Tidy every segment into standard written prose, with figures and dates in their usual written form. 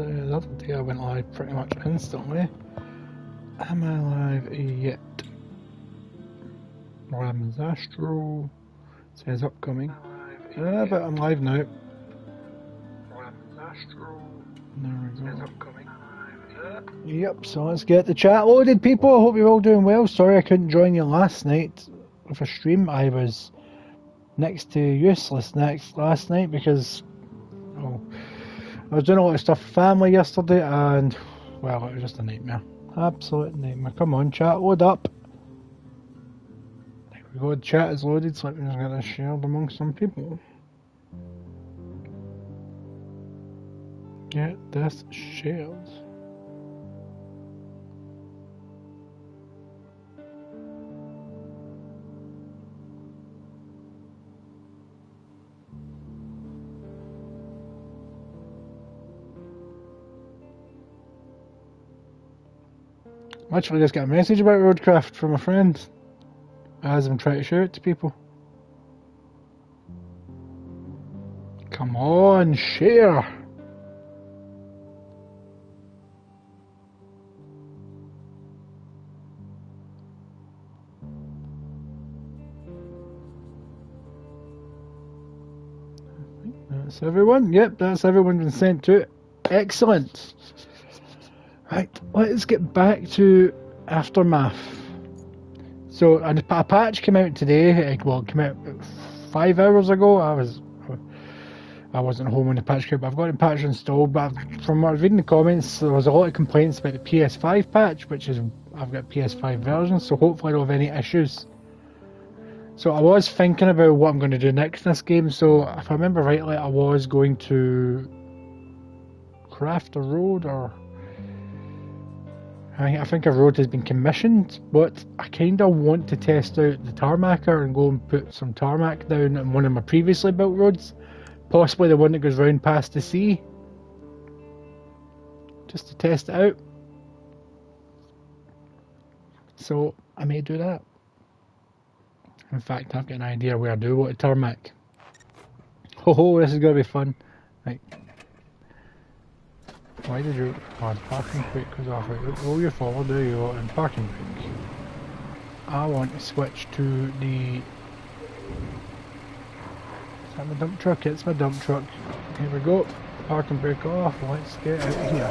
the other day I went live pretty much instantly. Am I live yet? Ramsastro says upcoming. But I'm live now. There we go. Yep, so let's get the chat loaded, people. I hope you're all doing well. Sorry I couldn't join you last night with a stream. I was next to useless last night because I was doing a lot of stuff for family yesterday and, well, it was just a nightmare. Absolute nightmare. Come on, chat, load up. There we go, the chat is loaded, so let me just get this shared among some people. Get this shared. Actually, just got a message about Roadcraft from a friend as I'm trying to show it to people. Come on, share! I think that's everyone. Yep, that's everyone been sent to it. Excellent! Right, let's get back to Aftermath. So, a patch came out today. Well, it came out 5 hours ago. I wasn't home when the patch came out, but I've got the patch installed. But from what I was reading the comments, there was a lot of complaints about the PS5 patch, which is, I've got PS5 version, so hopefully I don't have any issues. So I was thinking about what I'm going to do next in this game. So if I remember rightly, I was going to craft a road, or I think a road has been commissioned, but I kind of want to test out the tarmacker and go and put some tarmac down on one of my previously built roads, possibly the one that goes round past the sea, just to test it out. So I may do that. In fact, I've got an idea where I do want a tarmac. Oh, this is going to be fun. Right. Why did you... Oh, the parking brake goes off. Right, roll your forward, there you go, and parking brake. I want to switch to the... Is that my dump truck? It's my dump truck. Here we go. Parking brake off. Let's get out of here.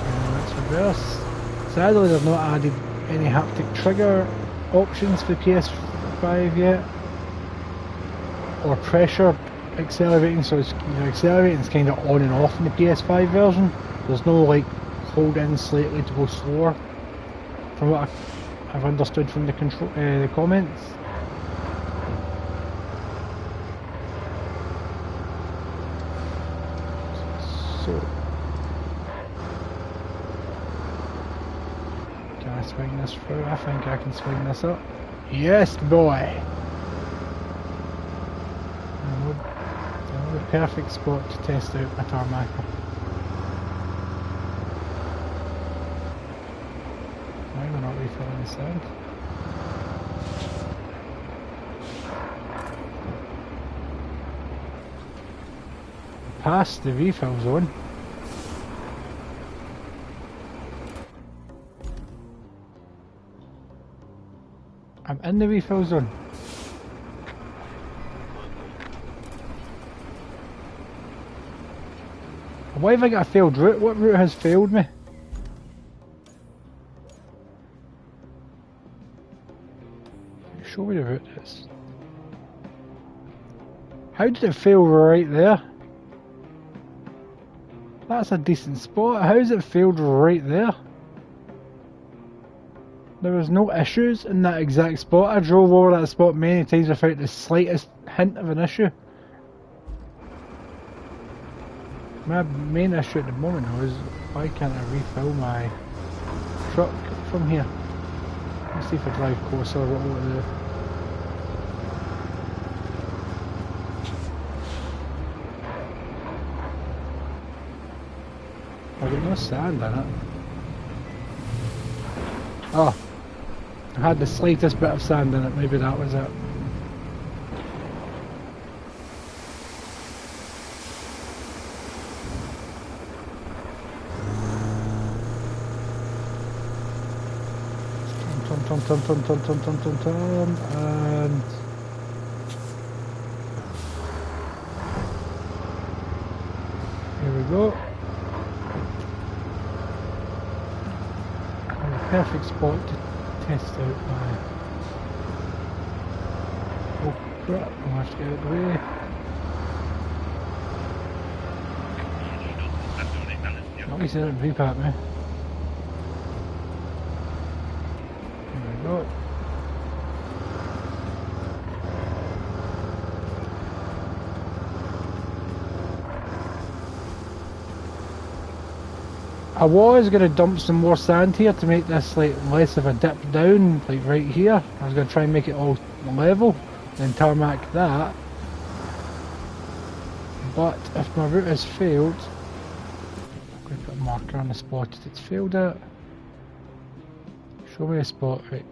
And let's reverse. Sadly, they've not added any haptic trigger options for PS5 yet. Or pressure accelerating, so it's, accelerating is kind of on and off in the PS5 version. There's no like hold in slightly to go slower, from what I've understood from the the comments. So can I swing this through? I think I can swing this up. Yes, boy. The perfect spot to test out my tarmacker. Why am I not refilling the sand? Past the refill zone. I'm in the refill zone. Why have I got a failed route? What route has failed me? Show me the route is. How did it fail right there? That's a decent spot. How has it failed right there? There was no issues in that exact spot. I drove over that spot many times without the slightest hint of an issue. My main issue at the moment though is why can't I refill my truck from here? Let's see if I drive closer what will it do. I've got no sand in it. Oh, I had the slightest bit of sand in it, maybe that was it. Turn, turn, turn, turn, turn, turn, turn, turn, and... Here we go. And a perfect spot to test out my... Oh crap, I'll have to get out of the way. At least they didn't beep at me. There we go. I was going to dump some more sand here to make this like less of a dip down, like right here. I was going to try and make it all level, then tarmac that. But if my route has failed, I'm going to put a marker on the spot that it's failed at. Show me a spot, right.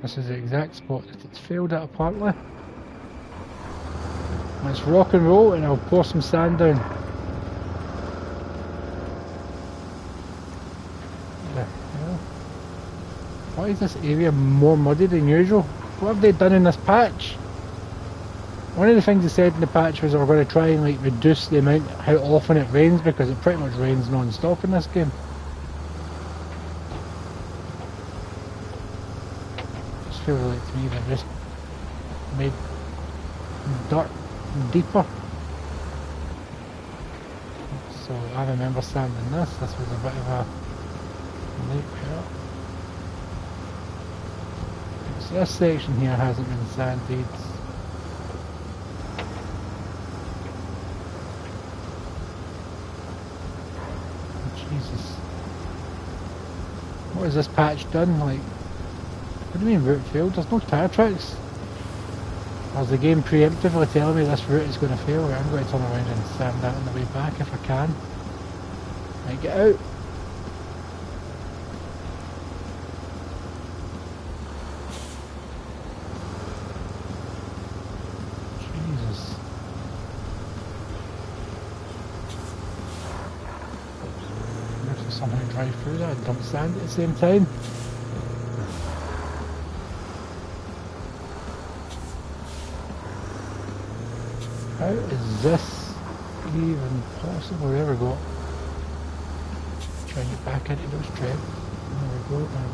This is the exact spot that it's failed at apparently. Let's rock and roll and I'll pour some sand down. The hell? Why is this area more muddy than usual? What have they done in this patch? One of the things they said in the patch was they were going to try and like reduce the amount how often it rains, because it pretty much rains non-stop in this game. Just feels like to me they've just made dirt deeper. So I remember sanding this. This was a bit of a lake here. So this section here hasn't been sanded. Jesus. What has this patch done? Like, what do you mean route failed? There's no tire tracks. Or is the game preemptively telling me this route is going to fail? I'm going to turn around and sand that on the way back if I can. Right, get out. Jesus. I have to somehow drive through that and dump sand at the same time. How is this even possible? There we go. Try and get back into those traps. There we go. And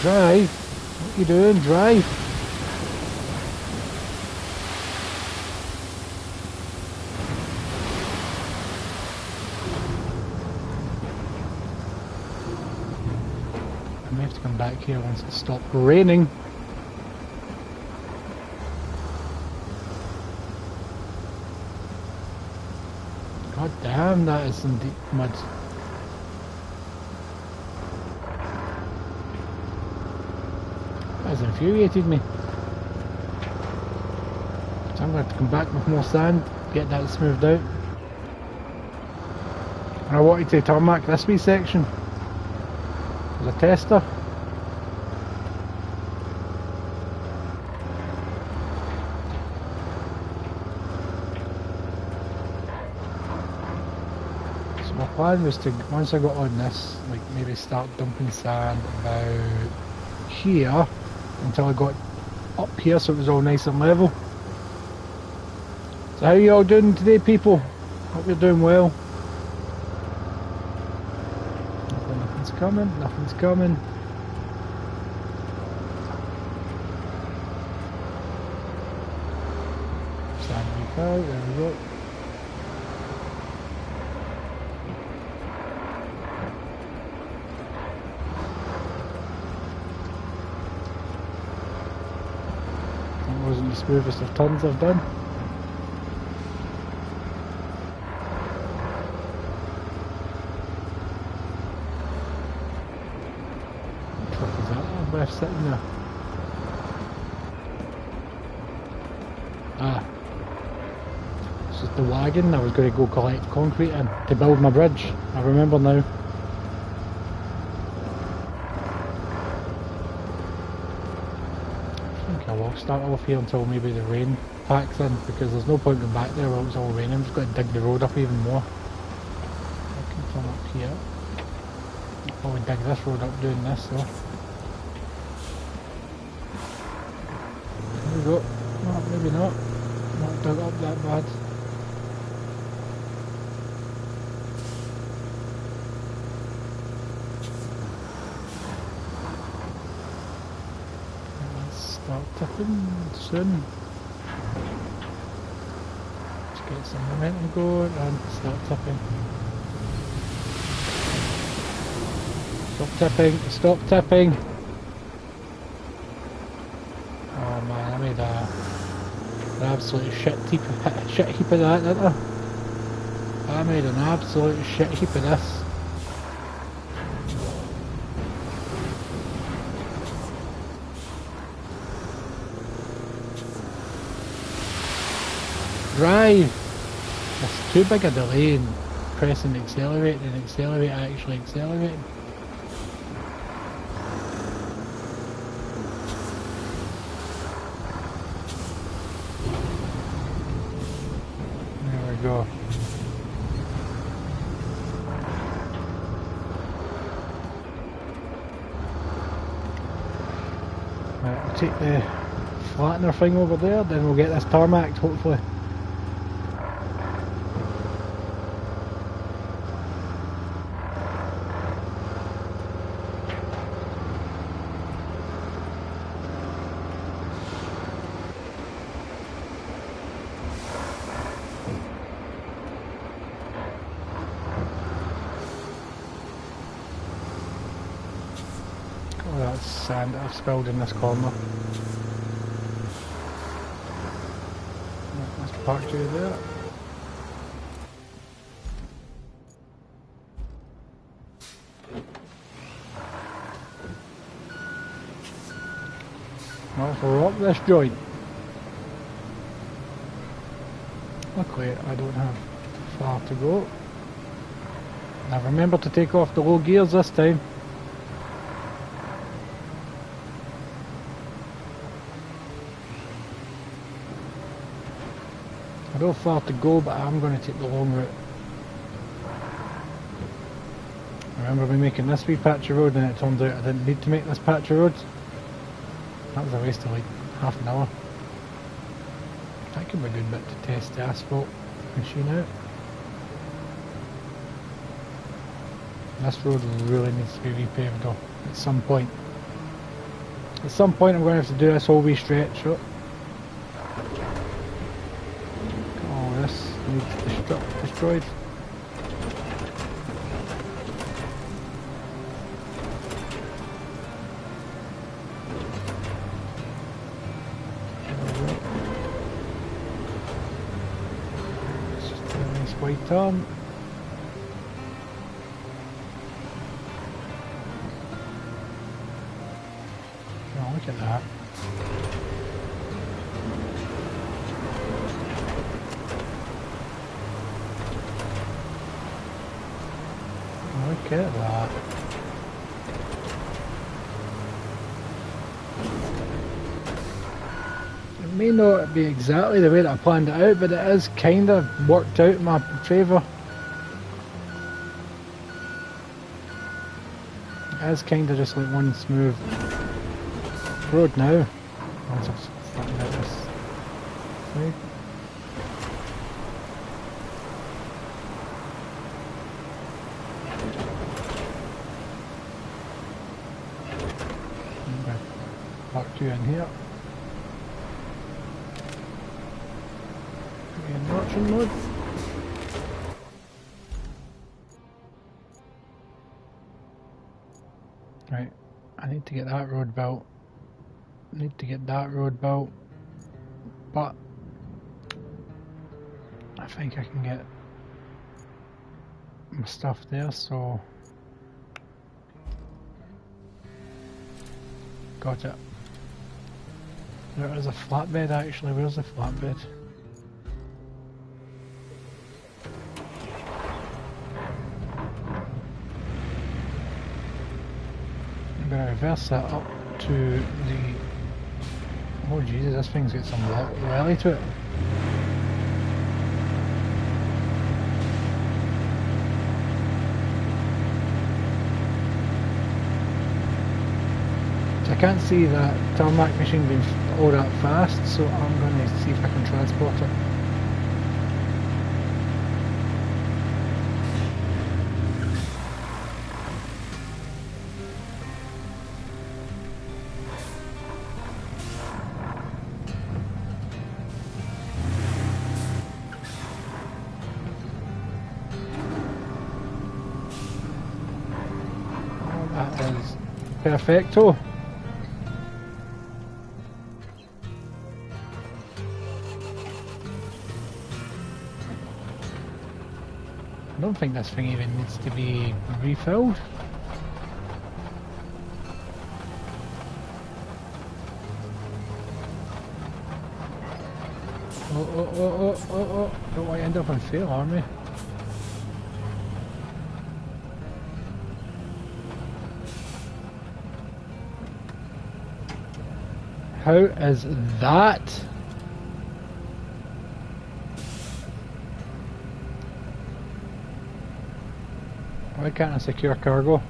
drive. What are you doing? Drive. I may have to come back here once it stopped raining. God damn, that is some deep mud. That has infuriated me. So I'm going to have to come back with more sand, get that smoothed out. And I wanted to tarmac this wee section as a tester. My plan was to, once I got on this, like maybe start dumping sand about here until I got up here so it was all nice and level. So how are you all doing today, people? Hope you're doing well. Nothing's coming, nothing's coming. Sand leak out, there we go. Wasn't the smoothest of turns I've done. What truck is that left sitting there? Ah, it's just the wagon I was going to go collect concrete in to build my bridge. I remember now. I will start off here until maybe the rain packs in, because there's no point going back there while it's all raining. I'm just going to dig the road up even more. I can come up here. I'll probably dig this road up doing this though. There we go. No, maybe not. Not dug up that bad. Start tipping soon. Let's get some momentum going and start tipping. Stop tipping, stop tipping. Oh man, I made an absolute shit heap of that, didn't I? I made an absolute shit heap of this. Drive! It's too big a delay in pressing accelerate and accelerate actually accelerating. There we go. Right, I'll take the flattener thing over there, then we'll get this tarmacked hopefully. Oh, that's sand that I've spilled in this corner. Let's park you there. Let's rock this joint. Luckily I don't have far to go. Now remember to take off the low gears this time. I don't have far to go, but I'm going to take the long route. Remember me making this wee patch of road and it turned out I didn't need to make this patch of road. That was a waste of like half an hour. That could be a good bit to test the asphalt machine out. This road really needs to be repaved though, at some point. At some point I'm going to have to do this whole wee stretch. Oh. All this needs destroyed. It's just a nice white turn. Look at that. Look at that. It may not be exactly the way that I planned it out, but it is kind of worked out in my favour. It is kind of just like one smooth road now. I'll just flatten out this side. Okay. Park you in here. In notching mode. Right, I need to get that road built. Need to get that road built, but I think I can get my stuff there, so got it. There is a flatbed actually. Where's the flatbed? I'm going to reverse that up to the Oh Jesus, this thing's got some welly to it. I can't see that tarmac machine being all that fast, so I'm going to see if I can transport it. Oh, that is perfecto. I don't think this thing even needs to be refilled. Oh. Don't want to end up on fail army. How is that? Why can't I secure cargo?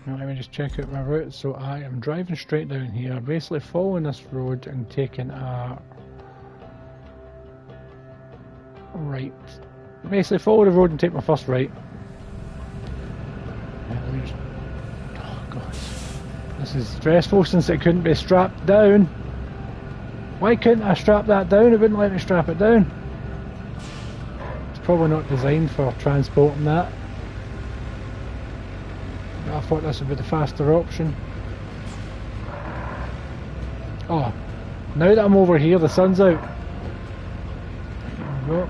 Now let me just check out my route. So I am driving straight down here, basically following this road and taking a right. Basically follow the road and take my first right. Let me just... Oh god. This is stressful since it couldn't be strapped down. Why couldn't I strap that down? It wouldn't let me strap it down. It's probably not designed for transporting that. But I thought this would be the faster option. Oh, now that I'm over here, the sun's out. There we go.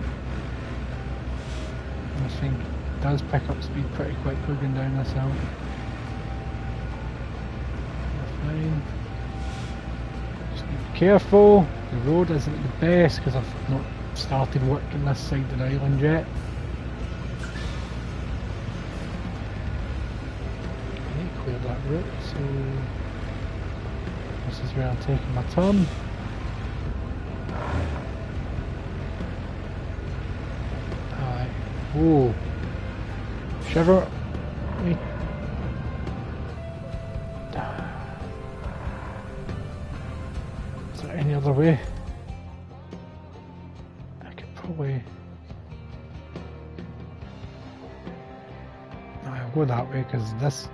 This thing does pick up speed pretty quick going down this hill. Fine. Just need to be careful. The road isn't the best because I've not started working this side of the island yet. Okay, clear that route, so this is where I'm taking my turn. Alright. Whoa. Shiver. Wait. Is there any other way? I could probably... I'll go that way because this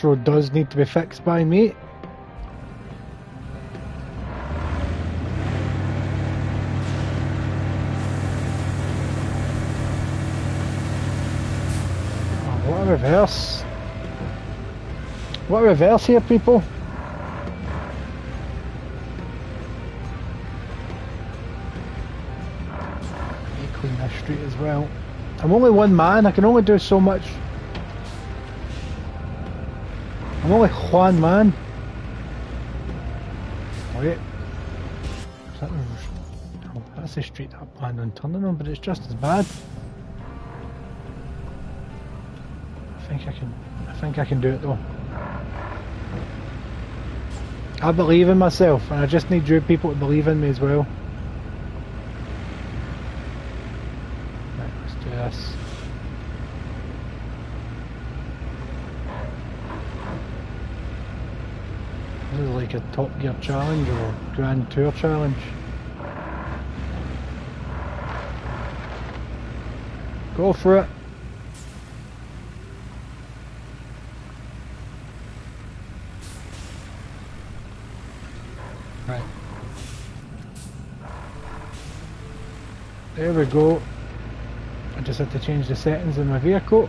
road does need to be fixed by me. Oh, what a reverse. What a reverse here, people. Clean this street as well. I'm only one man, I can only do so much. I'm only one man. Wait. Oh, that's the street that I planned on turning on, but it's just as bad. I think I can do it though. I believe in myself, and I just need you people to believe in me as well. Right, let's do this. This is like a Top Gear challenge or Grand Tour challenge. Go for it. Right. There we go. I just had to change the settings in my vehicle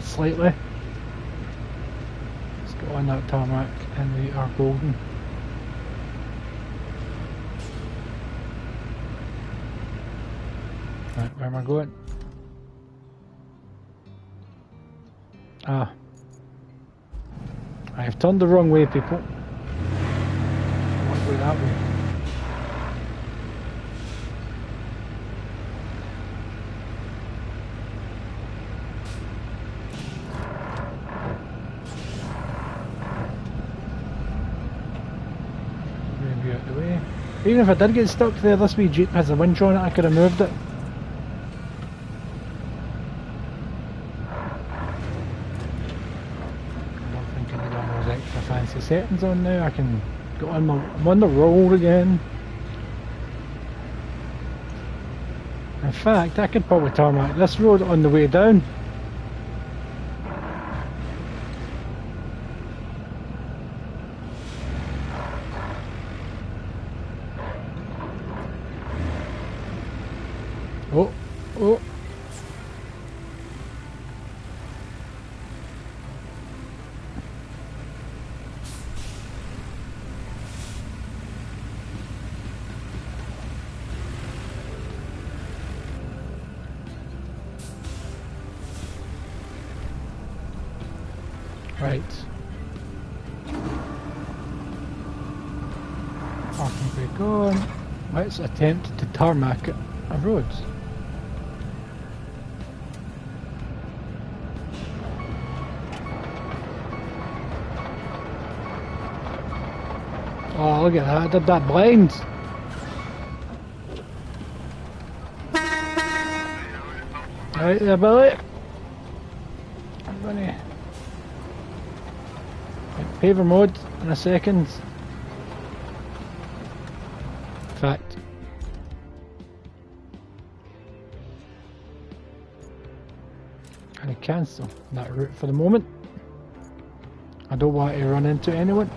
slightly. Let's go on that tarmac and we are golden. Right, where am I going? Ah. I have turned the wrong way, people. I want to go that way. Maybe out the way. Even if I did get stuck there, this wee Jeep has a winch on it, I could have moved it. Fancy settings on now. I can go on I'm on the road again. In fact, I could probably tarmac this road on the way down. Oh, oh. Right. Parking brake on. Let's attempt to tarmac a road. Oh, look at that. I did that blind. Right there, Billy. I'm gonna paver mode in a second. In fact, I'm gonna cancel that route for the moment. I don't want to run into anyone.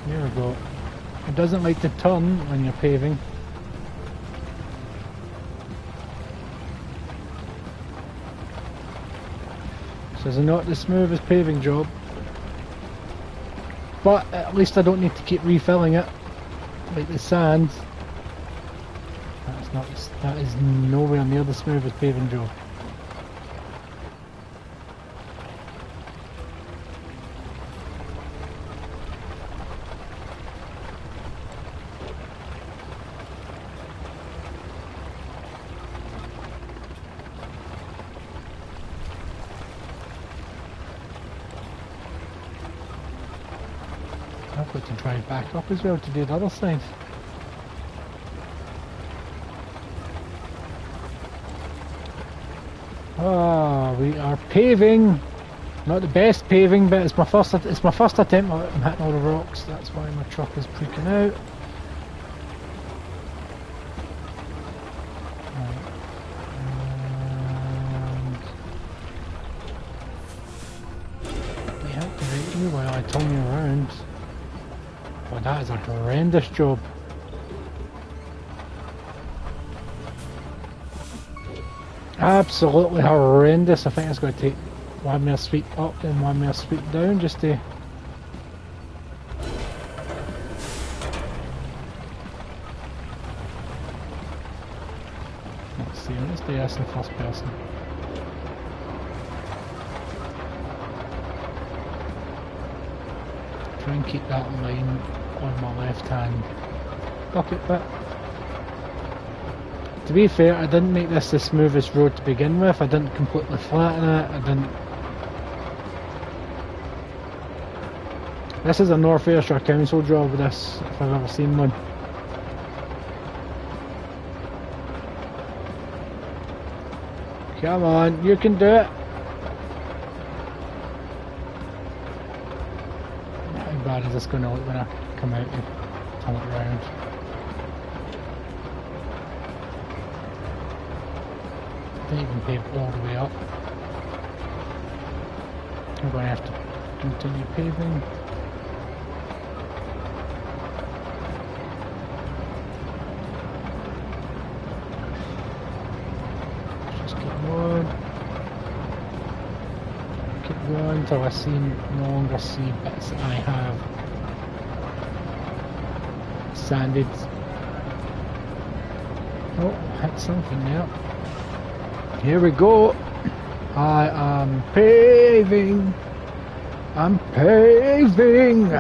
There we go. It doesn't like to turn when you're paving. So it's not the smoothest paving job. But at least I don't need to keep refilling it like the sand. That is nowhere near the smoothest paving job. I've got to drive back up as well to do the other side. Ah, we are paving. Not the best paving, but it's my first attempt. I'm hitting all the rocks. That's why my truck is freaking out. Deactivate you while I turn you around. Well, that is a horrendous job. Absolutely horrendous. I think it's going to take one more sweep up and one more sweep down just to... Let's see, let's do this in first person. Try and keep that line on my left hand bucket bit. To be fair, I didn't make this the smoothest road to begin with. I didn't completely flatten it. I didn't... This is a North Ayrshire Council job, this, if I've ever seen one. Come on, you can do it. How bad is this going to look when I come out and turn it around? I didn't even pave all the way up. I'm going to have to continue paving. Just keep going. Keep going until I no longer see bits that I have sanded. Oh, hit something there. Here we go. I am paving. I'm paving.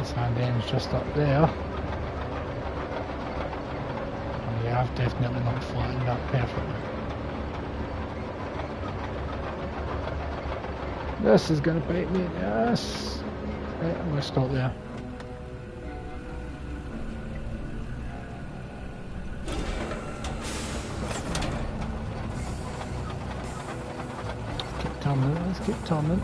Sand end's just up there. Oh, yeah, I've definitely not flattened that perfectly. This is going to bite me in the ass. Right, I'm going to stop there. Keep turning, let's keep turning.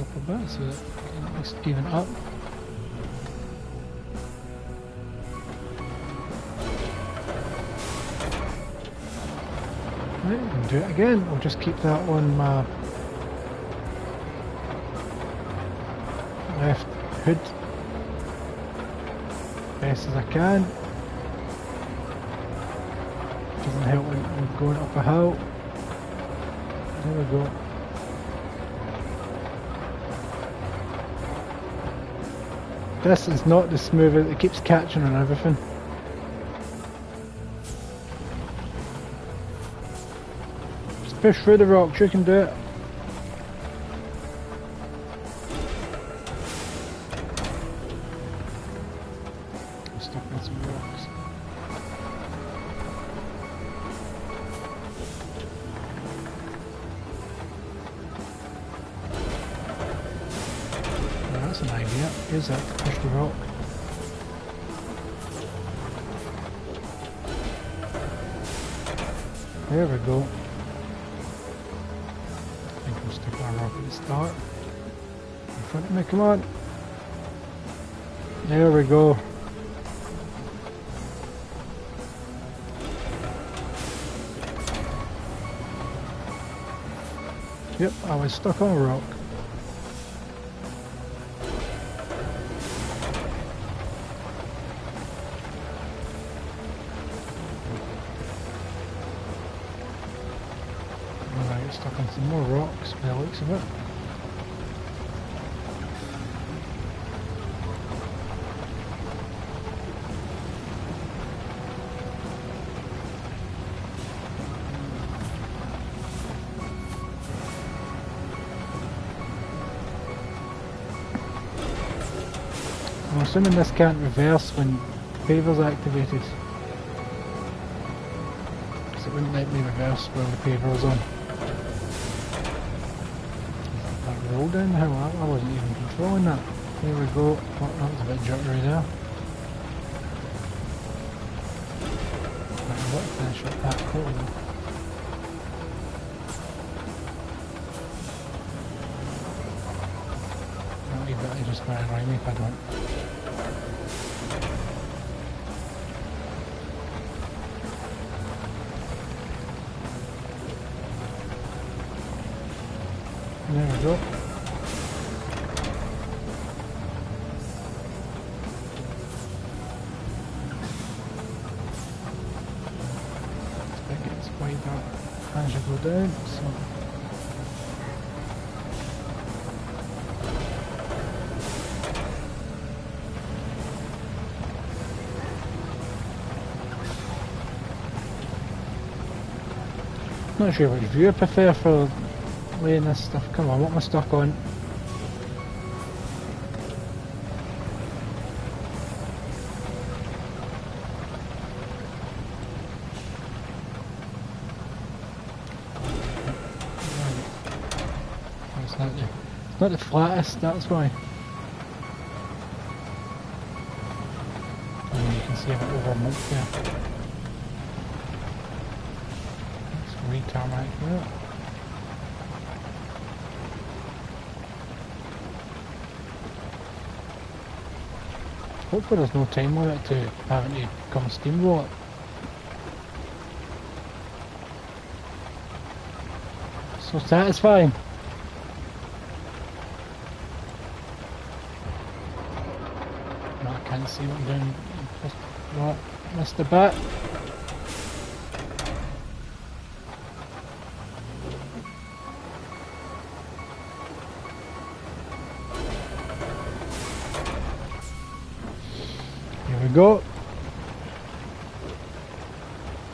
Up a bit so that it can at least even up. Right, we can do it again. I'll just keep that on my left hood best as I can. Doesn't help when I'm going up a hill. There we go. This is not the smoothest, it keeps catching on everything. Just push through the rocks, you can do it. I'm stuck in some rocks. That's an idea. Use that to push the rock. There we go. I think we'll stick our rock at the start. In front of me, come on. There we go. Yep, I was stuck on a rock. Stuck on some more rocks by the looks of it. I'm assuming this can't reverse when paver's activated. Because it wouldn't let me reverse while the paver was on. Roll down the hill, I wasn't even controlling that. There we go. Oh, that was a bit jittery there. Right, I've got to finish up that coat. I'll leave that just going around me if I don't. There we go. It gets way back as you go down, so not sure which view I prefer for laying this stuff. Come on, what am I stuck on? It's not the flattest, that's why. And you can see a bit over a month there. Let's re-tarmac there. Hopefully there's no time limit to having to come steamroll it. So satisfying. No, I can't see what I'm doing. What? Missed a bit. Here we go.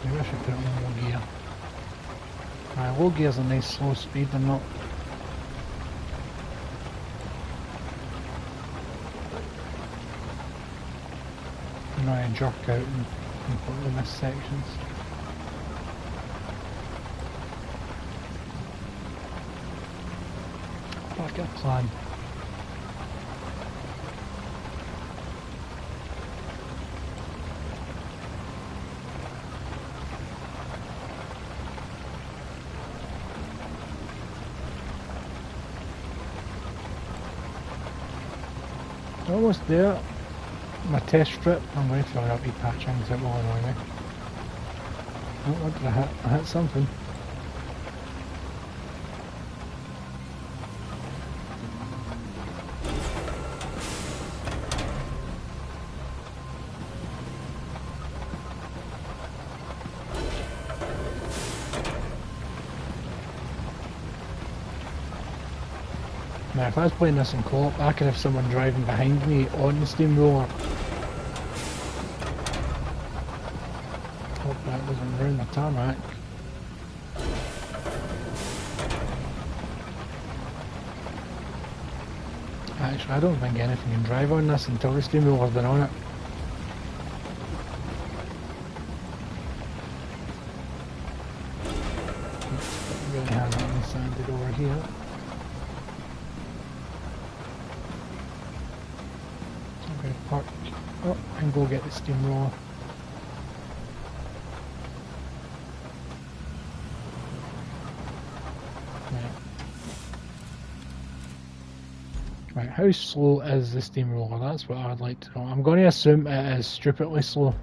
Maybe I should put it on low gear. Low gear's a nice slow speed, I'm not. I'm not going to jerk out and completely miss sections. Back at plan. Almost there. My test strip. I'm going to fill up wee patching because it will annoy me. Oh, what did I hit? I hit something. Now if I was playing this in co-op, I could have someone driving behind me on the steamroller. Hope that doesn't ruin the tarmac. Actually, I don't think anything can drive on this until the steamroller's been on it. It really hasn't sanded over here. Park up and go get the steamroller. Right, how slow is the steamroller? That's what I'd like to know. I'm going to assume it is stupidly slow.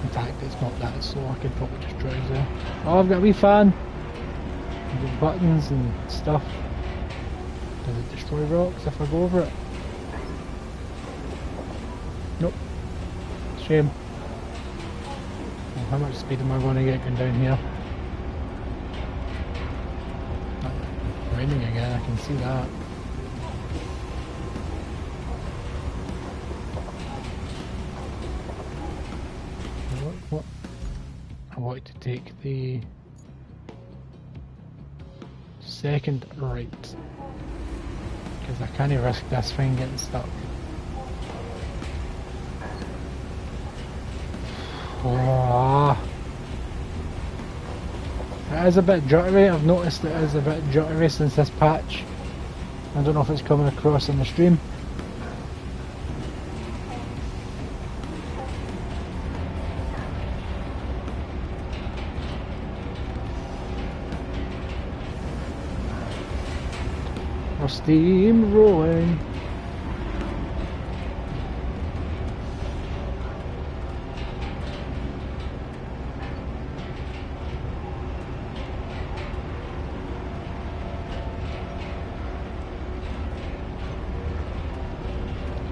In fact, it's not that slow. I could probably just drive there. Oh, I've got a wee fan. I've got buttons and stuff. Does it destroy rocks if I go over it? Nope. Shame. Well, how much speed am I going to get going down here? It's raining again, I can see that. What? I wanted to take the second right because I can't risk this thing getting stuck. Oh. It is a bit jittery. I've noticed it is a bit jittery since this patch. I don't know if it's coming across in the stream. Steam rolling.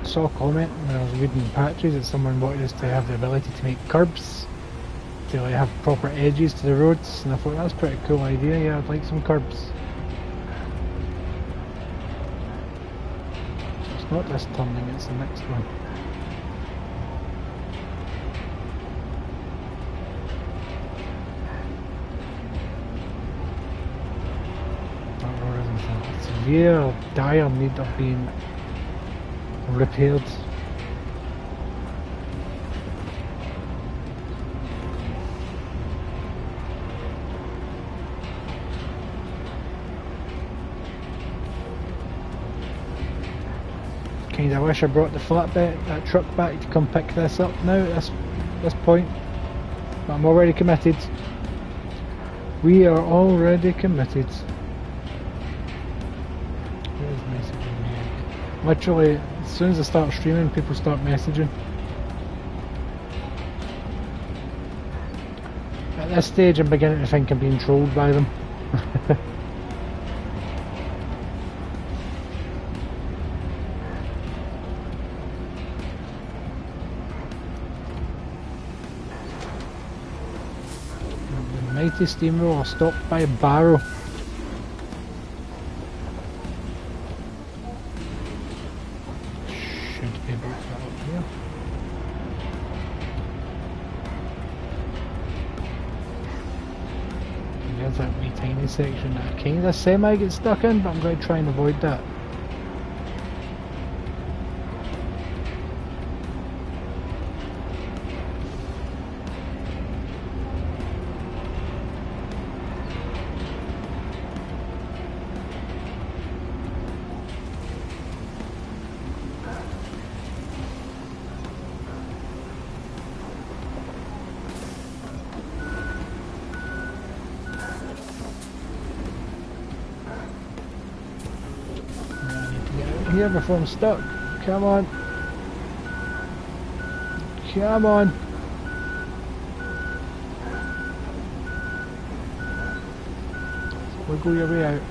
I saw a comment when I was reading patches that someone wanted us to have the ability to make curbs to like have proper edges to the roads, and I thought that's a pretty cool idea. Yeah, I'd like some curbs. Not this turning, it's the next one. That road isn't in severe, dire need of being repaired. I wish I brought the flatbed, that truck back to come pick this up now at this point, but I'm already committed. We are already committed. Where's messaging me? Literally, as soon as I start streaming, people start messaging. At this stage, I'm beginning to think I'm being trolled by them. The mighty steamroller stopped by a barrow. Should be able to get up here. There's that wee tiny section that I kinda semi get stuck in, but I'm going to try and avoid that. Here before I'm stuck. Come on. Come on. Wiggle your way out.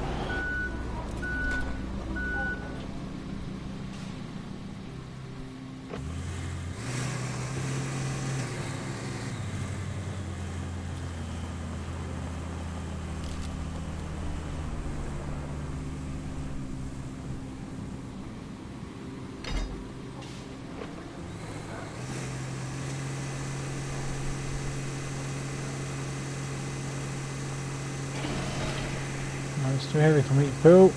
It's too heavy for me to pull.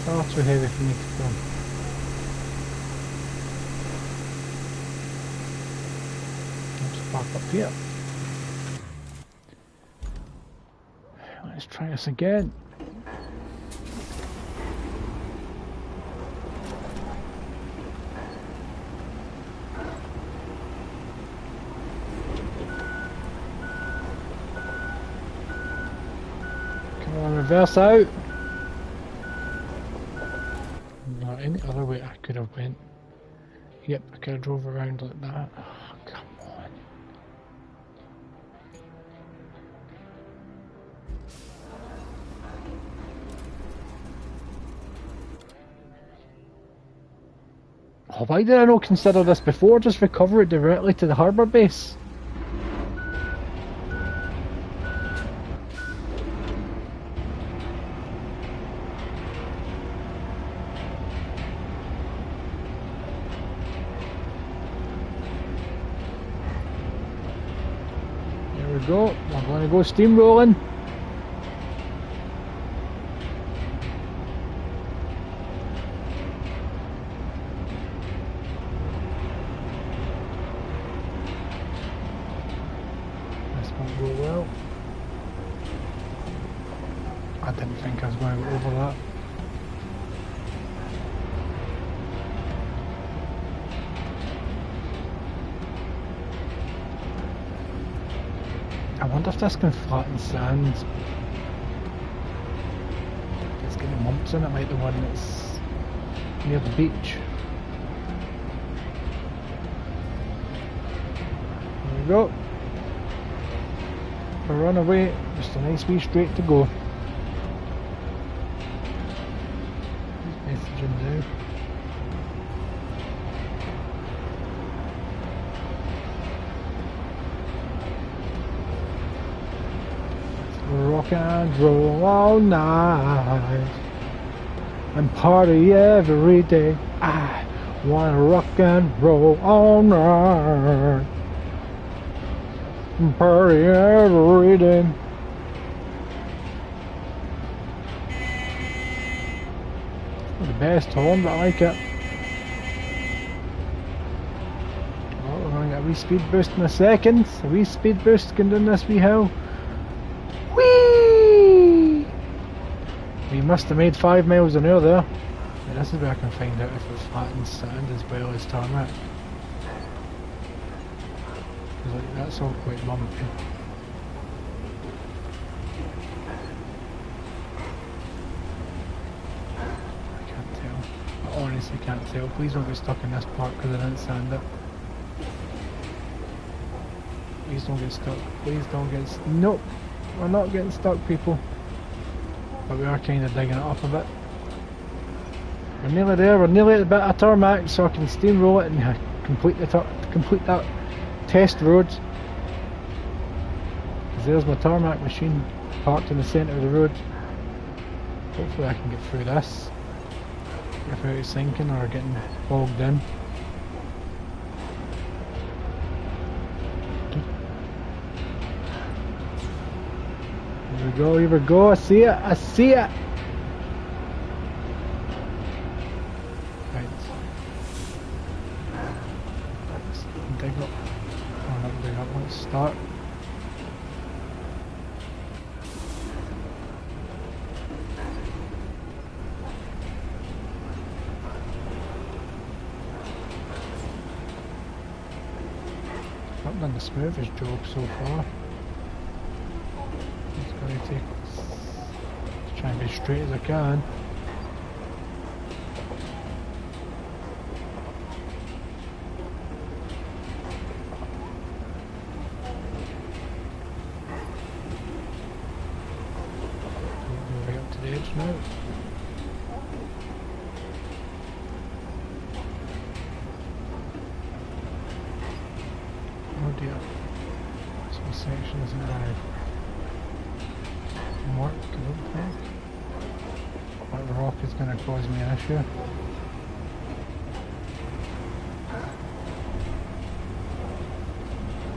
Far too heavy for me to pull. Back up here. Let's try this again. Come on, reverse out. Not any other way I could have went. Yep, I could have drove around like that. Oh, come on. Oh, why did I not consider this before? Just recover it directly to the harbour base. There we go. We're going to go steamrolling. Well, I didn't think I was going to go over that. I wonder if this can flatten sand. It's getting bumps in it like the one that's near the beach. There we go. A runaway, just a nice wee straight to go. Messaging now. Rock and roll all night and party every day. I wanna rock and roll all night. Party every day. Not the best horn, but I like it. wee speed boost in a second. A wee speed boost going down this wee hill. Whee! We must have made 5 miles an hour there. Yeah, this is where I can find out if it flattens sand as well as tarmac. Like, that's all quite lumpy. I can't tell. I honestly can't tell. Please don't get stuck in this part because I didn't sand it. Please don't get stuck. Please don't get nope. We're not getting stuck, people. But we are kind of digging it up a bit. We're nearly there. We're nearly at the bit of tarmac, so I can steamroll it and complete that test road. Because there's my tarmac machine parked in the centre of the road. Hopefully I can get through this without sinking or getting bogged in. Here we go, I see it, I see it! Right. Let's dig up. Oh, not dig up, let's start. I've done the smoothest job so far. Try and be straight as I can. Right up to the edge now. Oh dear. Some sections now. Mark, I don't think. That rock is going to cause me an issue.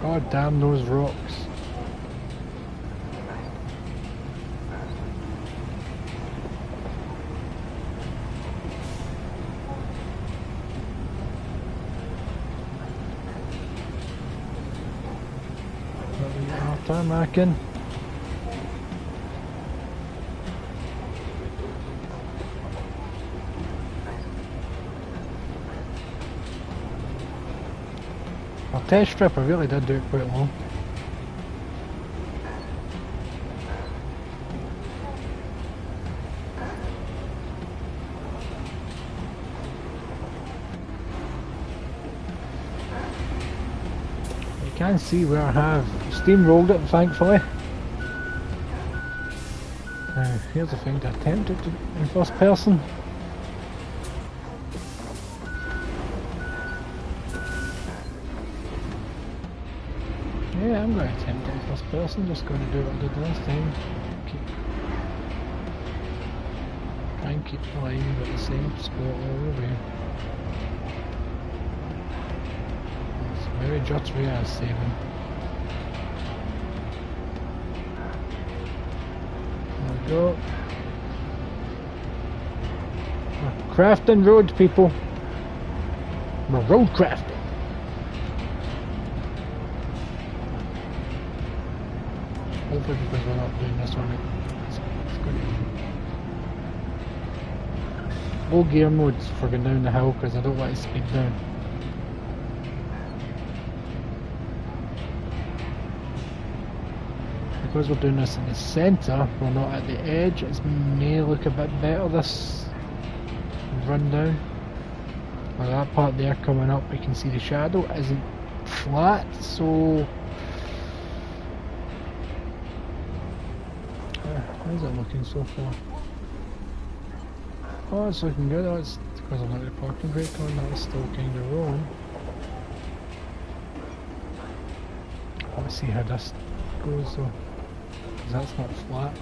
God damn those rocks. But we are tarmacking. Test strip, I really did do it quite long. You can see where I have steamrolled it, thankfully. Now, here's the thing to attempt it in first person. Yeah, I'm going to attempt it in first person, just going to do what I did last time. Try and keep the line at the same spot all the way. It's very judgy as saving. There we go. We're crafting road, people. We're road crafting. Hopefully because we're not doing this one, it's going to be low gear mode for going down the hill because I don't want to speed down. Because we're doing this in the centre, we're not at the edge, it may look a bit better this run down. Well, that part there coming up, we can see the shadow isn't flat, so how's it looking so far? Oh, it's looking good. That's because I'm not the parking brake on, that's still kind of wrong. Let's see how this goes though, because that's not flat.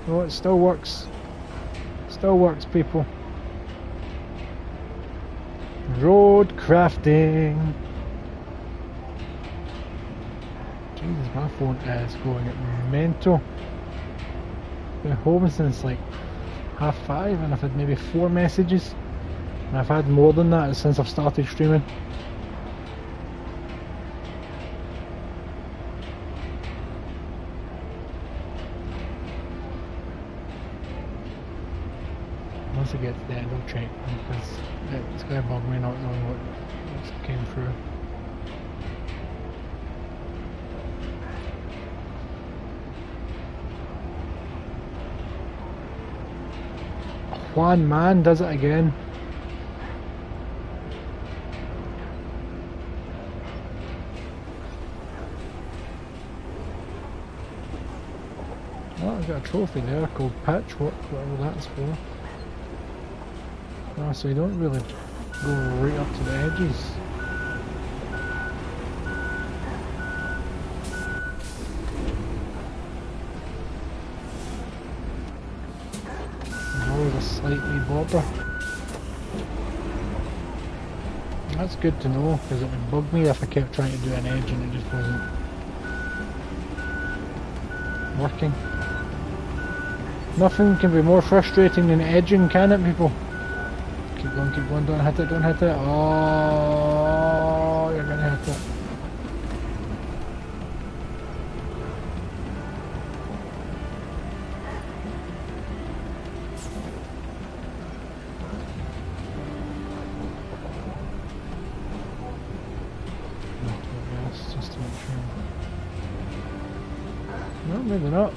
Oh, it still works. Still works, people. Road crafting. Jesus, my phone is going mental. Been home since like 5:30 and I've had maybe 4 messages. And I've had more than that since I've started streaming. Once I get to the end, I'll check because it's going to bug me not knowing what came through. Juan Man does it again. Oh, I've got a trophy there called Patchwork, whatever that's for. Oh, so you don't really go right up to the edges. There's always a slight wee border. That's good to know, because it would bug me if I kept trying to do an edge and it just wasn't working. Nothing can be more frustrating than edging, can it, people? Keep going, don't hit it, don't hit it. Oh, you're gonna hit it. Just to make sure. No, maybe not.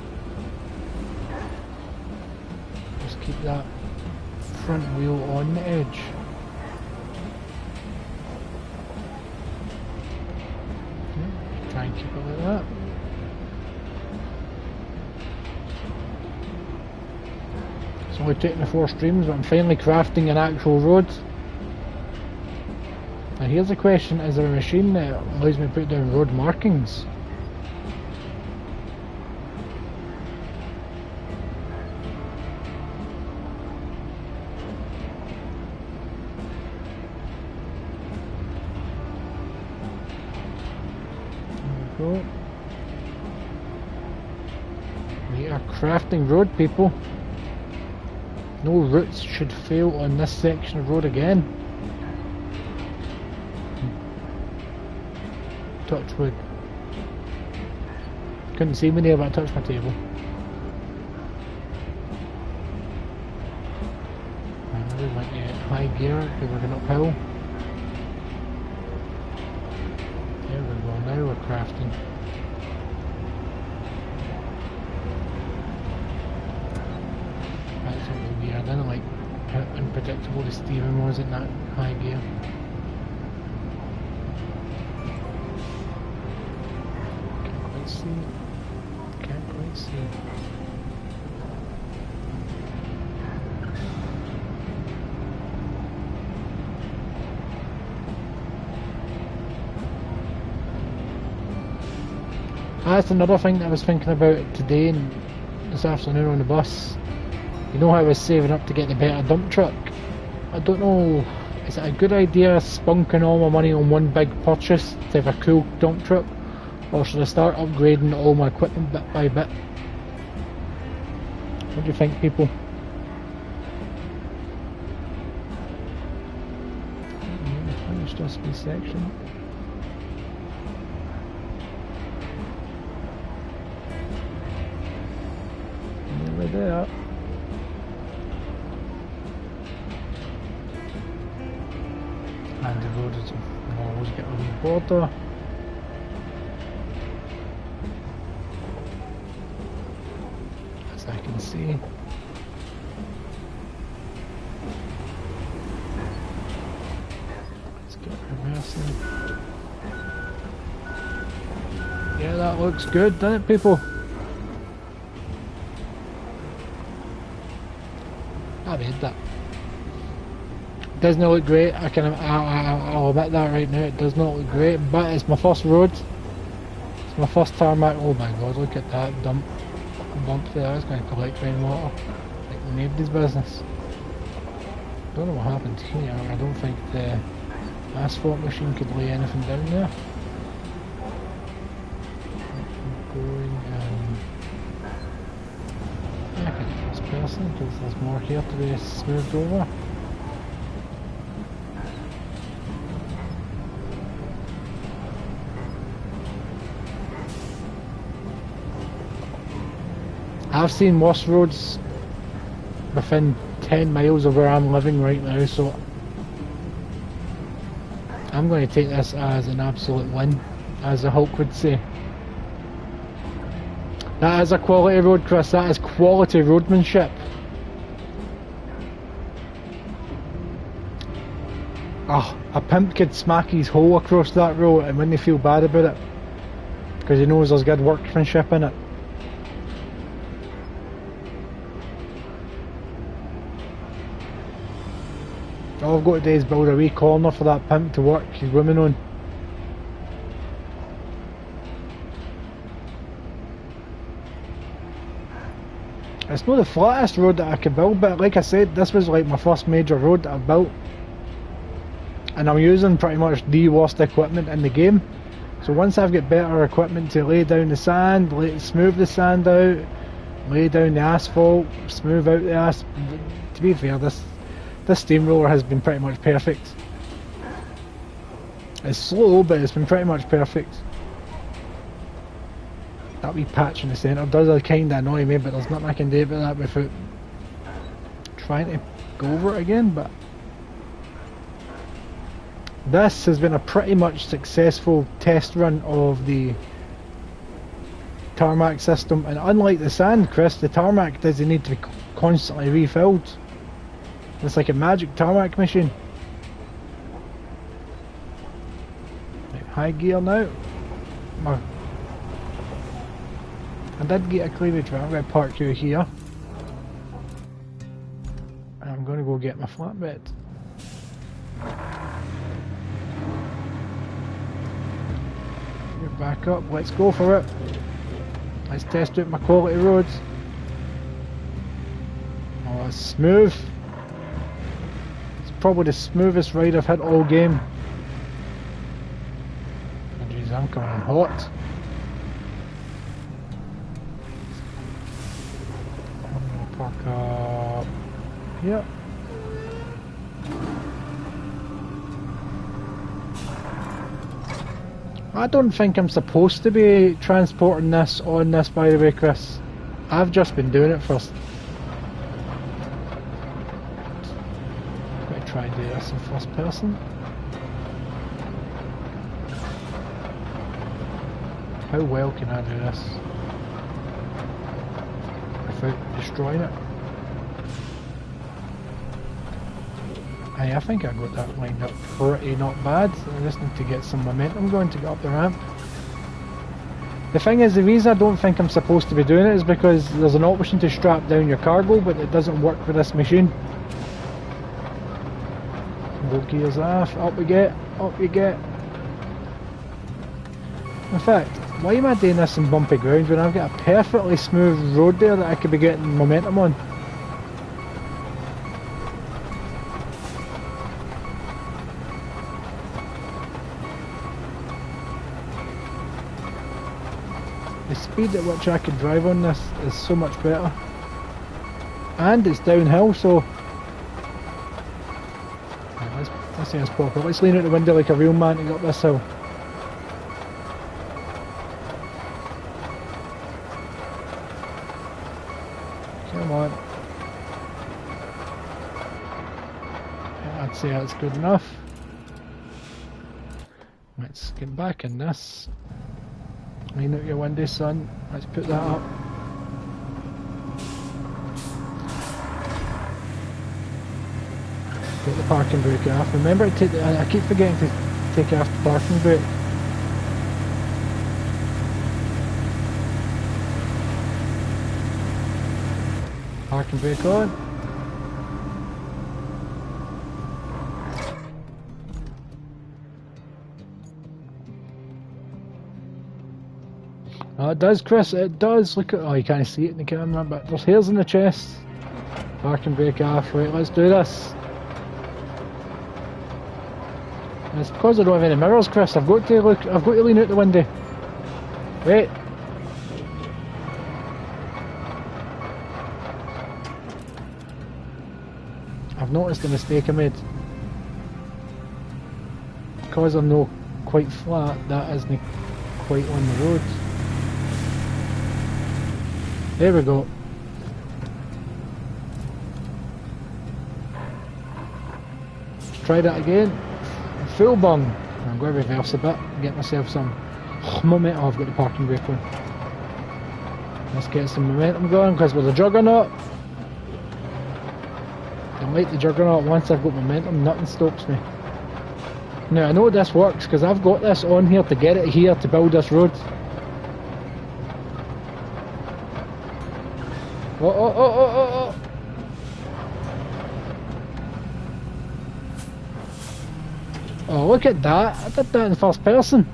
Just keep that front wheel on the edge. Okay, try and keep it like that. It's only taking the 4 streams, but I'm finally crafting an actual road. Now here's the question, is there a machine that allows me to put down road markings? There we go. We are crafting road, people. No routes should fail on this section of road again. Touch wood. Couldn't see me there, but I touched my table. And we went to high gear because we're going uphill. There we go, now we're crafting. That's really weird. I didn't like how unpredictable the steering was in that high gear. Can't quite see. That's another thing that I was thinking about today and this afternoon on the bus. You know how I was saving up to get the better dump truck? I don't know, is it a good idea spunking all my money on one big purchase to have a cool dump truck? Or should I start upgrading all my equipment bit by bit? What do you think, people? Finish this wee section. Nearly there. And the road is always get a wee border. I can see. Let's get reversing. Yeah, that looks good, doesn't it, people? I made that. Doesn't look great. I'll admit that right now. It does not look great, but it's my first road. It's my first tarmac. Oh my god, look at that bump there. It's going to collect rainwater like nobody's business. Don't know what happened here. I don't think the asphalt machine could lay anything down there. person because there's more here to be smoothed over. I've seen worse roads within 10 miles of where I'm living right now, so I'm going to take this as an absolute win, as the Hulk would say. That is a quality road, Chris. That is quality roadmanship. Oh, a pimp could smack his hole across that road and wouldn't feel bad about it, because he knows there's good workmanship in it. All I've got to do is build a wee corner for that pimp to work his woman on. It's not the flattest road that I could build, but like I said, this was like my first major road that I've built. And I'm using pretty much the worst equipment in the game. So once I've got better equipment to lay down the sand, smooth the sand out, lay down the asphalt, smooth out the asphalt. To be fair, this steamroller has been pretty much perfect. It's slow, but it's been pretty much perfect. That wee patch in the centre does kind of annoy me, but there's nothing I can do about that without trying to go over it again. But this has been a pretty much successful test run of the tarmac system, and unlike the sand, Chris, the tarmac doesn't need to be constantly refilled. It's like a magic tarmac machine. Right, high gear now. I did get a cleavage, but I'm going to park you here. And I'm going to go get my flatbed. Get back up, let's go for it. Let's test out my quality roads. Oh, it's smooth. It's probably the smoothest ride I've hit all game. Oh jeez, I'm coming in hot. Park up here. I don't think I'm supposed to be transporting this on this, by the way, Chris. I've just been doing it first. I'm going to try and do this in first person. How well can I do this without destroying it? Aye, I think I got that lined up pretty not bad. I just need to get some momentum going to get up the ramp. The thing is, the reason I don't think I'm supposed to be doing it is because there's an option to strap down your cargo, but it doesn't work for this machine. Low gears off, up we get, up we get. In fact, why am I doing this in bumpy ground when I've got a perfectly smooth road there that I could be getting momentum on? The speed at which I could drive on this is so much better. And it's downhill, so... Right, let's see this proper. Let's lean out the window like a real man to get up this hill. Come on. Yeah, I'd say that's good enough. Let's get back in this. Lean out your window, son. Let's put that up. Take the parking brake off. Remember to take I keep forgetting to take off the parking brake. Parking brake on. Oh, it does, Chris, it does. Look at, oh, you can't see it in the camera, but there's hairs in the chest. Parking brake off. Right, let's do this. And it's because I don't have any mirrors, Chris. I've got to look. I've got to lean out the window. Wait. I've noticed the mistake I made. Because I'm not quite flat, that isn't quite on the road. There we go. Let's try that again. Full bung. I'm going to reverse a bit and get myself some momentum. Oh, I've got the parking brake on. Let's get some momentum going because with the juggernaut, I like the juggernaut. Once I've got momentum, nothing stops me. Now I know this works because I've got this on here to get it here to build this road. Oh, oh, oh, oh, oh, oh. Oh, look at that. I did that in first person.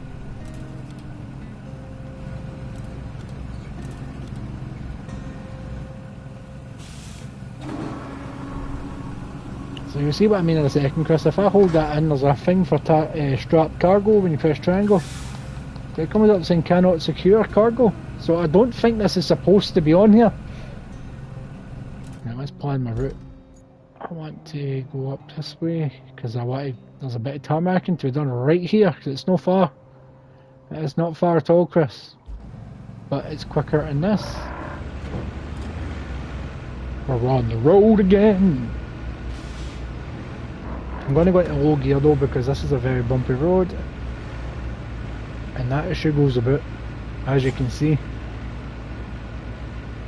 So you see what I mean in a second, Chris. If I hold that in, there's a thing for strapped cargo when you press triangle. It comes up saying cannot secure cargo. So I don't think this is supposed to be on here. Now let's plan my route. I want to go up this way because there's a bit of tarmacking to be done right here because it's not far. It's not far at all, Chris. But it's quicker in this. We're on the road again. I'm going to go into low gear though because this is a very bumpy road. And that issue goes about, as you can see.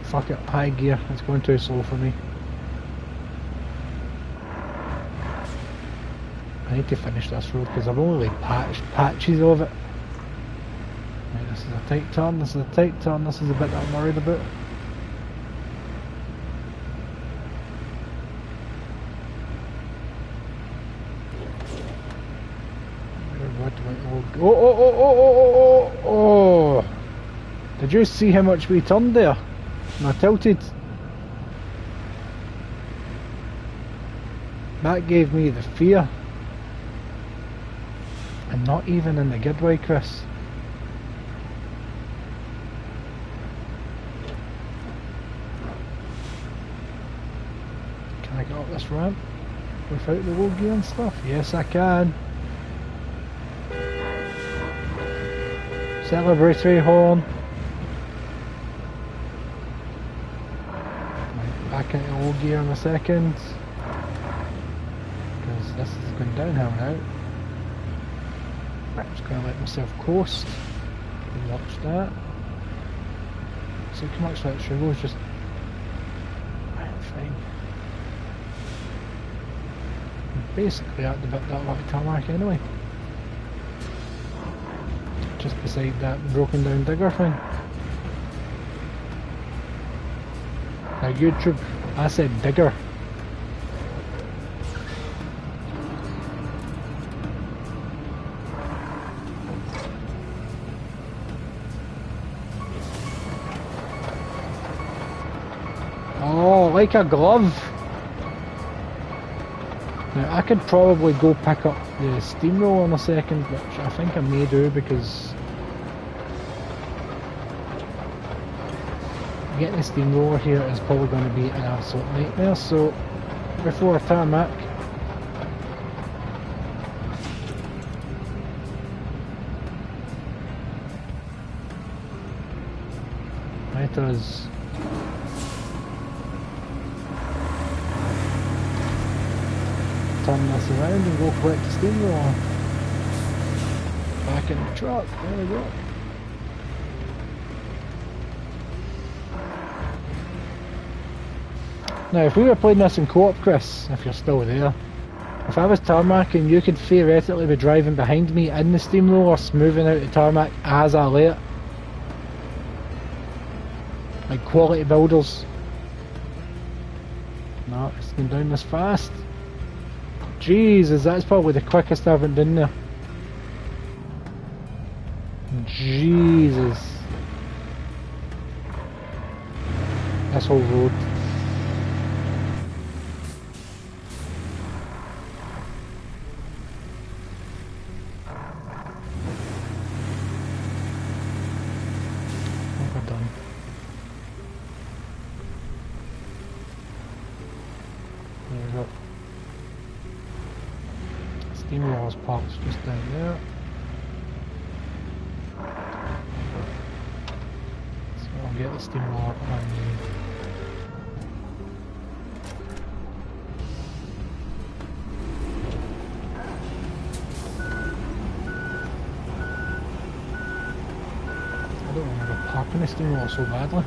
Fuck it, high gear. It's going too slow for me. I need to finish this road because I've only patched patches of it. Right, this is a tight turn, this is a tight turn, this is the bit that I'm worried about. Oh, oh, oh, oh, oh, oh, oh! Did you see how much we turned there? And I tilted. That gave me the fear. And not even in the good way, Chris. Can I get up this ramp without the low gear and stuff? Yes, I can. Celebratory horn. Right, back into low gear in a second. Because this is going downhill now. I'm just going to let myself coast. Watch that. See how much that sugar is just. Right, fine. I'm basically at the bit that I want to tarmac anyway. Just beside that broken down digger thing. Now YouTube, I said digger. Oh, like a glove. Now I could probably go pick up the steamroller in a second, which I think I may do because getting the steamroller here is probably going to be an absolute nightmare. So before I tarmac, let us turn this around and go collect the steamroller. Back in the truck, there we go. Now if we were playing this in co-op, Chris, if you're still there, if I was tarmacking, you could theoretically be driving behind me in the steamroller, smoothing out the tarmac as I lay it. Like quality builders. No, it's going down this fast. Jesus, that's probably the quickest I haven't done there. Jesus. This whole road. What have I done? There we go. steamroller's parked just down there. So I'll get the steamroller on the... I don't remember parking the steamroller so badly.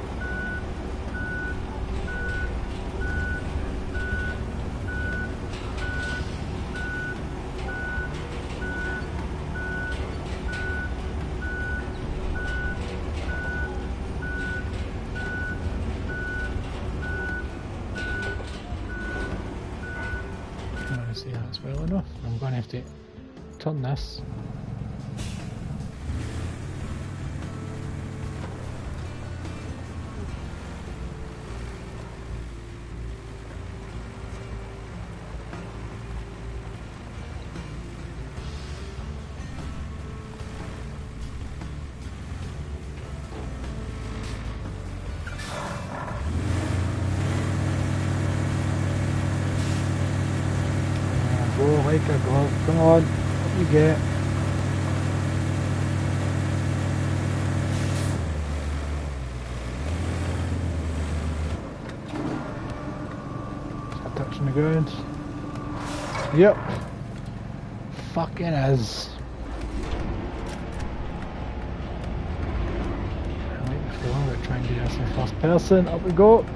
See, that's well enough. I'm going to have to turn this. Go like a glove, come on, what you get? Is that touching the ground? Yep. Fucking is. Right, before I'm going to try and do this in first person, up we go.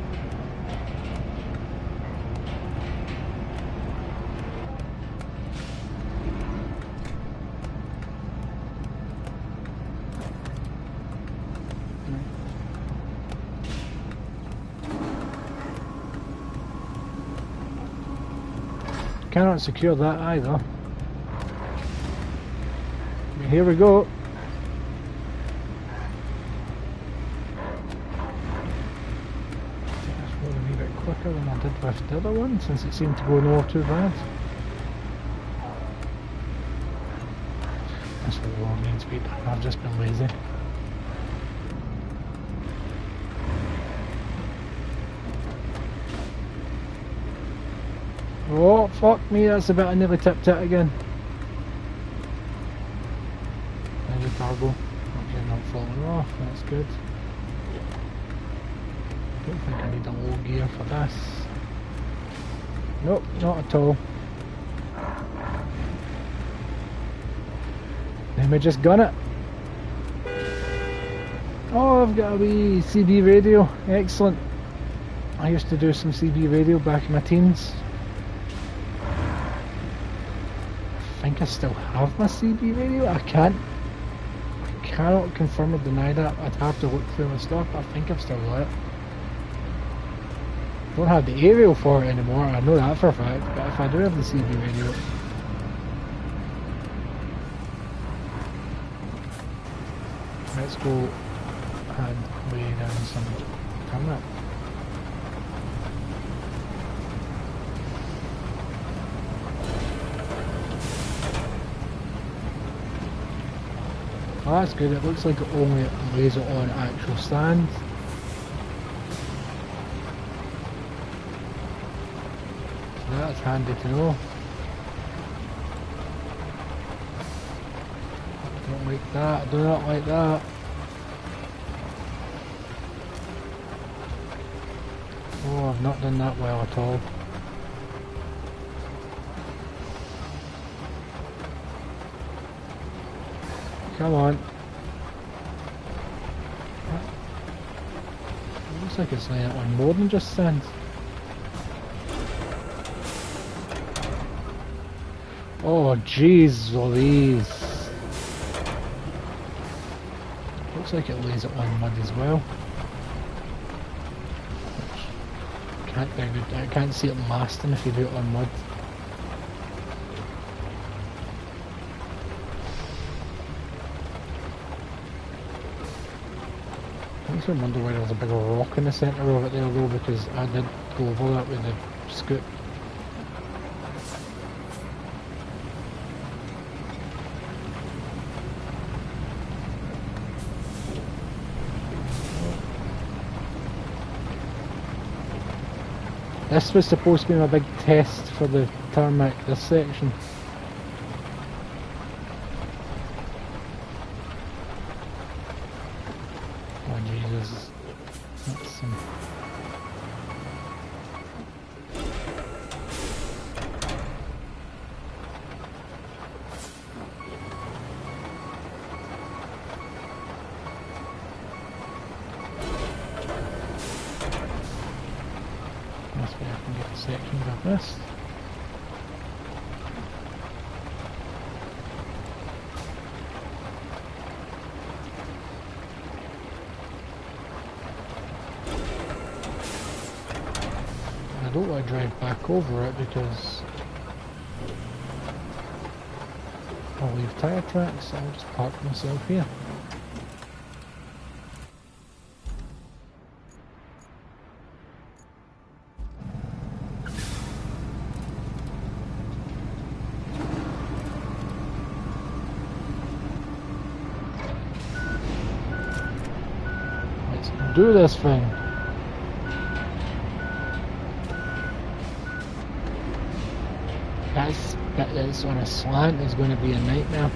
Cannot secure that either. Here we go. I think that's going a wee bit quicker than I did with the other one, since it seemed to go no too bad. That's what the wrong means speed. I've just been lazy. Oh, fuck me, that's a bit I nearly tipped it again. There's your cargo. Okay, not falling off, that's good. Don't think I need a low gear for this. Nope, not at all. Then we just gun it. Oh, I've got a wee CB radio, excellent. I used to do some CB radio back in my teens. I think I still have my CB radio. I cannot confirm or deny that. I'd have to look through my stuff. I think I've still got it. Don't have the aerial for it anymore, I know that for a fact, but if I do have the CB radio, let's go and lay down some tarmac. Oh, that's good, it looks like it only lays it on actual sand. So that's handy to know. I don't like that, I do not like that. Oh, I've not done that well at all. Come on. It looks like it's laying it on more than just sand. Oh jeez Louise. Looks like it lays it on mud as well. I can't see it lasting if you do it on mud. I just wonder why there was a bigger rock in the centre of it there though, because I did go over that with the scoop. This was supposed to be my big test for the tarmac, this section. is. Let's see. This way I can get sections of this. I don't want to drive back over it because I'll leave tyre tracks, so I'll just park myself here. Let's do this thing. That's on a slant is going to be a nightmare.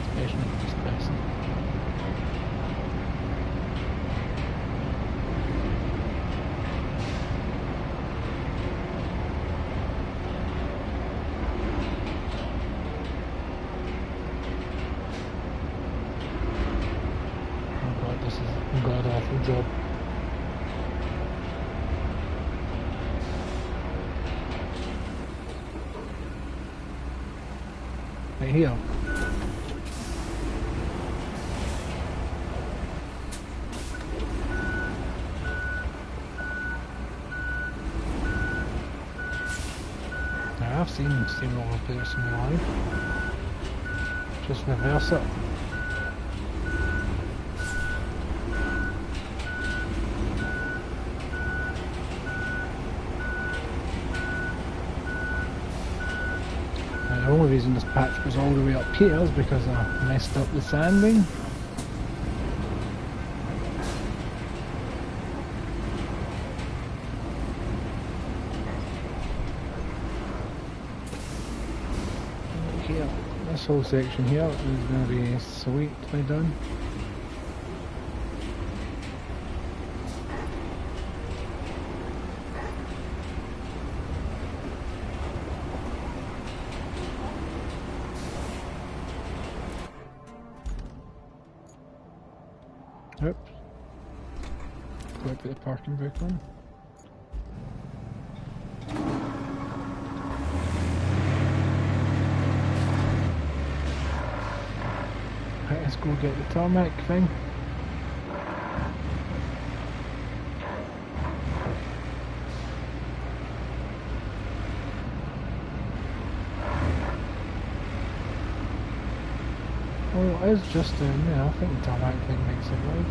Especially for this person. Oh god, this is a god awful job. Right here. Now, I've seen roller players in my life. Just reverse it. The only reason this patch was all the way up here is because I messed up the sanding. Here, this whole section here is going to be sweetly done. Oops. Go put the parking brake on. Right, let's go get the tarmac thing. Well, it is just down there. I think the tarmac thing makes it right.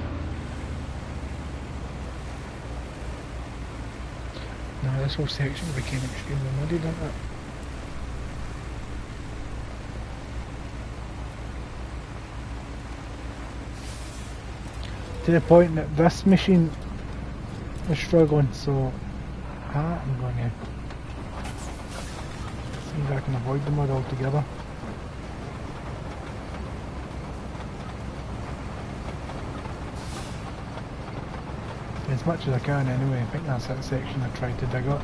Now this whole section became extremely muddy, didn't it? To the point that this machine is struggling, so I'm going to see if I can avoid the mud altogether. As much as I can anyway. I think that's that section I tried to dig up.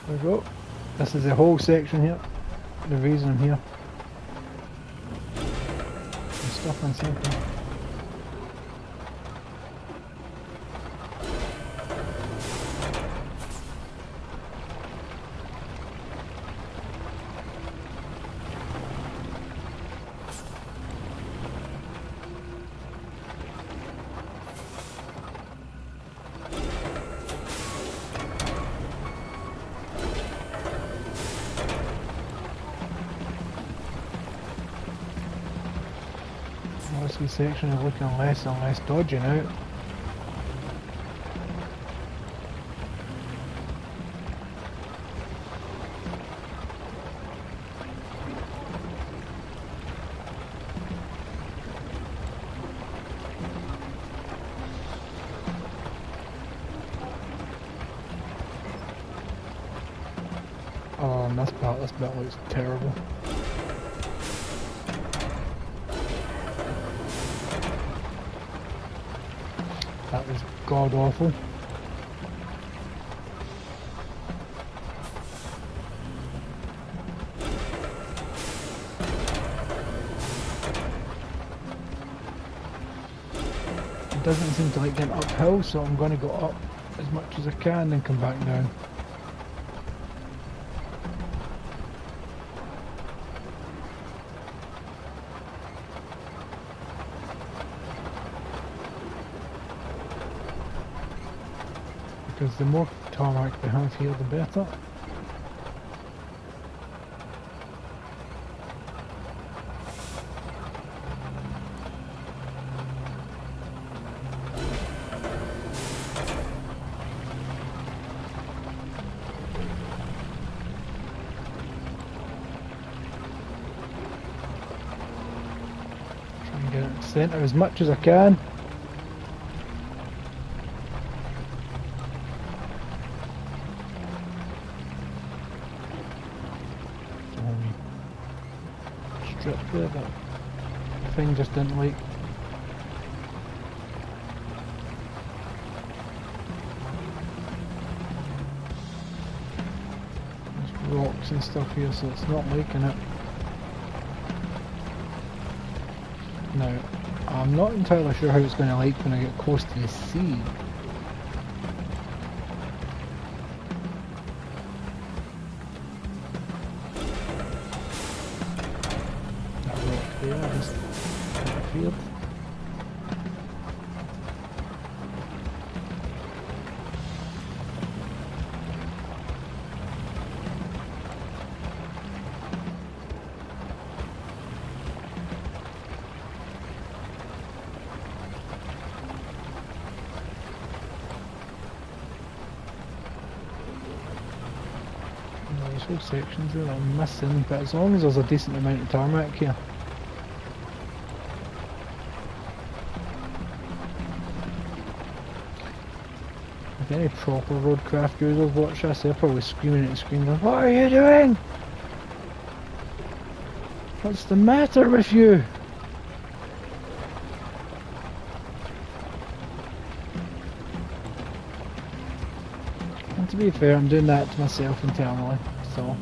There we go. This is the whole section here. The reason I'm here. There's stuff inside here. This wee section is looking less and less dodgy now. Oh, and this bit looks terrible. That was god awful. It doesn't seem to like getting uphill, so I'm going to go up as much as I can and come back down. Because the more tarmac we have here, the better. Try and get it to centre as much as I can. There, but the thing just didn't like. There's rocks and stuff here, so it's not liking it. Now, I'm not entirely sure how it's going to like when I get close to the sea. Yeah, just field. There's whole sections there that I'm missing, but as long as there's a decent amount of tarmac here. If any proper Roadcraft users watch this, they're probably screaming and screaming, "What are you doing? What's the matter with you?" And to be fair, I'm doing that to myself internally, so...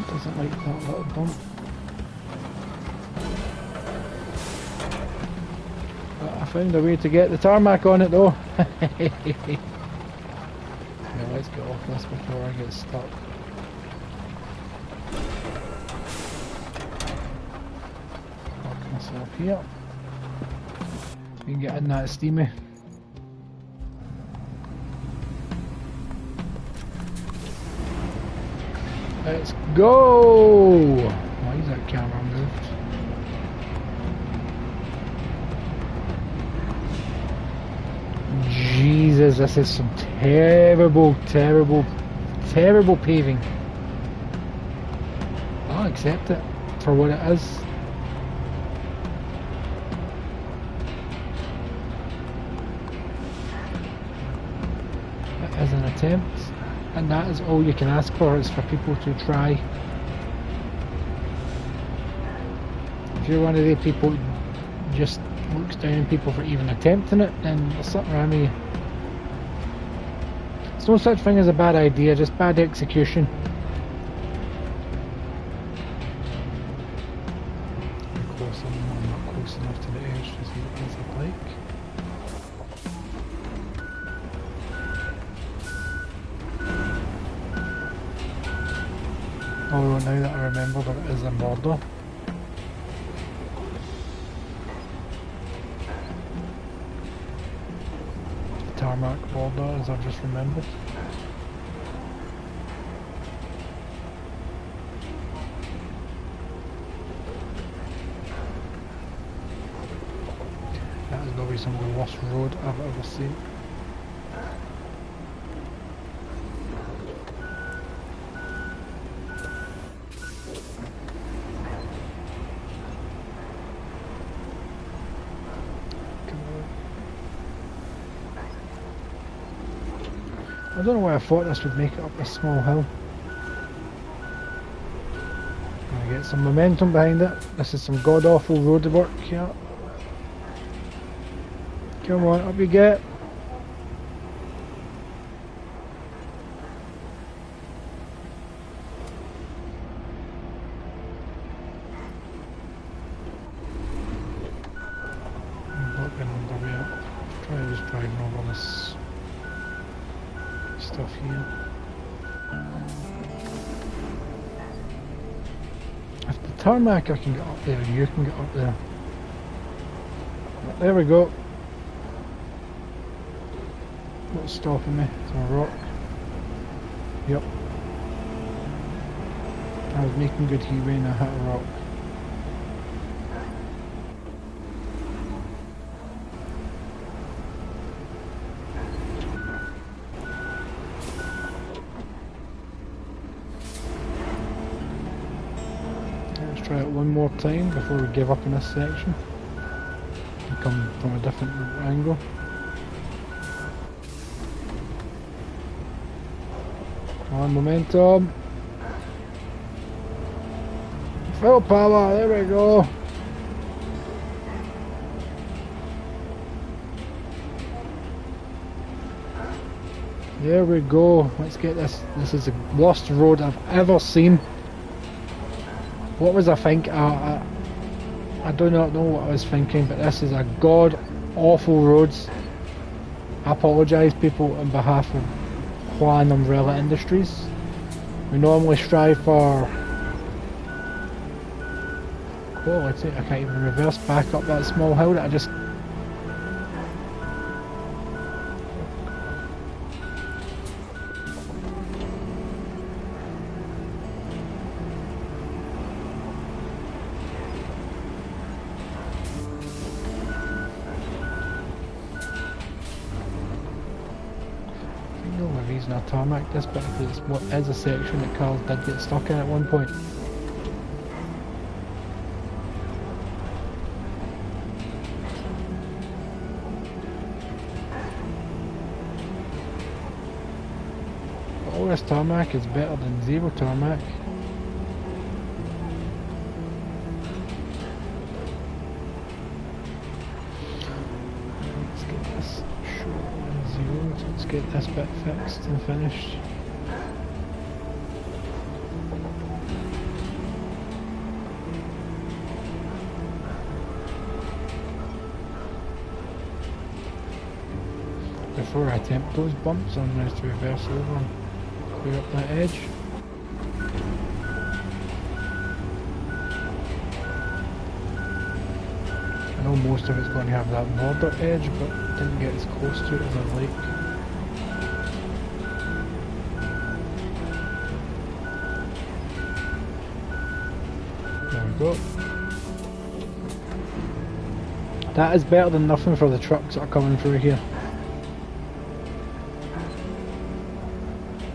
Doesn't like that little bump. But I found a way to get the tarmac on it though. Yeah, let's get off this before I get stuck. Lock myself here. So we can get in that steamy. Let's go! Why is that camera moved? Jesus, this is some terrible, terrible, terrible paving. I'll accept it for what it is. It is an attempt. And that is all you can ask for, is for people to try. If you're one of the people who just looks down on people for even attempting it, then there's something wrong with you. There's no such thing as a bad idea, just bad execution. I'm not close enough to the edge to see what these look like. Oh, now that I remember, there is a border. tarmac border, as I've just remembered. That is probably some of the worst road I've ever seen. I don't know why I thought this would make it up this small hill. Gonna get some momentum behind it. This is some god awful road work here. Come on, up you get. I'm working on the way up. Try to just driving over this stuff here. If the tarmac I can get up there, you can get up there. There we go. What's stopping me? It's a rock. Yep. I was making good headway and I hit a rock. Let's try it one more time before we give up in this section. And come from a different angle. Come on, momentum. Full power, there we go. There we go. Let's get this. This is the worst road I've ever seen. What was I thinking? I do not know what I was thinking, but this is a god awful roads. I apologise, people, on behalf of Juan Umbrella Industries. We normally strive for quality. I can't even reverse back up that small hill that I just... The only reason I tarmac this bit is what is a section that cars did get stuck in at one point. But all this tarmac is better than zero tarmac. Let's get this bit fixed and finished. Before I attempt those bumps, I'm going to have to reverse over and clear up that edge. I know most of it's going to have that border edge, but didn't get as close to it as I'd like. Go. That is better than nothing for the trucks that are coming through here.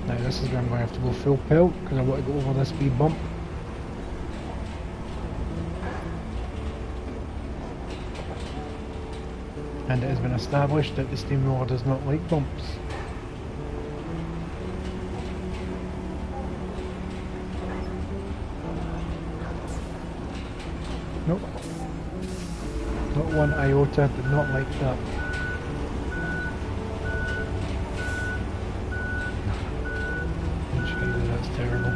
Now this is where I'm going to have to go full pelt because I want to go over this speed bump. And it has been established that the steamroller does not like bumps. Nope. Not one iota, did not like that. Jesus, that's terrible.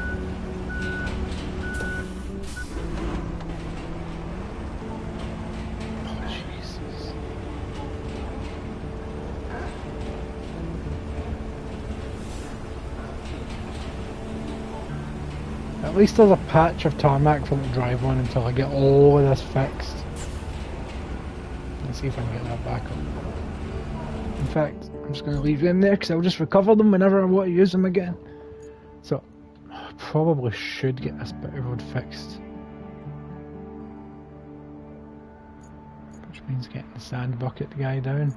Oh, Jesus. At least there's a patch of tarmac for the drive on until I get all of this fixed. Let's see if I can get that back up. In fact, I'm just going to leave them there because I'll just recover them whenever I want to use them again. So, I probably should get this bit of road fixed. Which means getting the sand bucket guy down.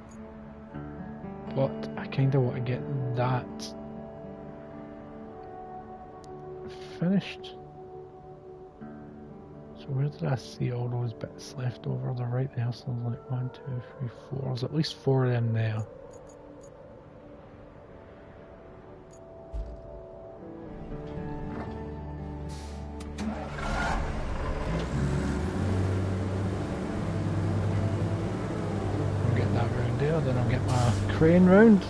But I kind of want to get that finished. So where did I see all those bits left over? They're right there, so there's like 1, 2, 3, 4. There's at least 4 of them there. I'll get that round there, then I'll get my crane round.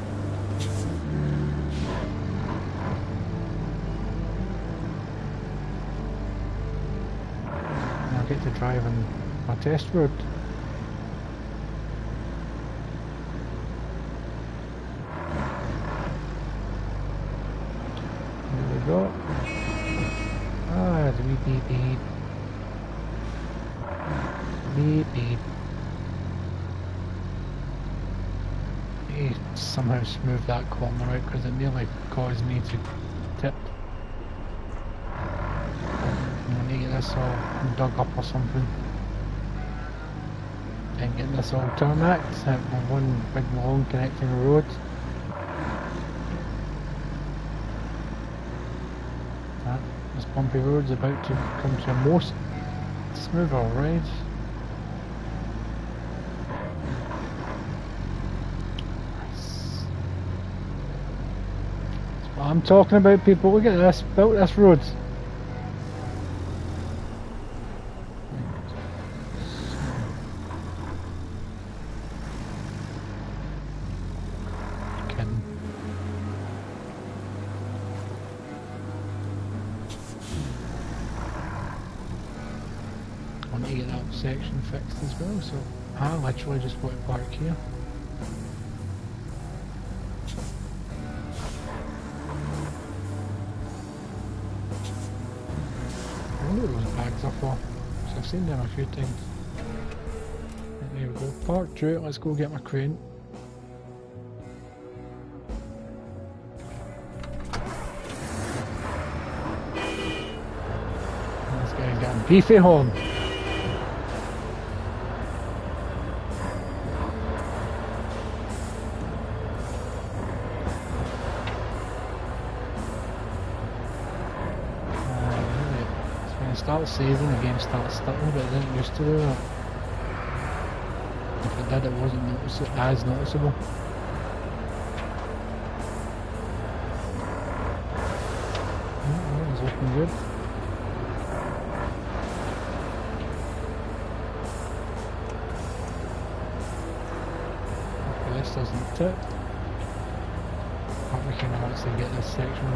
To drive on my test road. There we go. Ah, the beep beep beep. Beep beep. Need to somehow smooth that corner out because it nearly caused me to tip. I need to get this all dug up or something. And get this all tarmacked out on one big long connecting road. This bumpy road's about to come to a more smoother ride. That's what I'm talking about, people. Look at this, built this road. To get that section fixed as well, so I literally just want to park here. I wonder what those bags are for, because I've seen them a few times. Right, there we go, park through it, let's go get my crane. This guy's got a beefy horn. Start saving, the game starts stuttering, but it didn't used to do that. If it did, it wasn't as noticeable. That was looking good. Hopefully this doesn't tip. But we can actually get this section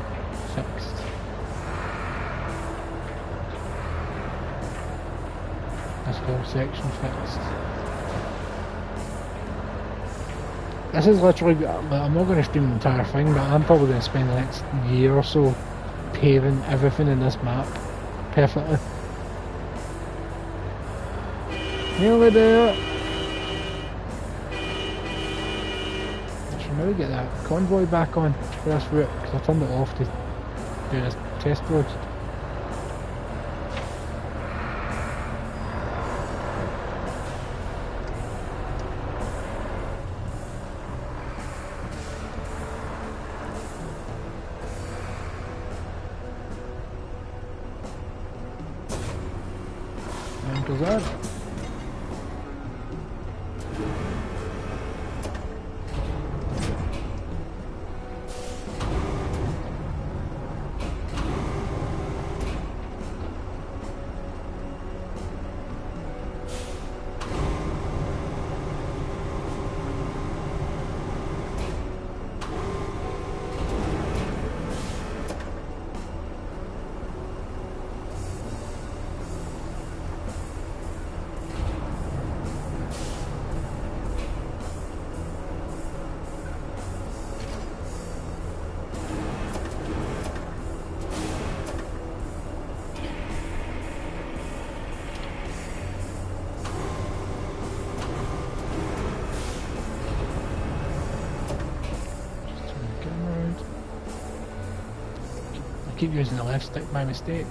fixed. This whole section fixed. This is literally, I'm not going to stream the entire thing, but I'm probably going to spend the next year or so paving everything in this map perfectly. Nearly there. I should maybe get that convoy back on for this route, because I turned it off to do this test road. Goes on. keep using the left stick by mistake.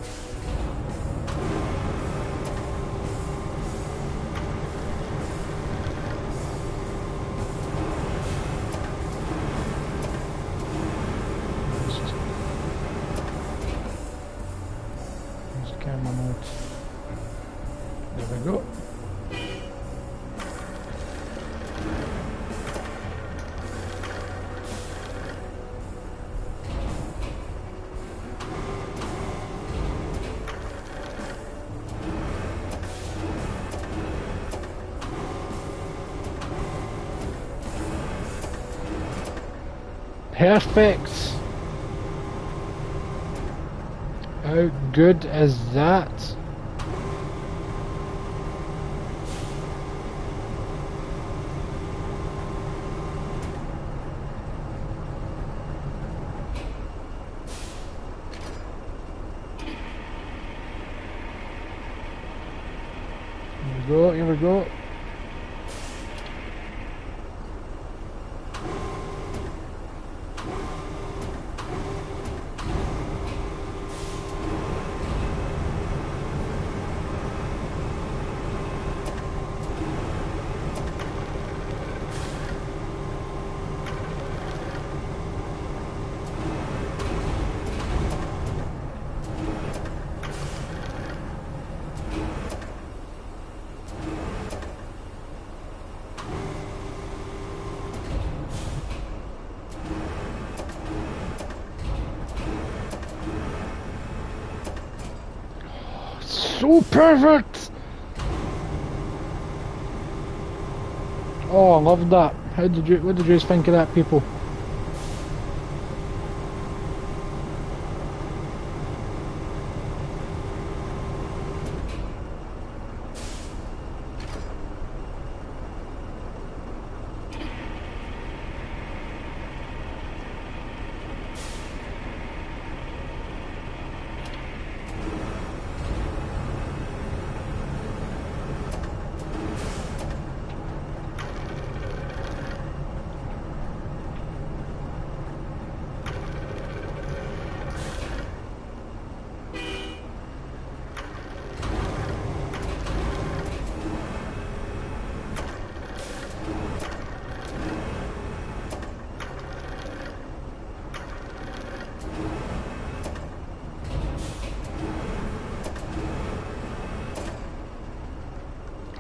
Camera mode. There we go. Perfect. How good is that? Here we go, here we go. So perfect! Oh, I love that. What did you think of that, people?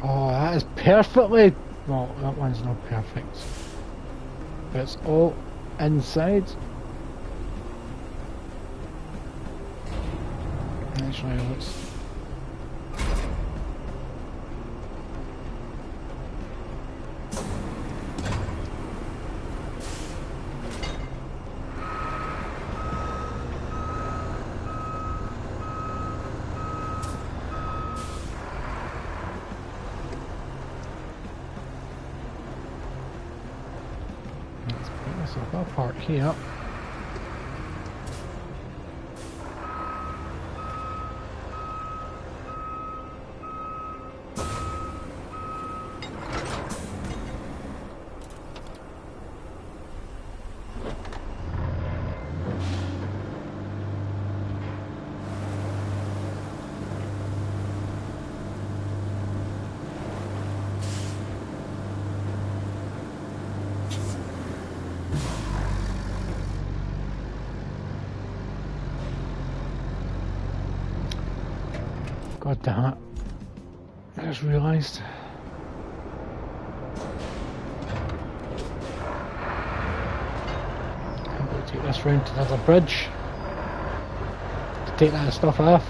Oh, that is perfectly... Well, that one's not perfect. But it's all inside. Actually, let's... So I'll park here. God damn it. I just realised. I'm going to take this round to the other bridge to take that stuff off.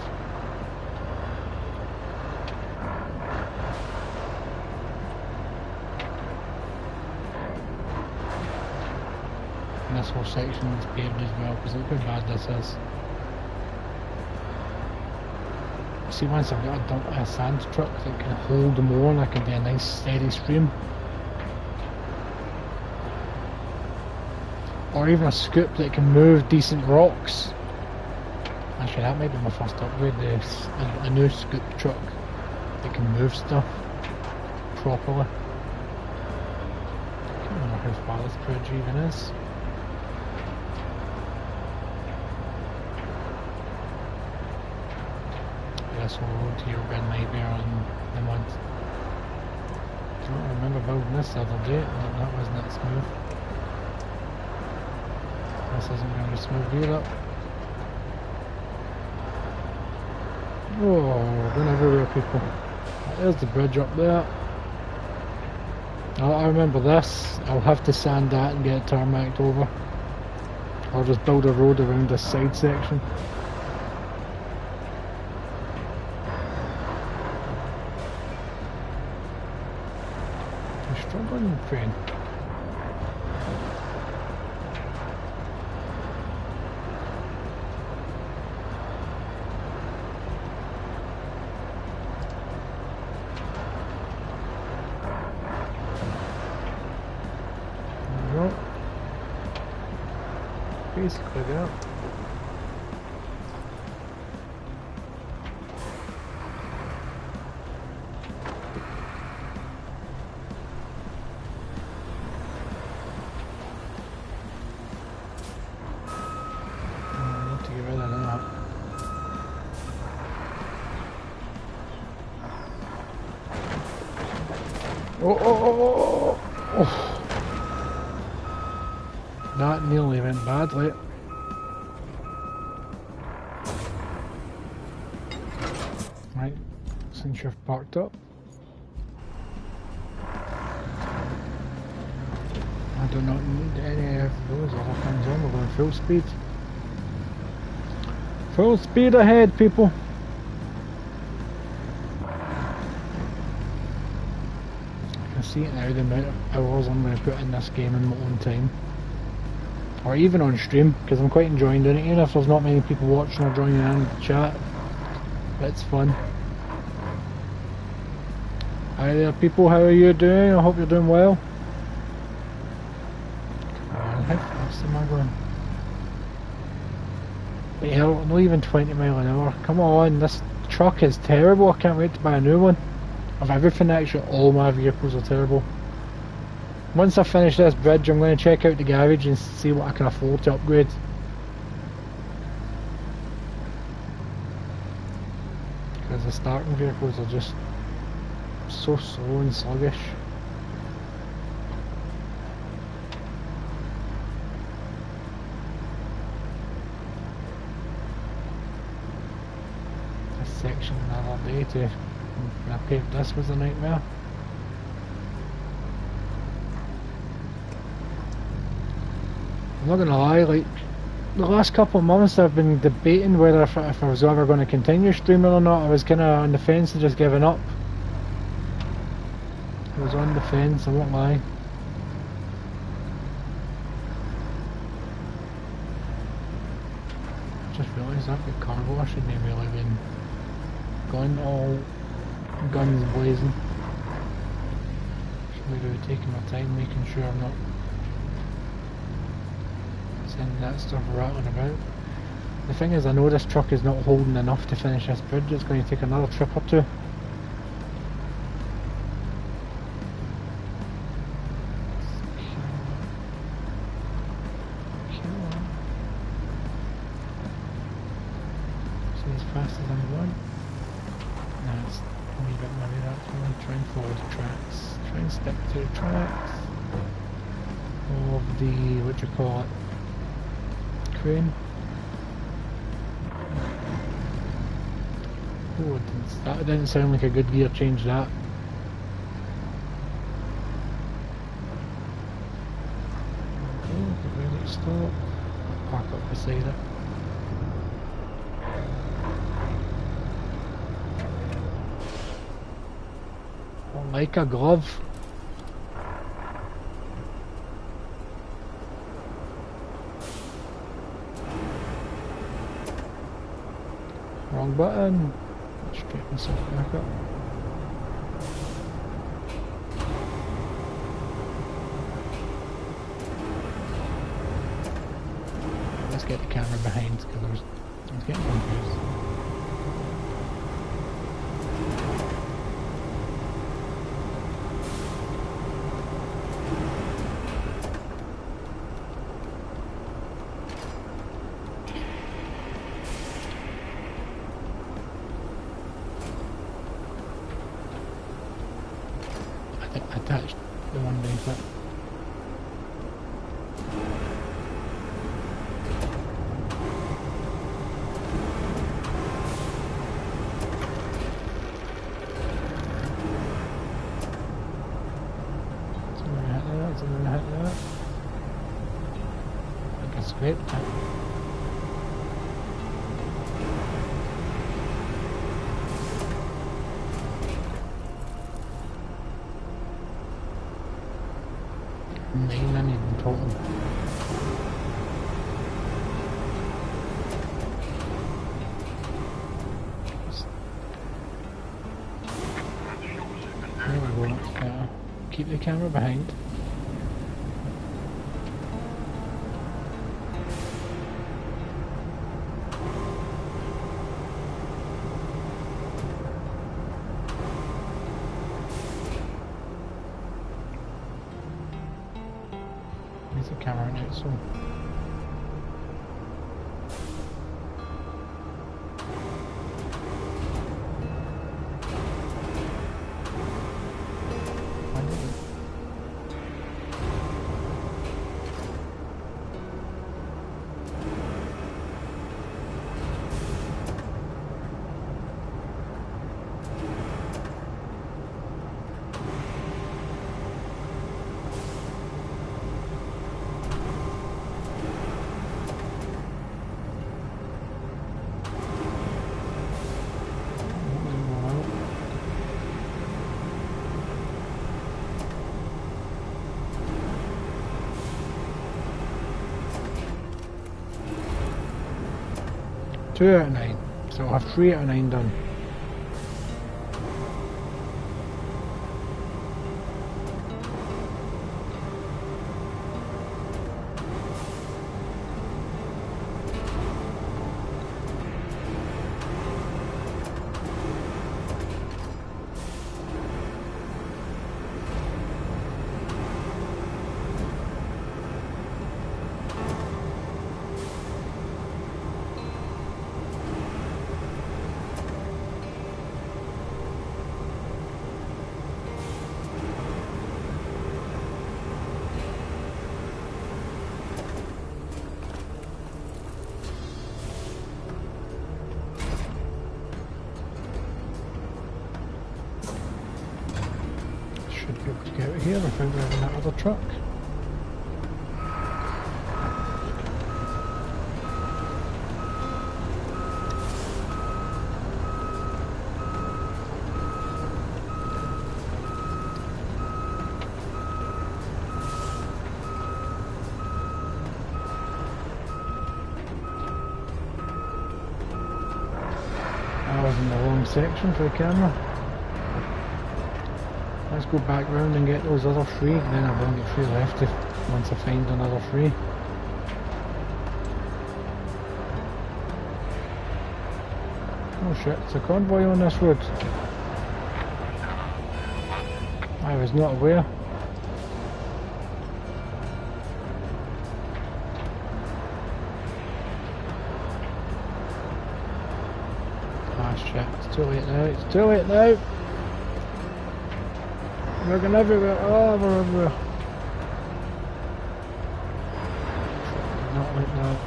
And this whole section is paved as well, because look how bad this is. See, once I've got a sand truck that can hold more and I can do a nice steady stream. Or even a scoop that can move decent rocks. Actually, that might be my first upgrade, a new scoop truck that can move stuff properly. I can't remember how far this bridge even is. so low to your red nightmare on the mud. I don't remember building this the other day, that wasn't that smooth. This isn't really smooth either. Oh, going everywhere, people. There's the bridge up there. I remember this. I'll have to sand that and get it tarmacked over. I'll just build a road around this side section. You're struggling, friend. Basically that. I need to get rid of that. Oh. That nearly went badly. Right, since you've parked up. I do not need any of those other things on, we're going full speed. Full speed ahead, people! I can see it now, the amount of hours I'm going to put in this game in my own time. Or even on stream, because I'm quite enjoying doing it, even if there's not many people watching or joining in the chat. It's fun. Hi there people, how are you doing? I hope you're doing well. Come on, how fast am I going? Wait, hell, not even 20 mile an hour. Come on, this truck is terrible. I can't wait to buy a new one. Of everything, actually, all my vehicles are terrible. Once I finish this bridge, I'm going to check out the garage and see what I can afford to upgrade. Because the starting vehicles are just so slow and sluggish. This section the other day too, when I paved this was a nightmare. I'm not gonna lie, like, the last couple of months I've been debating whether if I was ever going to continue streaming or not. I was kind of on the fence and just giving up. I was on the fence, I won't lie. I just realised I've got car wash and they really been going all guns blazing. Should really be taking my time making sure I'm not sending that stuff rattling about. The thing is, I know this truck is not holding enough to finish this bridge. It's going to take another trip or two. As fast as I'm going. No, it's a wee bit muddy actually. Try and follow the tracks. Try and stick to the tracks of the, what do you call it, crane. Oh, that didn't sound like a good gear change, that. Okay, get ready to stop. Park up beside it. Like a glove. Wrong button. Straighten myself back up. Let's get the camera behind because I was getting confused. attached the one beneath it. Something hit that. I can scrape that. I need in total. There we go, that's better. Keep the camera behind. There's a camera in it, so... Two out of 9, so I'll have 3 out of 9 done. Should be able to get out of here without grabbing that other truck. I was in the wrong section for the camera. Let's go back round and get those other 3, then I've only got 3 left once I find another 3. Oh shit, it's a convoy on this road. I was not aware. Ah shit, it's too late now, it's too late now! We're going everywhere, oh we're everywhere. Not like that.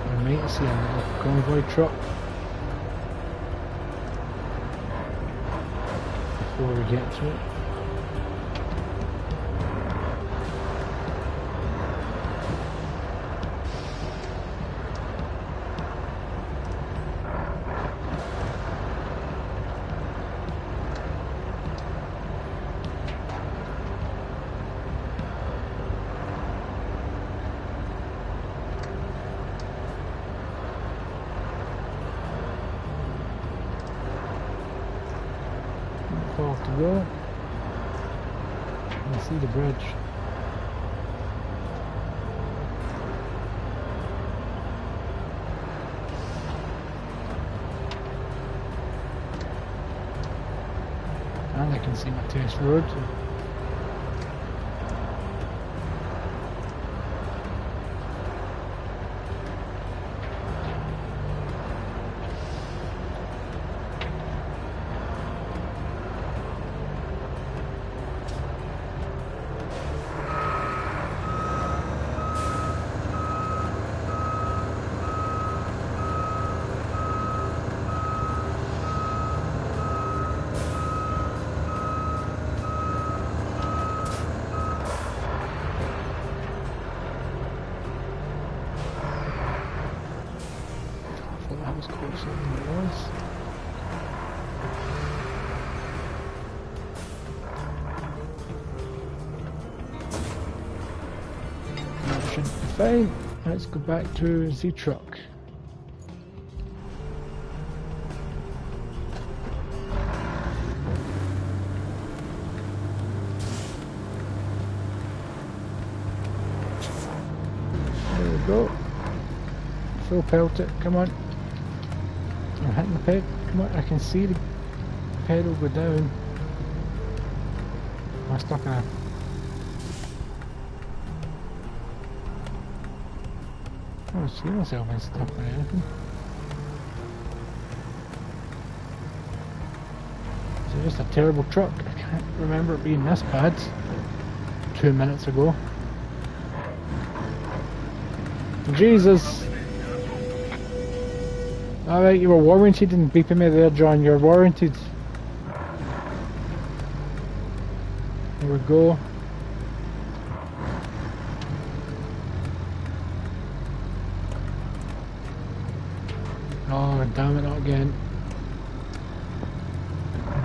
We might see another convoy truck before we get to it. Far to go. I see the bridge. And I can see my test road. was closer than it was. That should be fine. Let's go back to the truck. There we go. Full pelt it, come on. I'm hitting the pedal, come on, I can see the pedal go down. Am I stuck in a... I don't see myself in stuck or anything. Is it just a terrible truck? I can't remember it being this bad 2 minutes ago. Jesus! Alright, you were warranted and beeping me there, John. You're warranted. There we go. Oh, damn it, not again.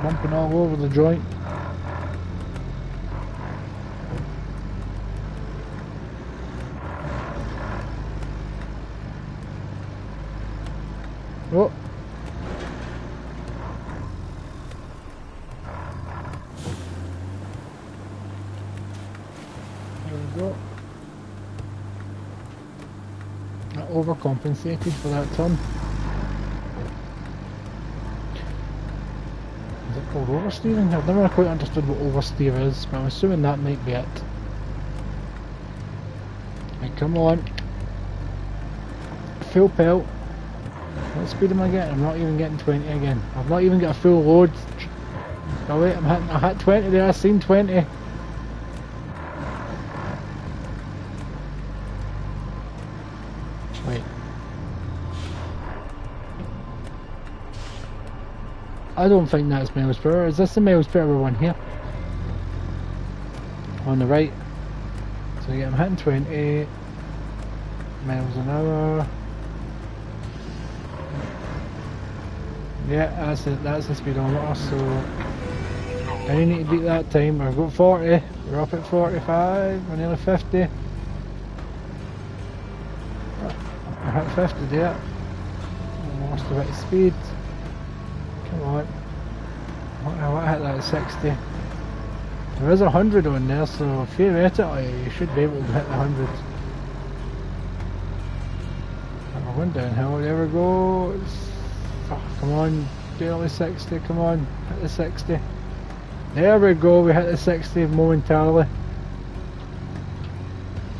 Bumping all over the joint. Oh. There we go. I overcompensated for that turn. Is it called oversteering? I've never quite understood what oversteer is, but I'm assuming that might be it. Right, come on. Full pelt. What speed am I getting? I'm not even getting 20 again. I've not even got a full load. Oh wait, I hit 20 there, I seen 20. Wait. I don't think that's miles per hour. Is this the miles per hour one here? On the right. So yeah, I'm hitting 20 miles an hour. Yeah, that's the speedometer, so I need to beat that time. I've got 40, we're up at 45, we're nearly 50. I hit 50 there. I lost a bit of speed. Come on. I hit that at 60. There is 100 on there, so theoretically you should be able to hit the 100. I'm going downhill, there we go. Oh, come on, barely 60, come on, hit the 60. There we go, we hit the 60 momentarily.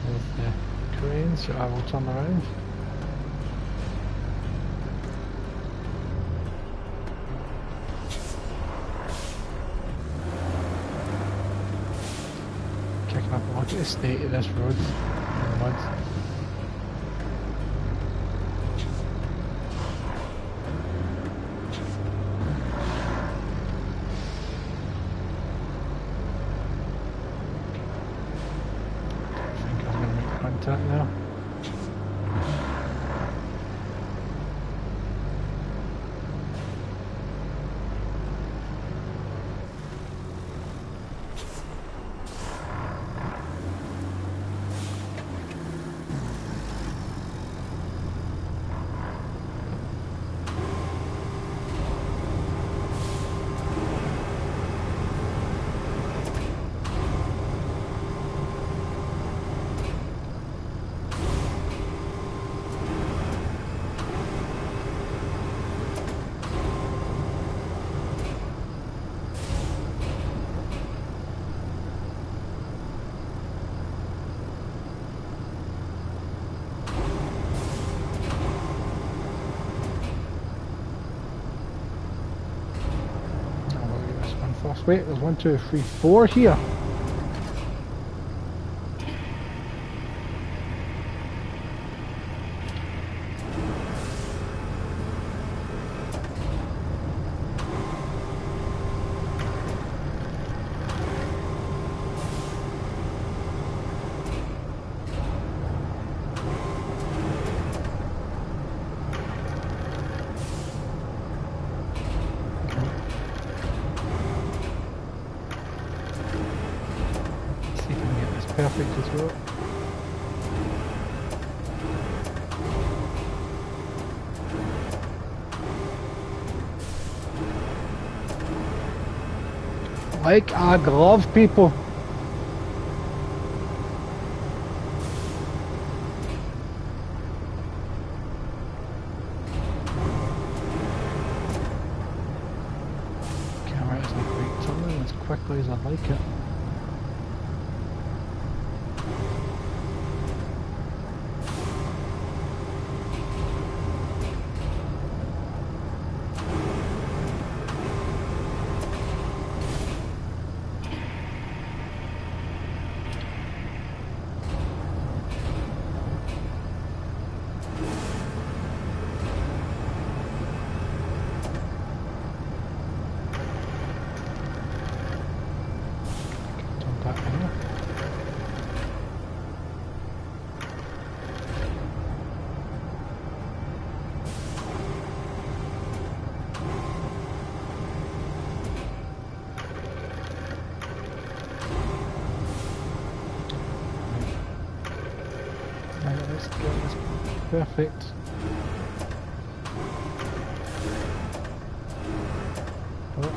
There's the crane, so I will turn around. Checking up a look at the state of this road in the mud. Now. Wait, there's 1, 2, 3, 4 here. perfect as well. Like a glove, people. Camera isn't quite turning as quickly as I'd like it. Perfect. Oh.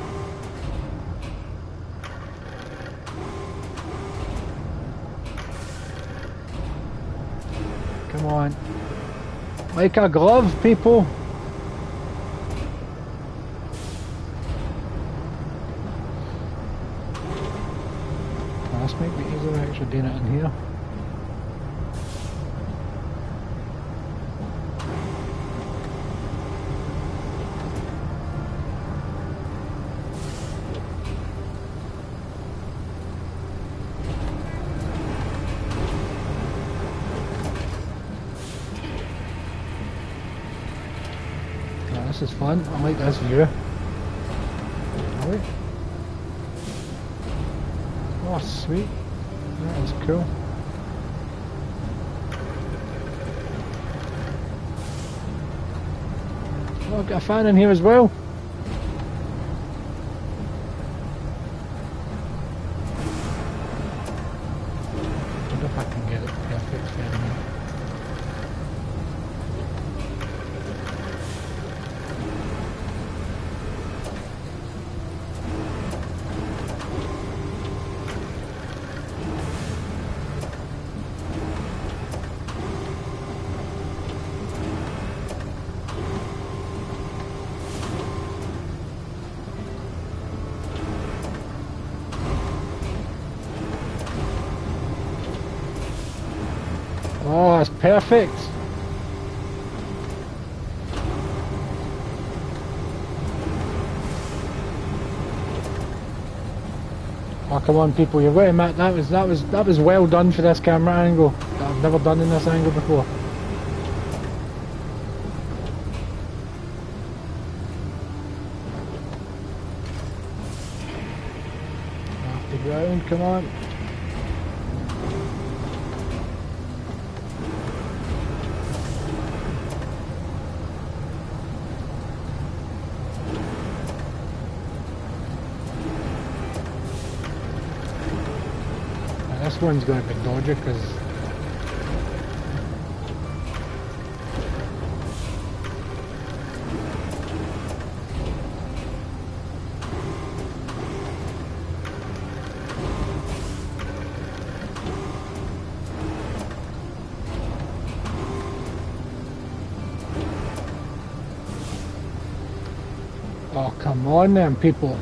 Come on. Like a glove, people. Well, this might be easier actually doing it in here. This is fun. I like this view. Right. Oh, sweet. That is cool. Oh, I've got a fan in here as well. I wonder if I can get it perfect for you. Oh, that's perfect. Oh, come on, people! You've got to admit that was well done for this camera angle. That I've never done in this angle before. Off the ground, come on. This one's going to be dodgy because oh, come on then, people.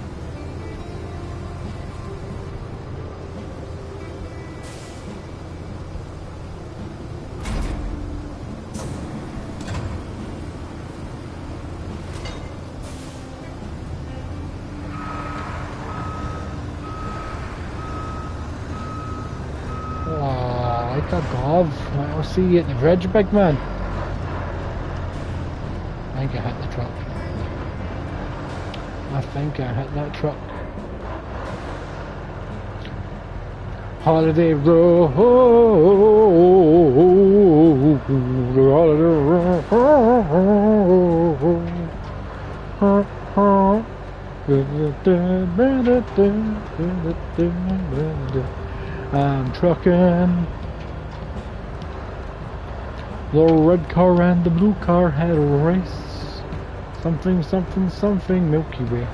Like a glove. I'll see you at the bridge, big man. I think I hit the truck. I think I hit that truck. Holiday Road. I'm trucking. The red car and the blue car had a race. Something, something, something, Milky Way.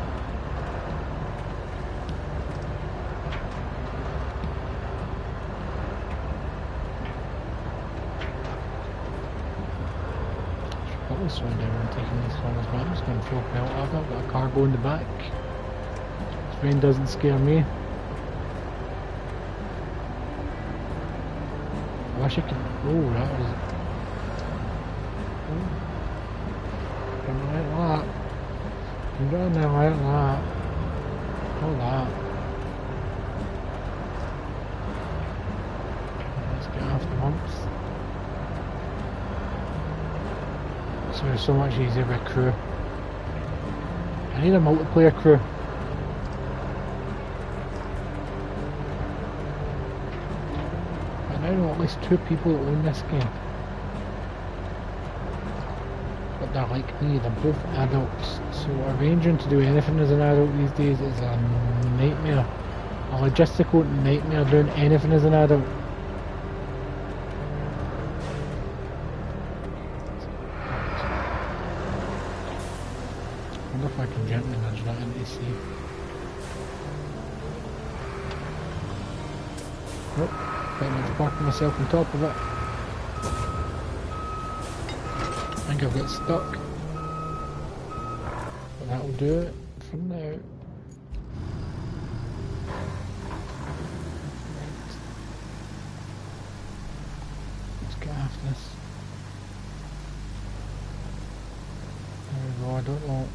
Probably slow down taking these corners, but I'm just going to throw pelt. I've not got a cargo in the back. This rain doesn't scare me. I wish I could. Oh, that was. Come like that. I'm down there like that. Hold that. Let's get off the bumps. So it's so much easier with crew. I need a multiplayer crew. But now I know at least 2 people that own this game. But they're like me, they're both adults. So arranging to do anything as an adult these days is a nightmare. A logistical nightmare doing anything as an adult. I wonder if I can gently nudge that into sea. Nope, pretty much parking myself on top of it. I think I've got stuck. But that'll do it for now. Let's get after this. There we go, I don't know.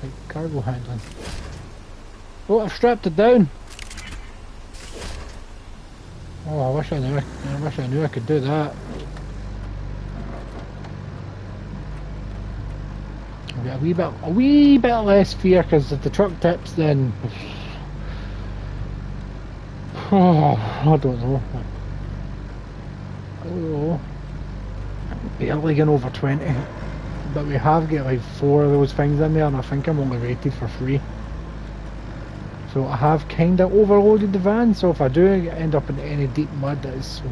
Like cargo handling. Oh, I've strapped it down! Oh, I wish I knew I could do that. I'll get a wee bit less fear, because if the truck tips then oh, I don't know. Oh, barely getting over 20. But we have got like 4 of those things in there, and I think I'm only rated for 3. So I have kinda overloaded the van, so if I do end up in any deep mud, that is so.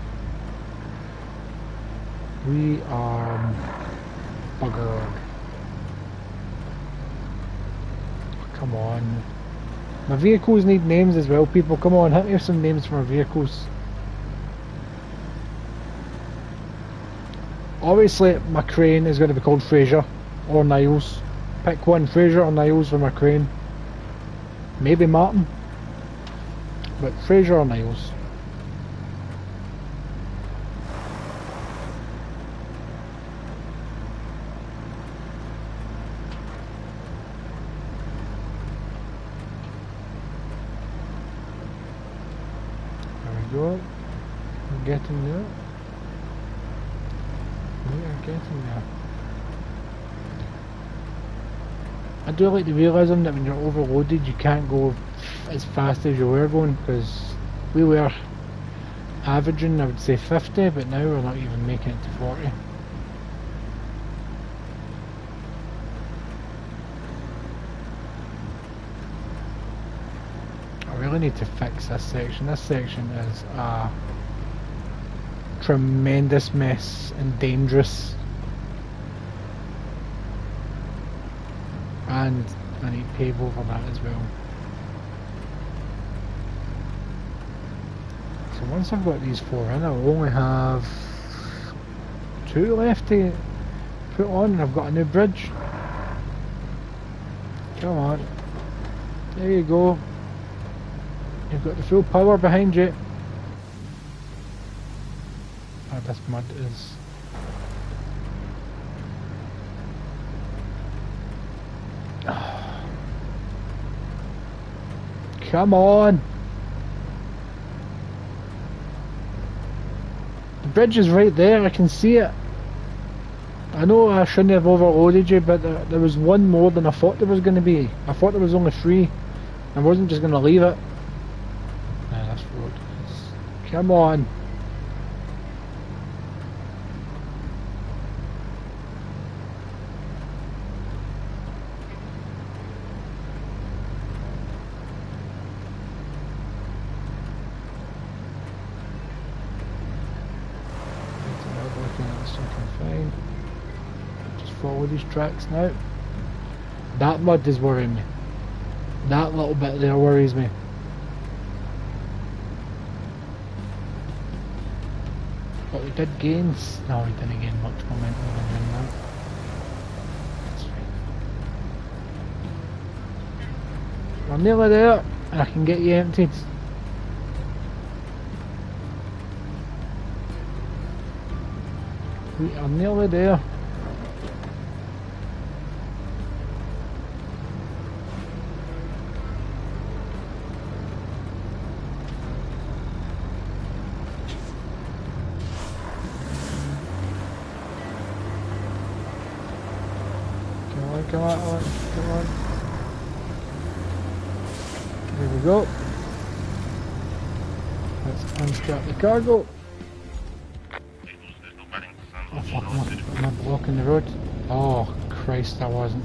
We are buggered. Come on. My vehicles need names as well, people. Come on, hit me with some names for my vehicles. Obviously, my crane is going to be called Fraser or Niles. Pick one, Fraser or Niles for my crane. Maybe Martin, but Fraser or Niles. There we go. We're getting there. We are getting there. I do like the realism that when you're overloaded you can't go as fast as you were going, because we were averaging, I would say 50, but now we're not even making it to 40. I really need to fix this section. This section is a tremendous mess and dangerous. And I need pave over that as well. So once I've got these 4 in, I'll only have 2 left to put on, and I've got a new bridge. Come on. There you go. You've got the full power behind you. Oh, this mud is... Come on! The bridge is right there, I can see it. I know I shouldn't have overloaded you, but there was one more than I thought there was going to be. I thought there was only 3. I wasn't just going to leave it. Nah, this road is... Come on! That's looking fine. Just follow these tracks now. That mud is worrying me. That little bit there worries me. But we did gain... No, we didn't gain much momentum in that. That's fine. We're nearly there. I can get you emptied. We are nearly there. Come on, come on. There we go. Let's unstrap the cargo. Oh fuck, am I blocking the road? Oh Christ, I wasn't.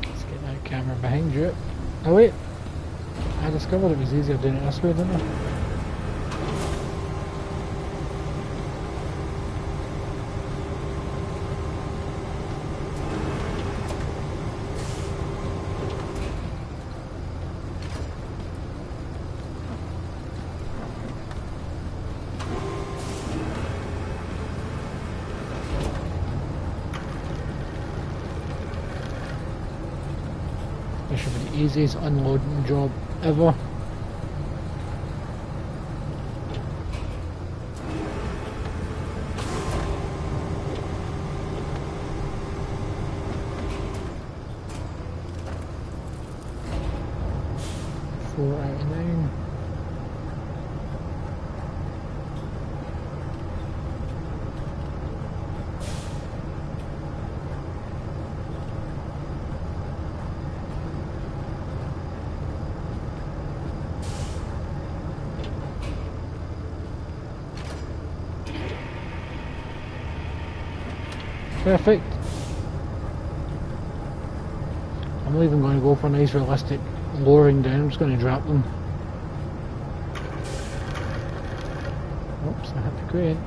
Let's get that camera behind you. Oh wait, I discovered it was easier doing it this way, didn't I? This should be the easiest unloading job ever. Four out of 9. Perfect. I'm not even going to go for a nice realistic lowering down, I'm just going to drop them. Oops, I hit the crane.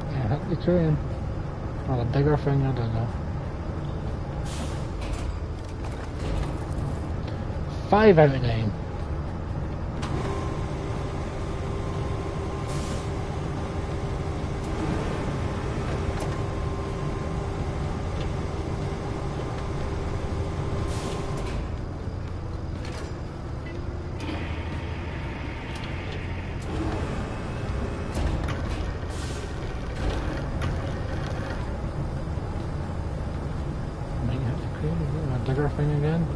I hit the crane. Or a bigger thing, I don't know. 5 out of 9. Digger thing again?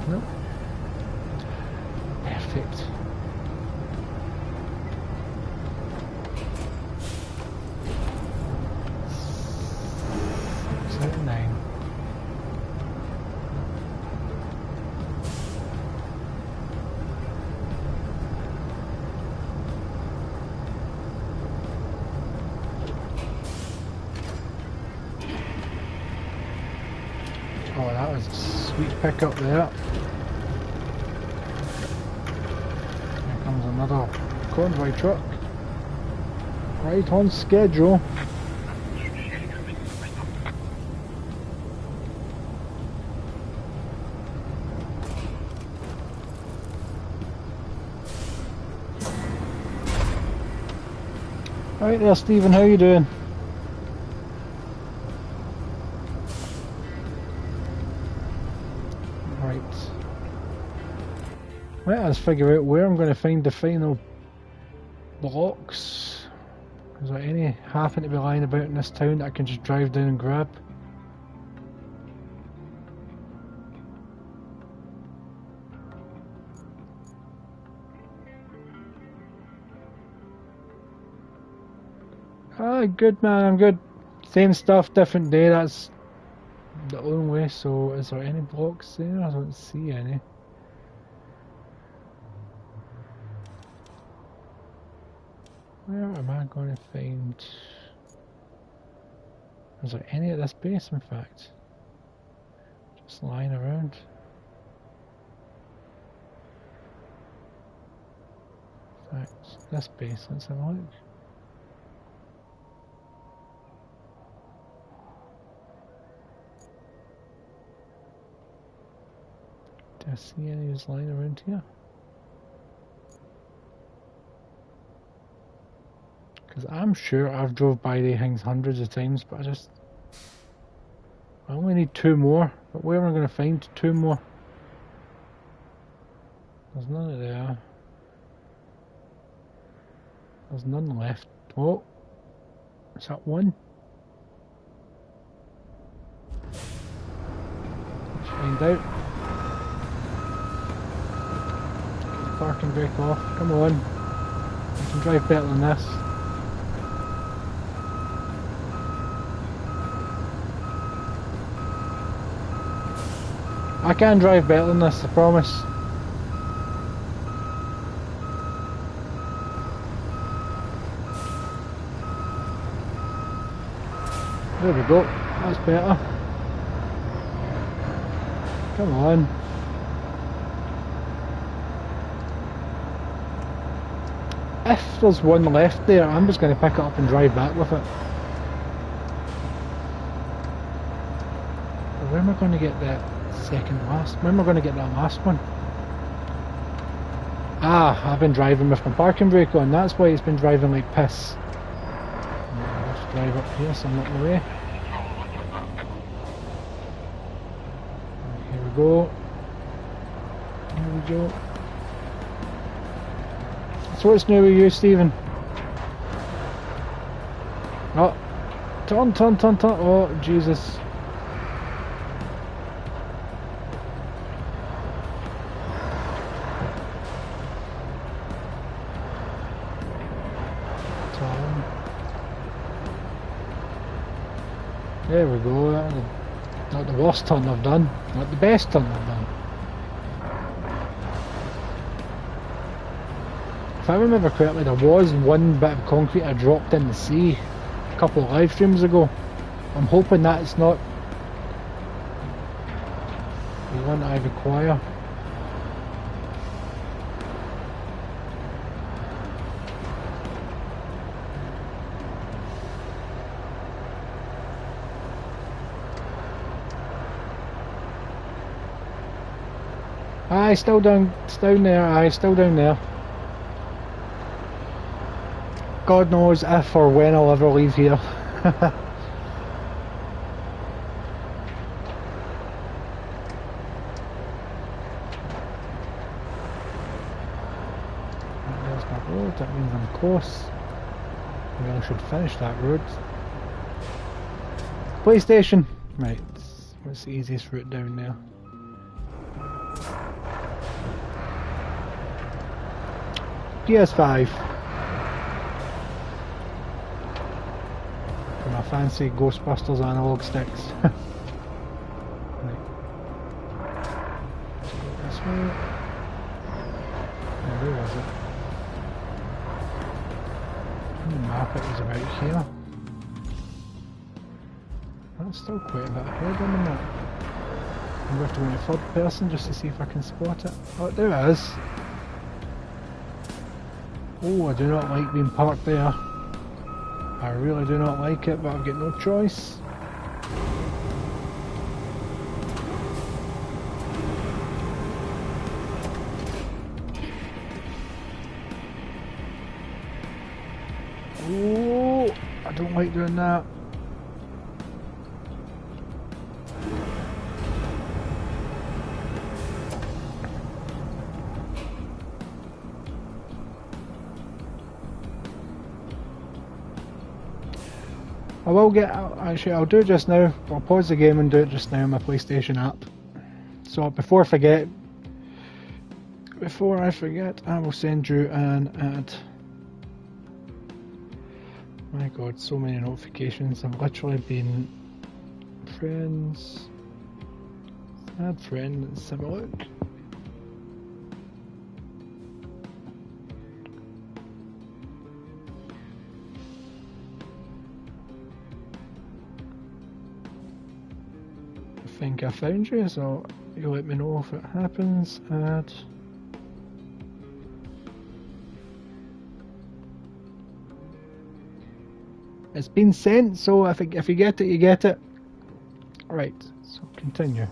Nope. Perfect. Six out of 9. Oh, that was a sweet pickup there. Here comes another convoy truck. Right on schedule. Right there, Stephen, how you doing? Let us figure out where I'm going to find the final blocks. Is there any happen to be lying about in this town that I can just drive down and grab? Ah, good man, I'm good. Same stuff, different day, that's the only way. So is there any blocks there? I don't see any. Where am I going to find... Is there any at this base, in fact? Just lying around. In fact, this base, let's have a look. Do I see any just lying around here? Because I'm sure I've drove by the things hundreds of times, but I only need 2 more. But where am I going to find 2 more? There's none of there. There's none left. Oh, is that one? Let's find out. Get the parking brake off. Come on. I can drive better than this. I can drive better than this, I promise. There we go, that's better. Come on. If there's one left there, I'm just going to pick it up and drive back with it. But where am I going to get that second last? Where am I going to get that last one? Ah, I've been driving with my parking brake on, that's why it's been driving like piss. Let's drive up here so I'm not in the way. Here we go. Here we go. So what's new with you, Stephen? Oh, turn. Oh, Jesus. Turn. There we go. Not the worst turn I've done. Not the best turn I've done. If I remember correctly, there was one bit of concrete I dropped in the sea a couple of live streams ago. I'm hoping that it's not the one I require. Aye, still down there, aye, still down there. God knows if or when I'll ever leave here. There's my road, that means I'm close. Maybe I should finish that road. PlayStation! Right, what's the easiest route down there? PS5. My fancy Ghostbusters analog sticks. Right. Let's go this way. Now, where was it? On the map it was about here. That's still quite a bit ahead on the map. I'm going to have to go in third person just to see if I can spot it. Oh, there it is. Oh, I do not like being parked there. I really do not like it, but I've got no choice. Oh, I don't like doing that. I will get, actually I'll do it just now. I'll pause the game and do it just now on my PlayStation app. So before I forget, I will send you an ad. My god, so many notifications. I've literally been friends. Add friend, let's have a look. think I found you, so you let me know if it happens. Add. It's been sent, so if you get it, you get it. Right, so continue.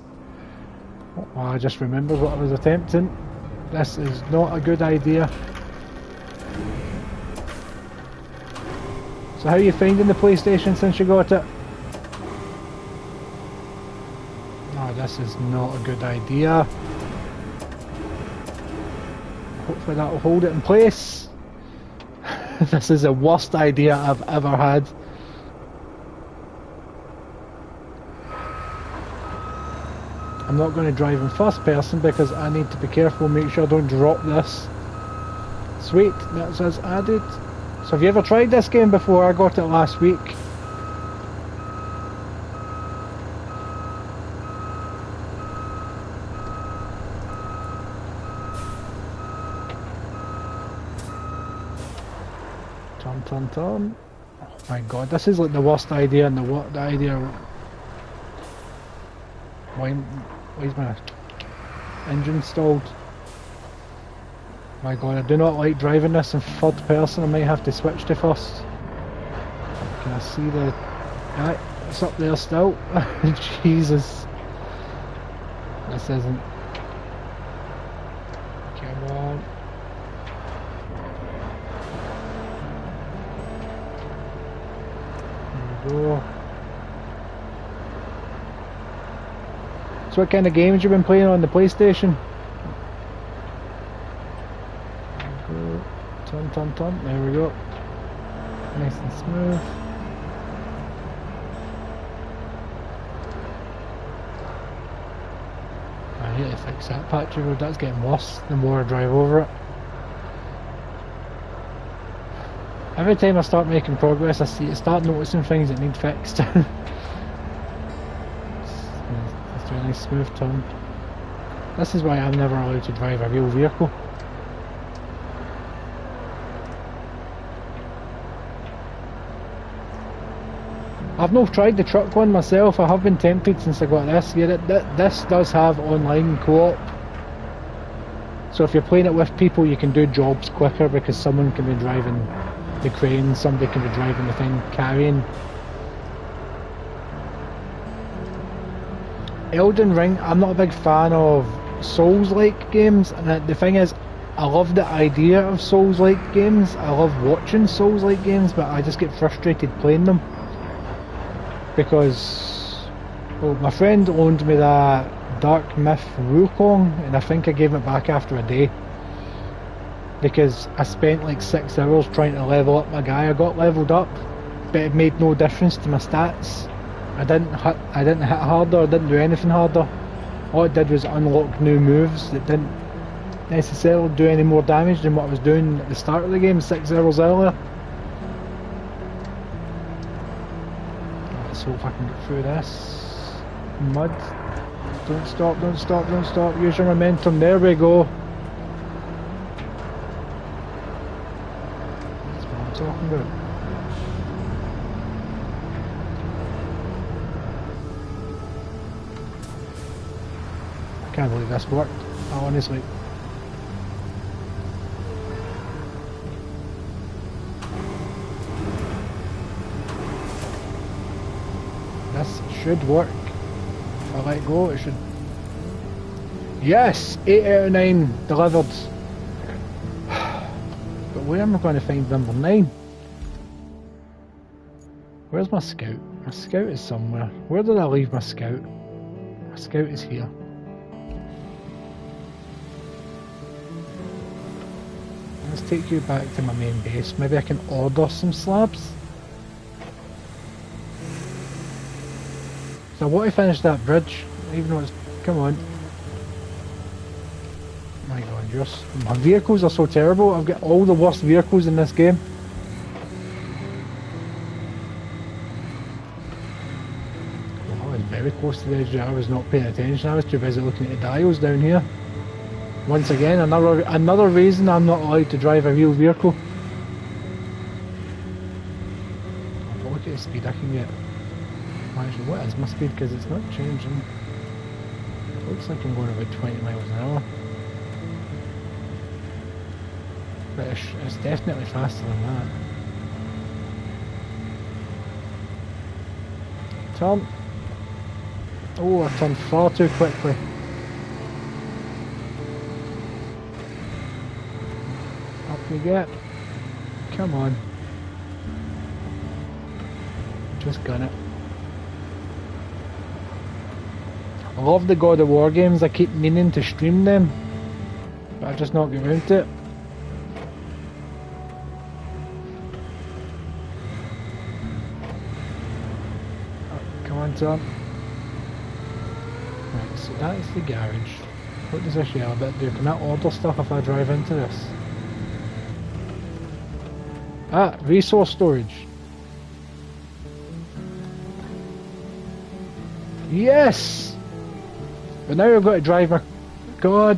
Oh, I just remembered what I was attempting. This is not a good idea. So how are you finding the PlayStation since you got it? No, this is not a good idea. Hopefully that'll hold it in place. This is the worst idea I've ever had. I'm not going to drive in first person because I need to be careful, make sure I don't drop this. Sweet, that says added. So have you ever tried this game before? I got it last week. Turn. Oh my god, this is like the worst idea and the idea. Why is my engine stalled? My god, I do not like driving this in third person. I might have to switch to first. Can I see the... Aye, it's up there still. Jesus. This isn't... Come on. There we go. So what kind of games you been playing on the PlayStation? Turn. There we go. Nice and smooth. I need to fix that patch of road. That's getting worse the more I drive over it. Every time I start making progress, I start noticing things that need fixed. It's a really smooth turn. This is why I'm never allowed to drive a real vehicle. I've not tried the truck one myself. I have been tempted since I got this. Yeah, this does have online co-op. So if you're playing it with people, you can do jobs quicker because someone can be driving the crane, somebody can be driving the thing carrying. Elden Ring, I'm not a big fan of Souls-like games, and the thing is, I love the idea of Souls-like games. I love watching Souls-like games, but I just get frustrated playing them. Because, well, my friend loaned me that Dark Myth Wukong, and I think I gave it back after a day. Because I spent like 6 hours trying to level up my guy. I got leveled up, but it made no difference to my stats. I didn't hit harder, I didn't do anything harder. All it did was unlock new moves that didn't necessarily do any more damage than what I was doing at the start of the game 6 hours earlier. Let's hope I can get through this. Mud. Don't stop. Use your momentum. There we go. That's what I'm talking about. I can't believe this worked, honestly. This should work. If I let go, it should. Yes! 8 out of 9 delivered. But where am I going to find number 9? Where's my scout? My scout is somewhere. Where did I leave my scout? My scout is here. Let's take you back to my main base. Maybe I can order some slabs? So I want to finish that bridge, even though it's... Come on. My god, my vehicles are so terrible. I've got all the worst vehicles in this game. Well, I was very close to the edge. I was not paying attention. I was too busy looking at the dials down here. Once again, another reason I'm not allowed to drive a real vehicle. But look at the speed I can get. Actually, what is my speed? Because it's not changing. Looks like I'm going about 20 miles an hour. But it's definitely faster than that. Turn. Oh, I turned far too quickly. Up you get. Come on. Just gun it. I love the God of War games. I keep meaning to stream them, but I just not get around to it. Oh, come on, Tom. Right, so that's the garage. What does this yellow bit do? Can I order stuff if I drive into this? Ah, resource storage. Yes! But now I've got to drive my... God!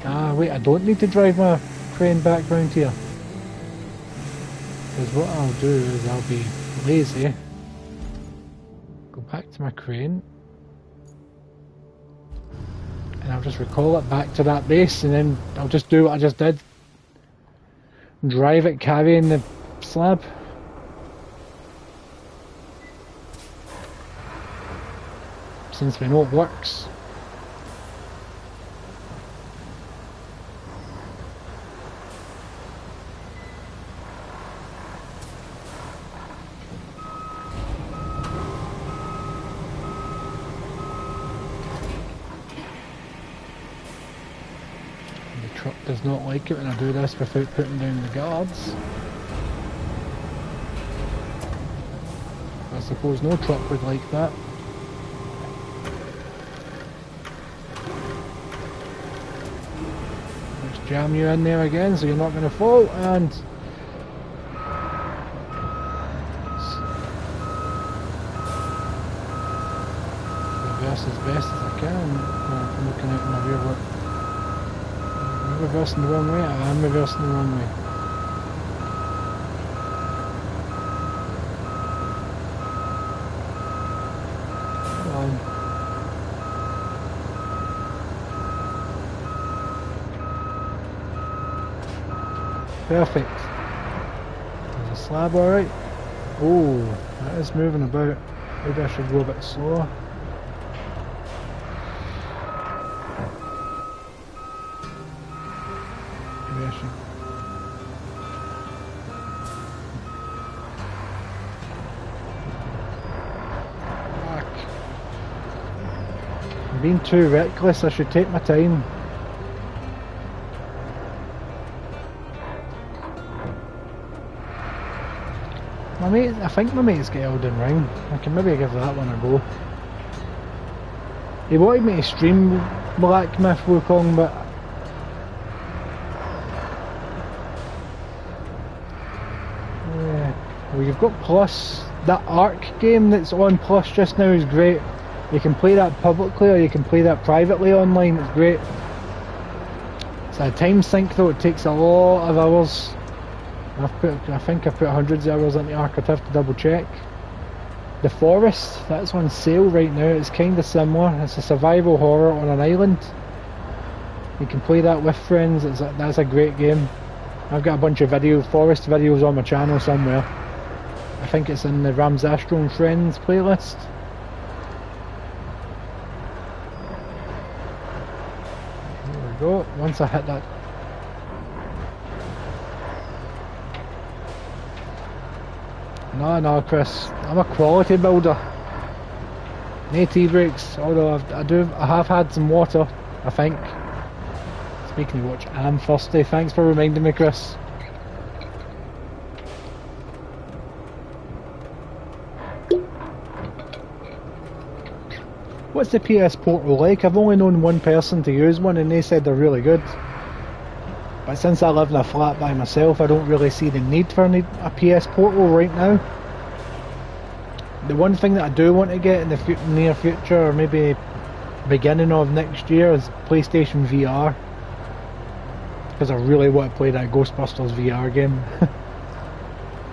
Ah, wait, I don't need to drive my crane back round here. Because what I'll do is I'll be lazy. Go back to my crane. And I'll just recall it back to that base, and then I'll just do what I just did. Drive it carrying the slab. Since we know it works. The truck does not like it when I do this without putting down the guards. I suppose no truck would like that. Jam you in there again so you're not going to fall, and reverse as best as I can. I'm looking out my rear look. Am I reversing the wrong way? I am reversing the wrong way. Come on. Perfect. There's a slab, alright. Oh, that is moving about. Maybe I should go a bit slower. Maybe I should. Fuck. I'm being too reckless, I should take my time. My mate, I think my mate's got Elden Ring. I can maybe give that one a go. He wanted me to stream Black Myth Wukong, but yeah. Well, you've got Plus. That Ark game that's on Plus just now is great. You can play that publicly or you can play that privately online. It's great. It's a time sink though. It takes a lot of hours. I think I've put hundreds of hours into Ark. I'd have to double check. The Forest, that's on sale right now. It's kind of similar. It's a survival horror on an island. You can play that with friends. That's a great game. I've got a bunch of Forest videos on my channel somewhere. I think it's in the Ramsastro and Friends playlist. There we go. Once I hit that. No, Chris. I'm a quality builder. No tea breaks. Although I have had some water. I think. Speaking of which, I'm thirsty. Thanks for reminding me, Chris. What's the PS Portal like? I've only known one person to use one, and they said they're really good. But since I live in a flat by myself, I don't really see the need for a PS Portal right now. The one thing that I do want to get in the near future, or maybe beginning of next year, is PlayStation VR. Because I really want to play that Ghostbusters VR game.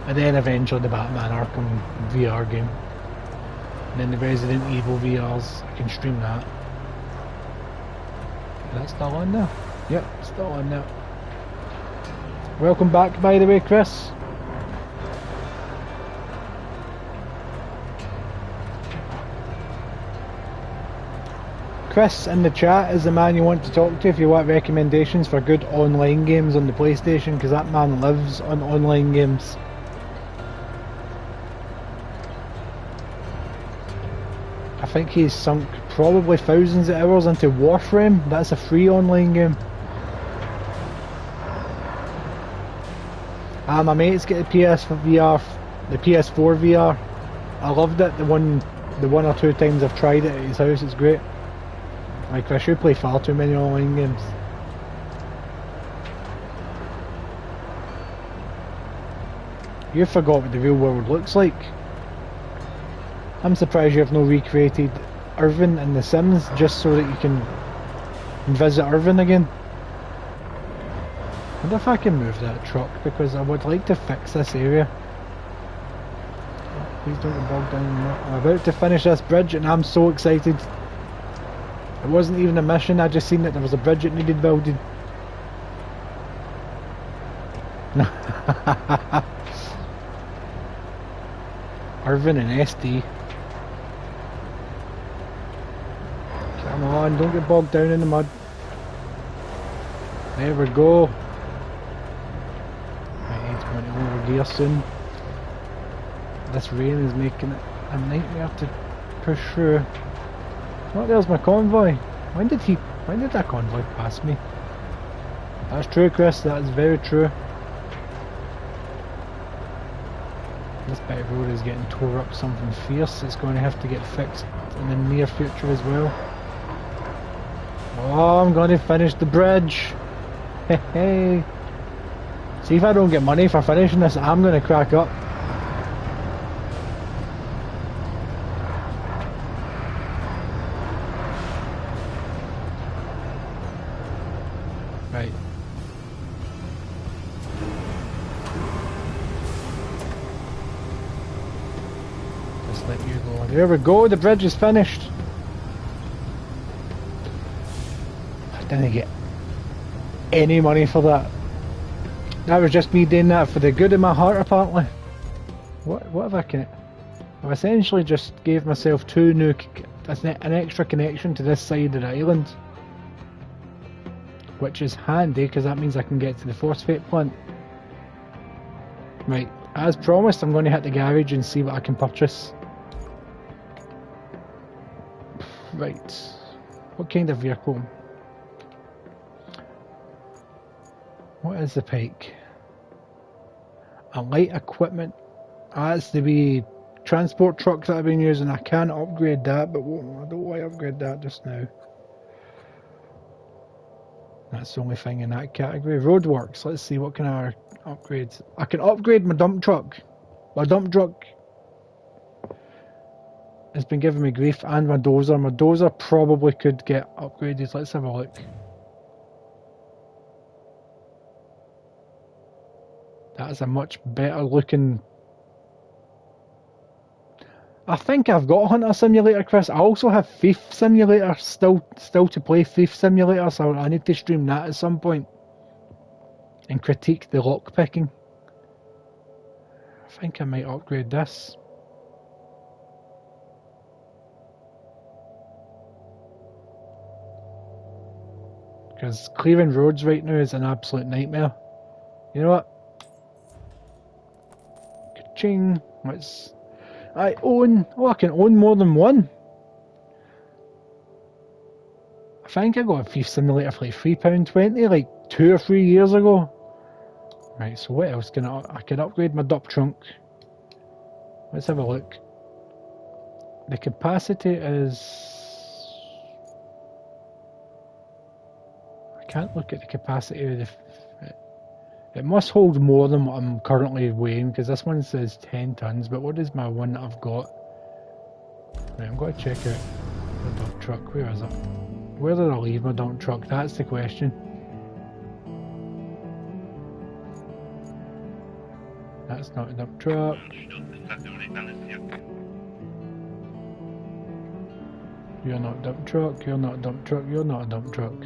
And then eventually the Batman Arkham VR game. And then the Resident Evil VRs, I can stream that. That's still on now. Yep, still on now. Welcome back, by the way, Chris. Chris in the chat is the man you want to talk to if you want recommendations for good online games on the PlayStation, because that man lives on online games. I think he's sunk probably thousands of hours into Warframe. That's a free online game. My mate's got the PSVR, the PS4 VR. I loved it. The one or two times I've tried it at his house, it's great. Like, I should play far too many online games. You forgot what the real world looks like. I'm surprised you have no recreated Irvine in The Sims just so that you can visit Irvine again. I wonder if I can move that truck, because I would like to fix this area. Please don't get bogged down in that. I'm about to finish this bridge and I'm so excited. It wasn't even a mission, I just seen that there was a bridge that needed building. Irvine and SD. Come on, don't get bogged down in the mud. There we go. I need to go into over gear soon. This rain is making it a nightmare to push through. Oh, there's my convoy. When did that convoy pass me? That's true, Chris, that is very true. This bit of road is getting tore up something fierce. It's going to have to get fixed in the near future as well. Oh, I'm going to finish the bridge. Hey. See, if I don't get money for finishing this, I'm going to crack up. Right. Just let you go. There we go, the bridge is finished. I didn't get any money for that. That was just me doing that for the good of my heart, apparently. What have I connected? I've essentially just gave myself an extra connection to this side of the island. Which is handy, because that means I can get to the phosphate plant. Right, as promised, I'm going to hit the garage and see what I can purchase. Right, what kind of vehicle? What is the pike? A light equipment. That's the wee transport truck that I've been using. I can upgrade that, but I don't want to upgrade that just now. That's the only thing in that category. Roadworks, let's see, what can I upgrade? I can upgrade my dump truck. My dump truck has been giving me grief, and my dozer. My dozer probably could get upgraded. Let's have a look. That's a much better looking... I think I've got Hunter Simulator, Chris. I also have Thief Simulator still to play Thief Simulator, so I need to stream that at some point and critique the lockpicking. I think I might upgrade this. Because clearing roads right now is an absolute nightmare. You know what? Ka-ching. I can own more than one. I think I got a Thief Simulator for like £3.20 like 2 or 3 years ago. Right, so what else I can upgrade my dump trunk. Let's have a look. The capacity is... I can't look at the capacity of the... It must hold more than what I'm currently weighing, because this one says 10 tons, but what is my one that I've got? Right, I'm going to check out the dump truck. Where is it? Where did I leave my dump truck? That's the question. That's not a dump truck. You're not a dump truck, you're not a dump truck, you're not a dump truck.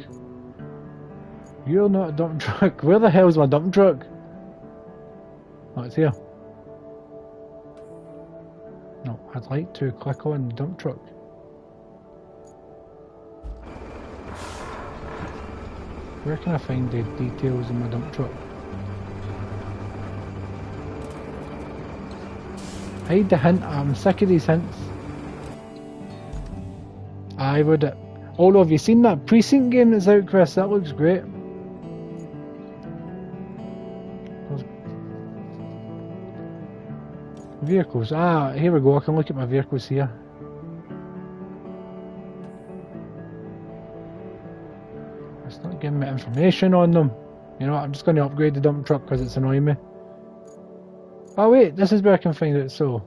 You're not a dump truck. Where the hell's my dump truck? Oh, it's here. No, I'd like to click on the dump truck. Where can I find the details in my dump truck? Hide the hint. I'm sick of these hints. I would. Although, have you seen that precinct game that's out, Chris? That looks great. Vehicles. Ah, here we go. I can look at my vehicles here. It's not giving me information on them. You know what? I'm just going to upgrade the dump truck because it's annoying me. Oh wait, this is where I can find it. So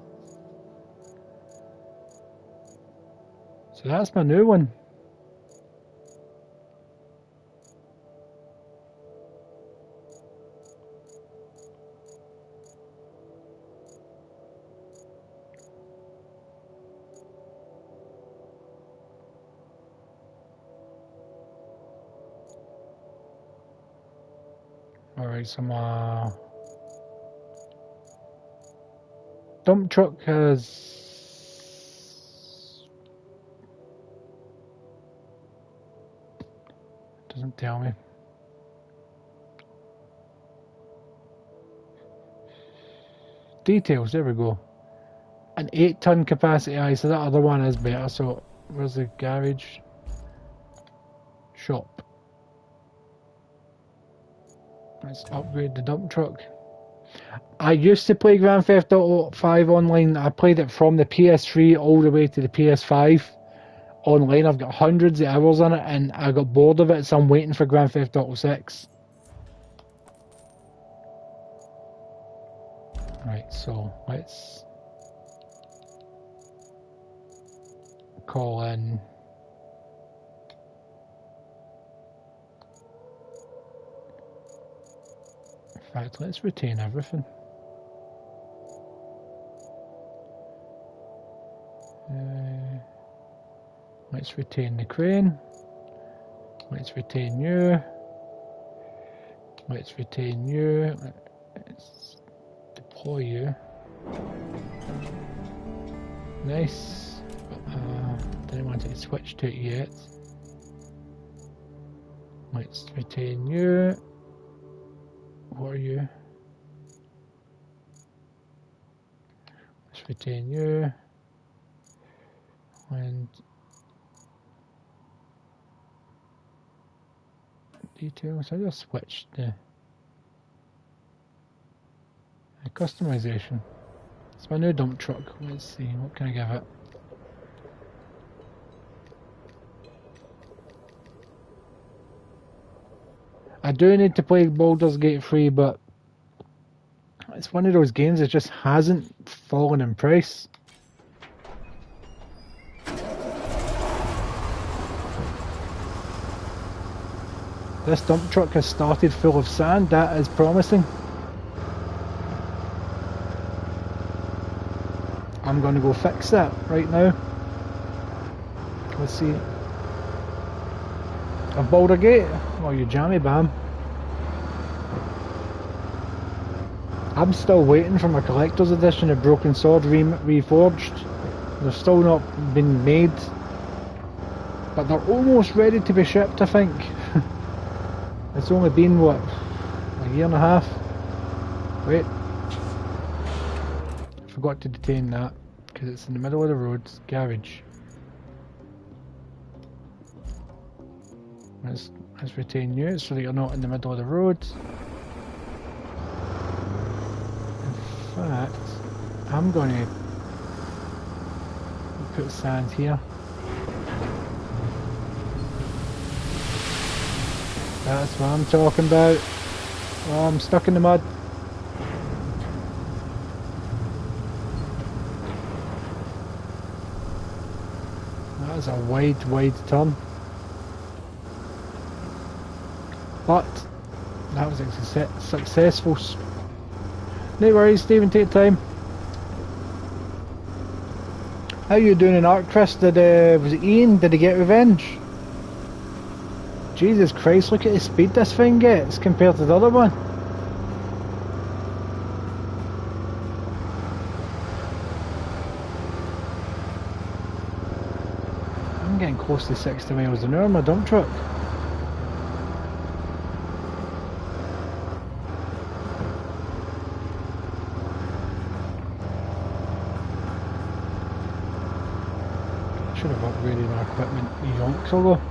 that's my new one. Alright, so my dump truck has... doesn't tell me. Details, there we go. An 8-ton capacity, aye, so that other one is better. So where's the garage? Shop. Let's upgrade the dump truck. I used to play Grand Theft Auto 5 online. I played it from the PS3 all the way to the PS5 online. I've got hundreds of hours on it and I got bored of it, so I'm waiting for Grand Theft Auto 6. Right, so let's call in in fact, let's retain everything. Let's retain the crane. Let's retain you. Let's retain you. Let's deploy you. Nice. Didn't want to switch to it yet. Let's retain you. What are you? Let's retain you. And details. I just switched the customization. It's my new dump truck. Let's see, what can I give it? I do need to play Baldur's Gate 3, but it's one of those games that just hasn't fallen in price. This dump truck has started full of sand. That is promising. I'm going to go fix that right now. Let's see. A Baldur Gate? Oh, you jammy bam. I'm still waiting for my collector's edition of Broken Sword Reforged. They're still not been made, but they're almost ready to be shipped, I think. It's only been, what, a year and a half? Wait. I forgot to detain that, because it's in the middle of the road. Garage. Let's retain you so that you're not in the middle of the road. In fact, I'm going to put sand here. That's what I'm talking about. Oh, I'm stuck in the mud. That is a wide turn. But that was a successful. No worries, Stephen, take time. How you doing in art, Chris? Was it Ian? Did he get revenge? Jesus Christ, look at the speed this thing gets compared to the other one. I'm getting close to 60 miles an hour on my dump truck. Should have upgraded my equipment yonks ago.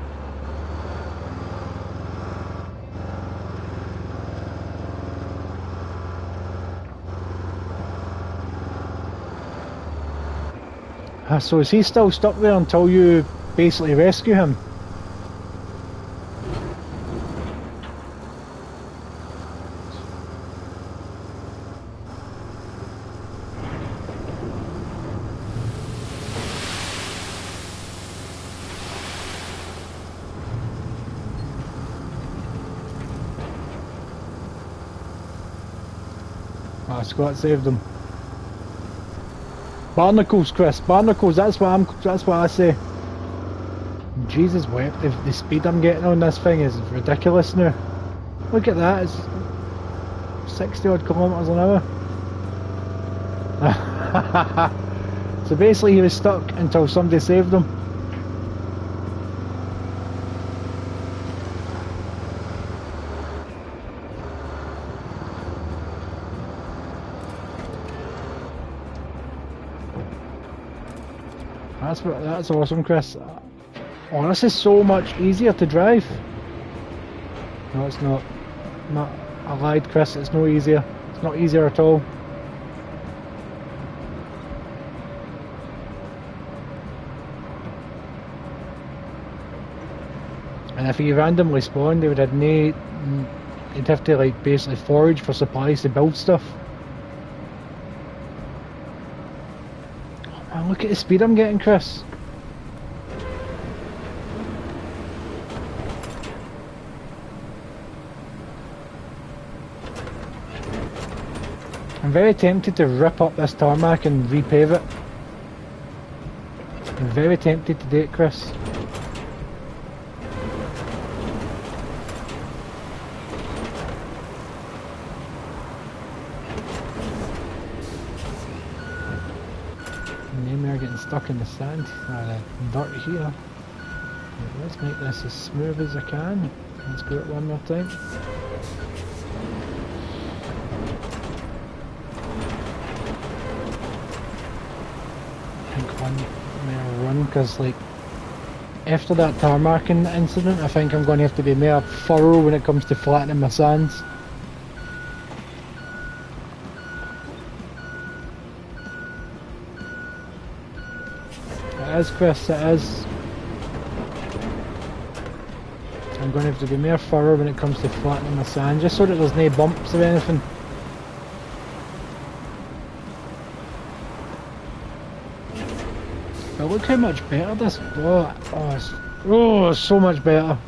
So is he still stuck there until you basically rescue him? Ah, Scott saved him. Barnacles, Chris. Barnacles. That's what I say. Jesus wept. The speed I'm getting on this thing is ridiculous now. Look at that. It's 60 odd kilometers an hour. So basically, he was stuck until somebody saved him. That's awesome, Chris. Oh, this is so much easier to drive. No, it's not. I lied, Chris. It's no easier. It's not easier at all. And if he randomly spawned, they would have you'd have to like basically forage for supplies to build stuff. Oh man, look at the speed I'm getting, Chris. I'm very tempted to rip up this tarmac and repave it. I'm very tempted to do it, Chris. And then we're getting stuck in the sand, the dirt here. Right, let's make this as smooth as I can. Let's go it one more time. Run, because like after that tarmacking incident I think I'm going to have to be more thorough when it comes to flattening my sands. It is, Chris, it is. I'm going to have to be more thorough when it comes to flattening my sand, just so that there's no bumps or anything. But look how much better this. It's so much better.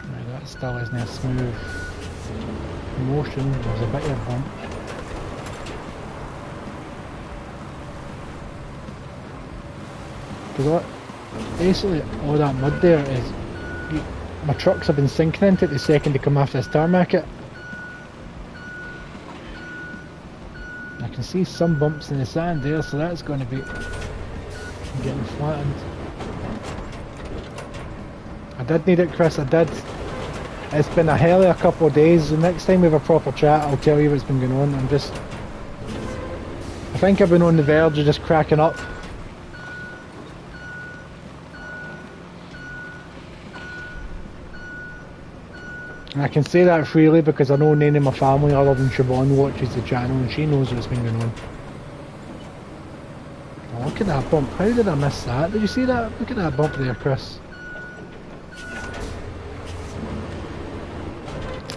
Right, that still isn't a smooth motion. There's a bit of a bump. Because basically all that mud there is my trucks have been sinking into it the second they come off this tarmac. I can see some bumps in the sand there, so that's going to be getting flattened. I did need it, Chris, I did. It's been a hell of a couple of days. The next time we have a proper chat I'll tell you what's been going on. I think I've been on the verge of just cracking up. And I can say that freely because I know none of my family other than Siobhan watches the channel and she knows what's been going on. Oh, look at that bump. How did I miss that? Did you see that? Look at that bump there, Chris.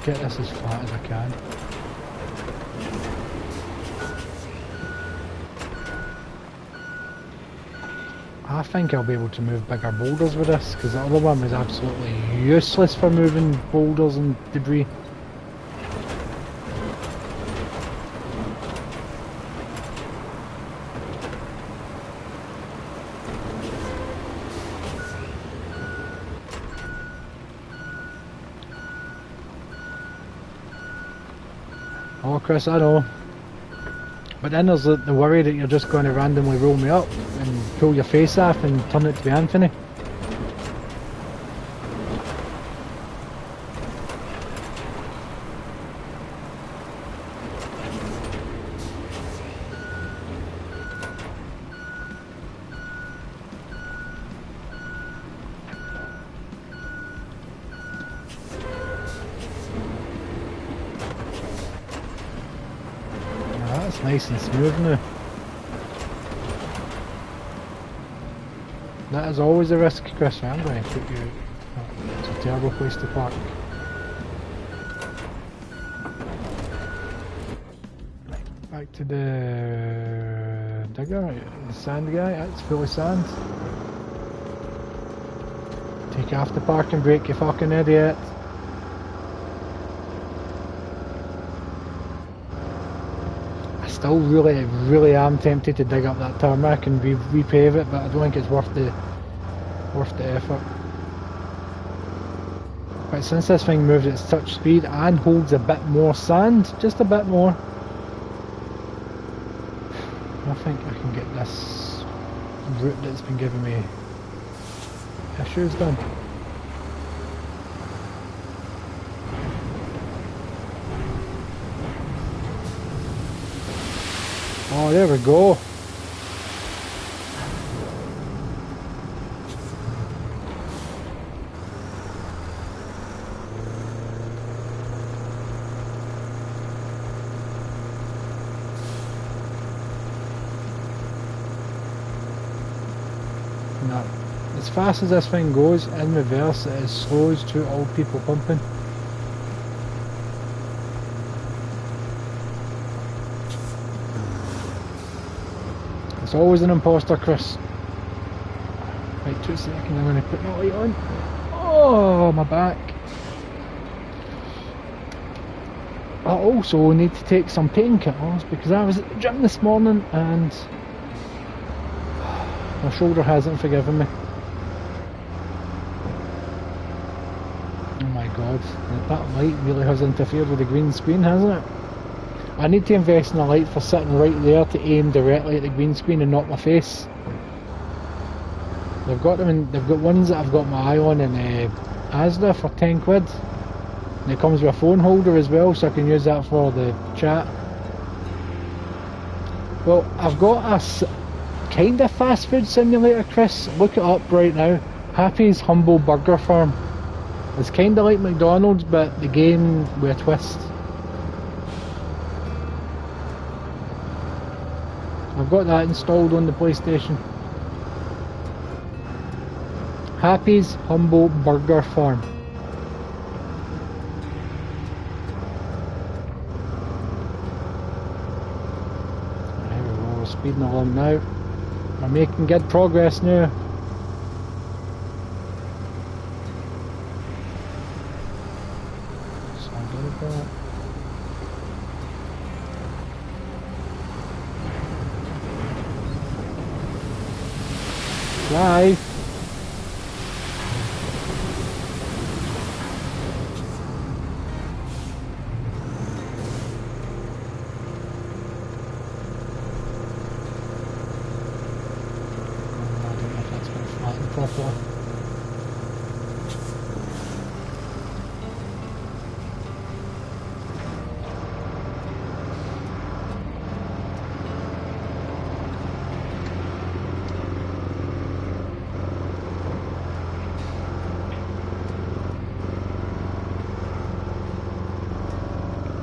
Get this as flat as I can. I think I'll be able to move bigger boulders with this, because the other one was absolutely useless for moving boulders and debris. Chris, I know. But then there's the worry that you're just going to randomly roll me up and pull your face off and turn it to be Anthony. Nice and smooth now. That is always a risk, Chris. I'm going to put you. Oh, it's a terrible place to park. Right, back to the digger, the sand guy. That's full of sand. Take off the parking brake, you fucking idiot. Still really am tempted to dig up that tarmac and repave it, but I don't think it's worth the effort. But since this thing moves at such speed and holds a bit more sand, just a bit more, I think I can get this route that's been giving me issues done. Oh, there we go. Now, as fast as this thing goes, in reverse it is slow as two old people pumping. It's always an imposter, Chris. Right, 2 seconds, I'm going to put my light on. Oh, my back. I also need to take some painkillers because I was at the gym this morning and my shoulder hasn't forgiven me. Oh my god, that light really has interfered with the green screen, hasn't it? I need to invest in a light for sitting right there to aim directly at the green screen and not my face. They've got them in, they've got ones that I've got my eye on in Asda for 10 quid. And it comes with a phone holder as well, so I can use that for the chat. Well, I've got a kind of fast food simulator, Chris. Look it up right now. Happy's Humble Burger Farm. It's kind of like McDonald's, but the game with a twist. I've got that installed on the PlayStation. Happy's Humble Burger Farm. There we go, we're speeding along now. We're making good progress now. So I'm good at that. Drive. I don't know if that's going to flatten properly.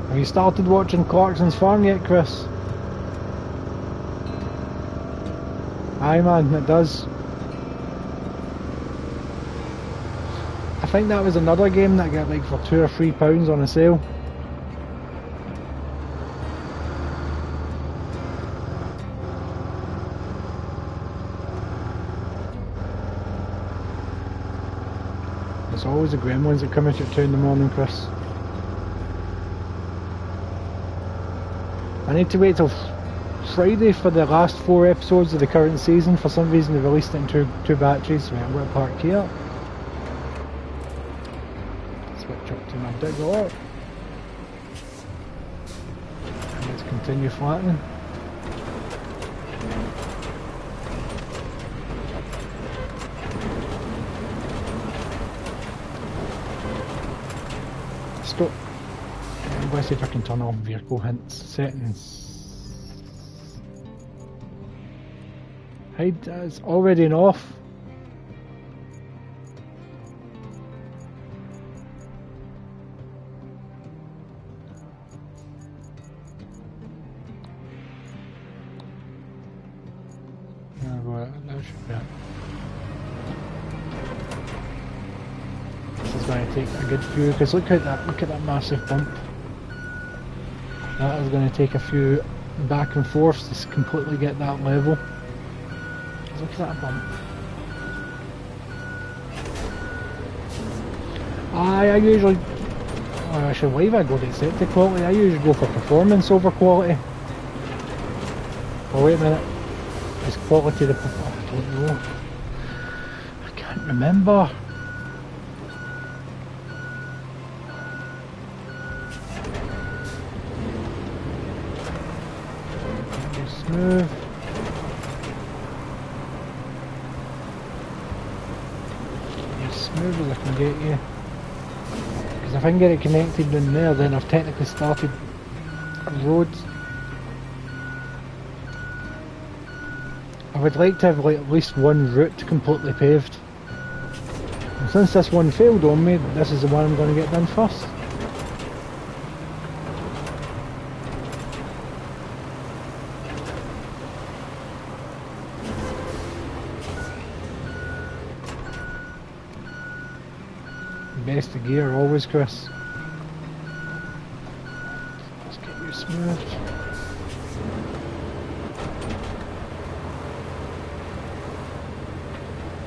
Have you started watching Clarkson's Farm yet, Chris? Aye man, it does. I think that was another game that got like for £2 or £3 on a sale. It's always the gremlins that come out at 2 in the morning, Chris. I need to wait till Friday for the last 4 episodes of the current season. For some reason they released it in two batches. Right, I'm going to park here. Switch up to my digger. continue flattening. Stop. I'm going to see if I can turn off vehicle hints. Settings. Hide, it's already an off. That should be it. This is going to take a good few, because look at that massive bump. That is going to take a few back and forths to completely get that level. Look at that bump. I usually, I should leave. I go to accepted quality. I usually go for performance over quality. Oh wait a minute, is quality the? I don't know. I can't remember. Smooth. As smooth as I can get you. Because if I can get it connected in there, then I've technically started a road. I would like to have like at least one route completely paved. And since this one failed on me, this is the one I'm going to get done first. Best of gear always, Chris. Let's get you smooth.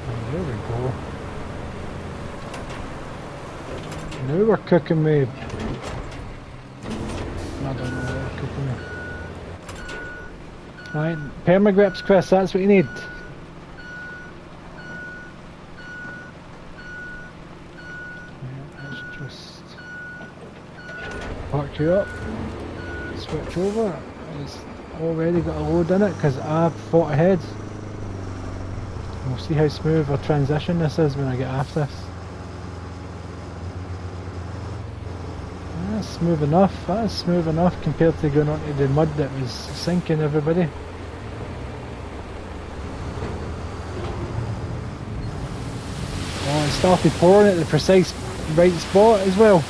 And there we go. Now we're cooking me. I don't know what we're cooking me. Right, permagrips, Chris, that's what you need. Park you up, switch over, it's already got a load in it because I fought ahead. We'll see how smooth a transition this is when I get after this. That's smooth enough, that is smooth enough compared to going onto the mud that was sinking everybody. Oh, it started pouring at the precise right spot as well.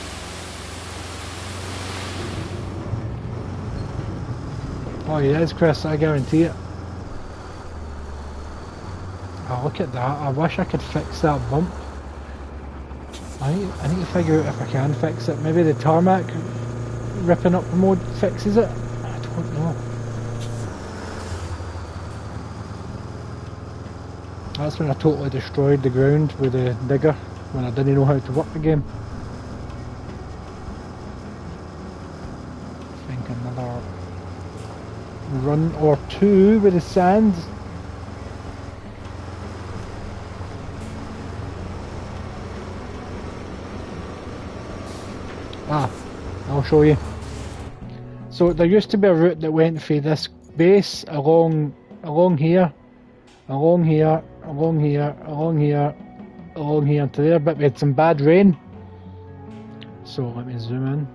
Oh yes, Chris, I guarantee it. Oh, look at that. I wish I could fix that bump. I need to figure out if I can fix it. Maybe the tarmac ripping up mode fixes it? I don't know. That's when I totally destroyed the ground with the digger, when I didn't know how to work the game. I think another run or two with the sand. I'll show you. So there used to be a route that went through this base along here, along here, along here, along here, along here to there, but we had some bad rain. So let me zoom in.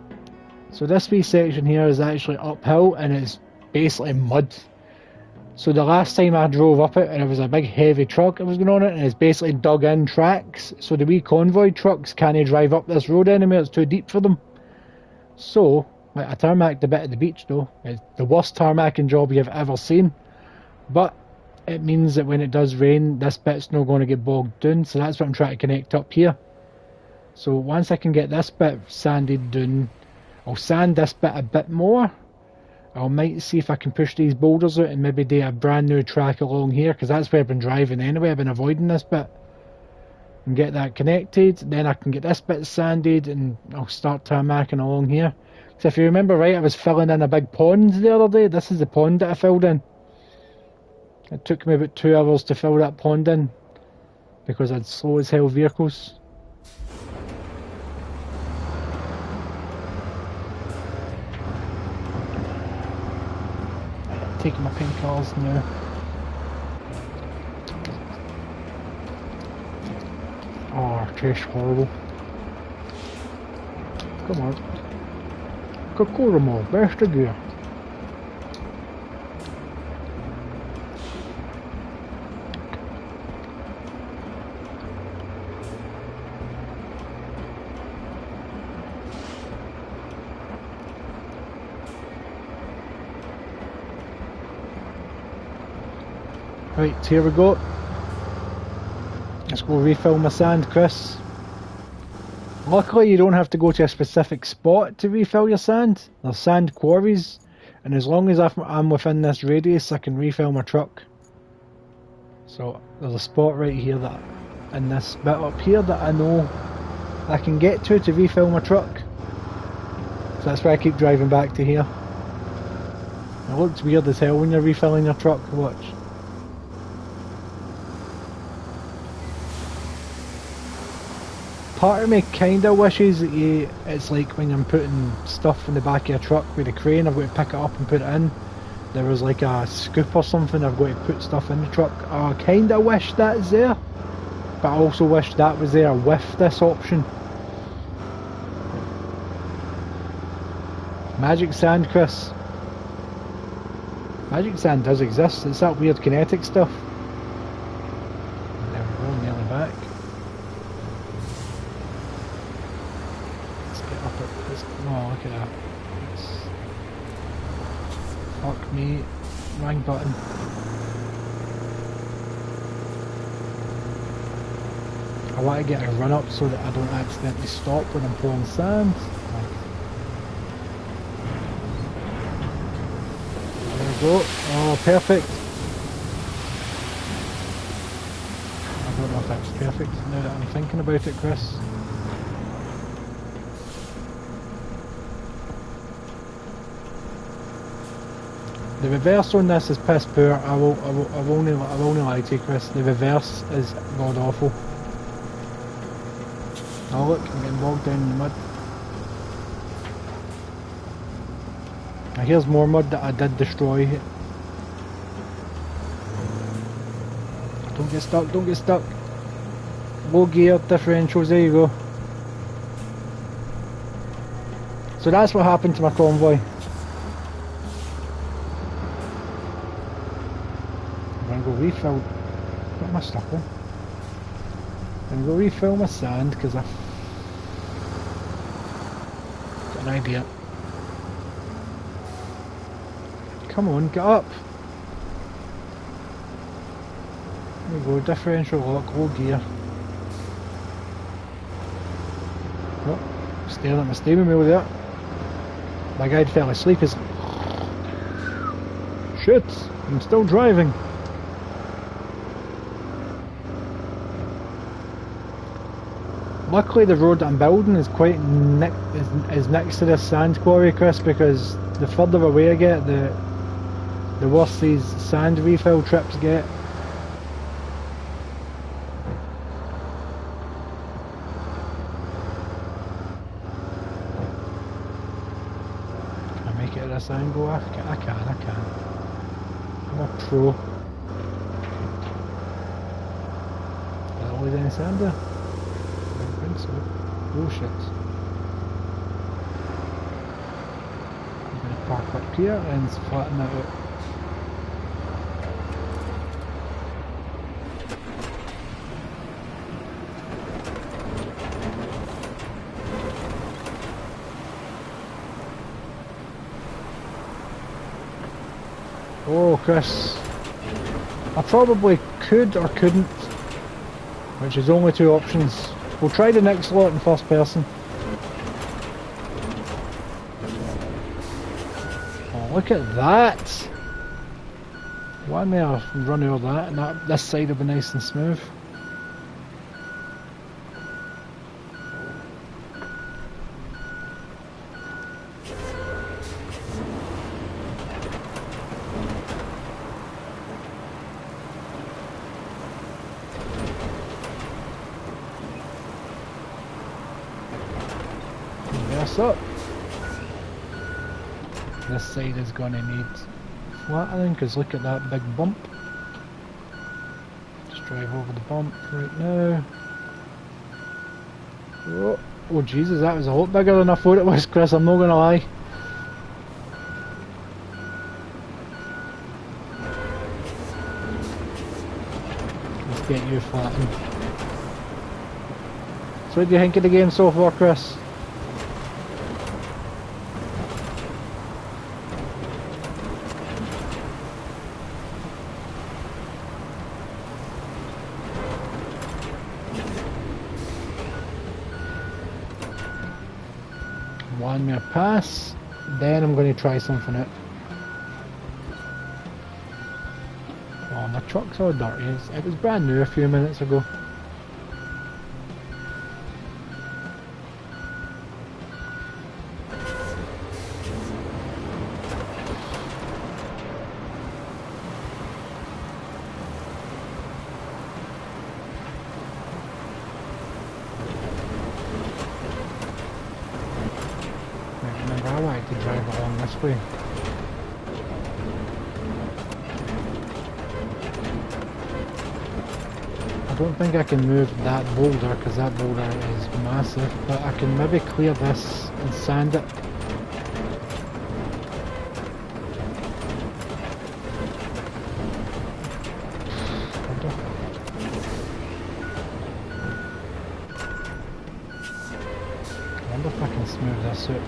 So this wee section here is actually uphill and it's basically mud. So the last time I drove up it, and it was a big heavy truck that was going on it, and it's basically dug in tracks, so the wee convoy trucks can't drive up this road anymore, it's too deep for them. So, like, I tarmacked a bit at the beach though. It's the worst tarmacking job you've ever seen, but it means that when it does rain, this bit's not going to get bogged down, so that's what I'm trying to connect up here. So once I can get this bit sanded down, I'll sand this bit a bit more. I might see if I can push these boulders out and maybe do a brand new track along here, because that's where I've been driving anyway. I've been avoiding this bit. And get that connected, then I can get this bit sanded and I'll start tarmacking along here. So if you remember right, I was filling in a big pond the other day. This is the pond that I filled in. It took me about 2 hours to fill that pond in because I had slow as hell vehicles. taking my painkillers now. Oh, tastes horrible. Come on. Kokoramo, bästa gear. Right, here we go. Let's go refill my sand, Chris. Luckily you don't have to go to a specific spot to refill your sand. There's sand quarries, and as long as I'm within this radius I can refill my truck. So there's a spot right here that, in this bit up here, that I know I can get to refill my truck. So that's why I keep driving back to here. It looks weird as hell when you're refilling your truck, watch. Part of me kinda wishes that it's like when I'm putting stuff in the back of a truck with a crane, I've got to pick it up and put it in. There was like a scoop or something, I've got to put stuff in the truck. I kinda wish that's there, but I also wish that was there with this option. Magic sand, Chris. Magic sand does exist, it's that weird kinetic stuff. There we go, nearly back. Oh, look at that. Fuck me. Wrong button. I want to get a run up so that I don't accidentally stop when I'm pouring sand. There we go. Oh, perfect. I don't know if that's perfect now that I'm thinking about it, Chris. The reverse on this is piss poor. I will only lie to you, Chris. The reverse is god awful. Oh look, I'm getting bogged down in the mud. Now here's more mud that I did destroy. Don't get stuck, don't get stuck. Low gear differentials, there you go. So that's what happened to my convoy. Refill. What am I stuck in? I'm going to refill my sand because I've got an idea. Come on, get up! There we go, differential lock, low gear. Oh, staring at my steering wheel there. My guide fell asleep as... Shit! I'm still driving! Luckily the road that I'm building is quite is next to this sand quarry, Chris, because the further away I get, the worse these sand refill trips get. Can I make it at this angle? I can. I'm a pro. Is there always any sand there? So, bullshit. I'm going to park up here and flatten that out. Oh, Chris. I probably could or couldn't, which is only two options. We'll try the next lot in first person. Oh, look at that! Why may I run over that, and this side will be nice and smooth. Up. This side is going to need flattering, because look at that big bump. Just drive over the bump right now. Oh Jesus, that was a lot bigger than I thought it was, Chris, I'm not going to lie. Let's get you flattened. So what do you think of the game so far, Chris? One more pass, then I'm going to try something out. Oh, my truck's all dirty. It was brand new a few minutes ago. I like to drive along this way. I don't think I can move that boulder because that boulder is massive, but I can maybe clear this and sand it. I wonder if I can smooth this out.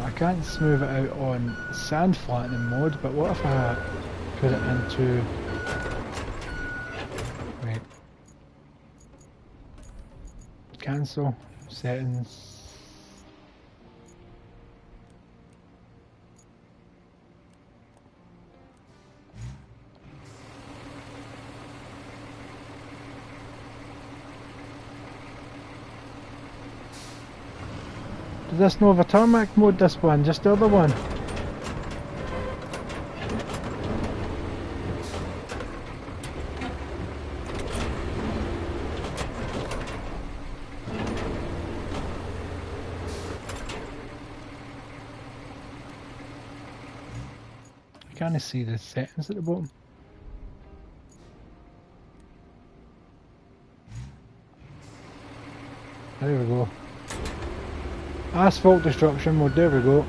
I can't smooth it out on sand flattening mode, but what if I put it into... Wait. Cancel. Settings. Does this not have a tarmac mode, this one? Just the other one? I can't see the settings at the bottom. There we go. Asphalt destruction mode, there we go.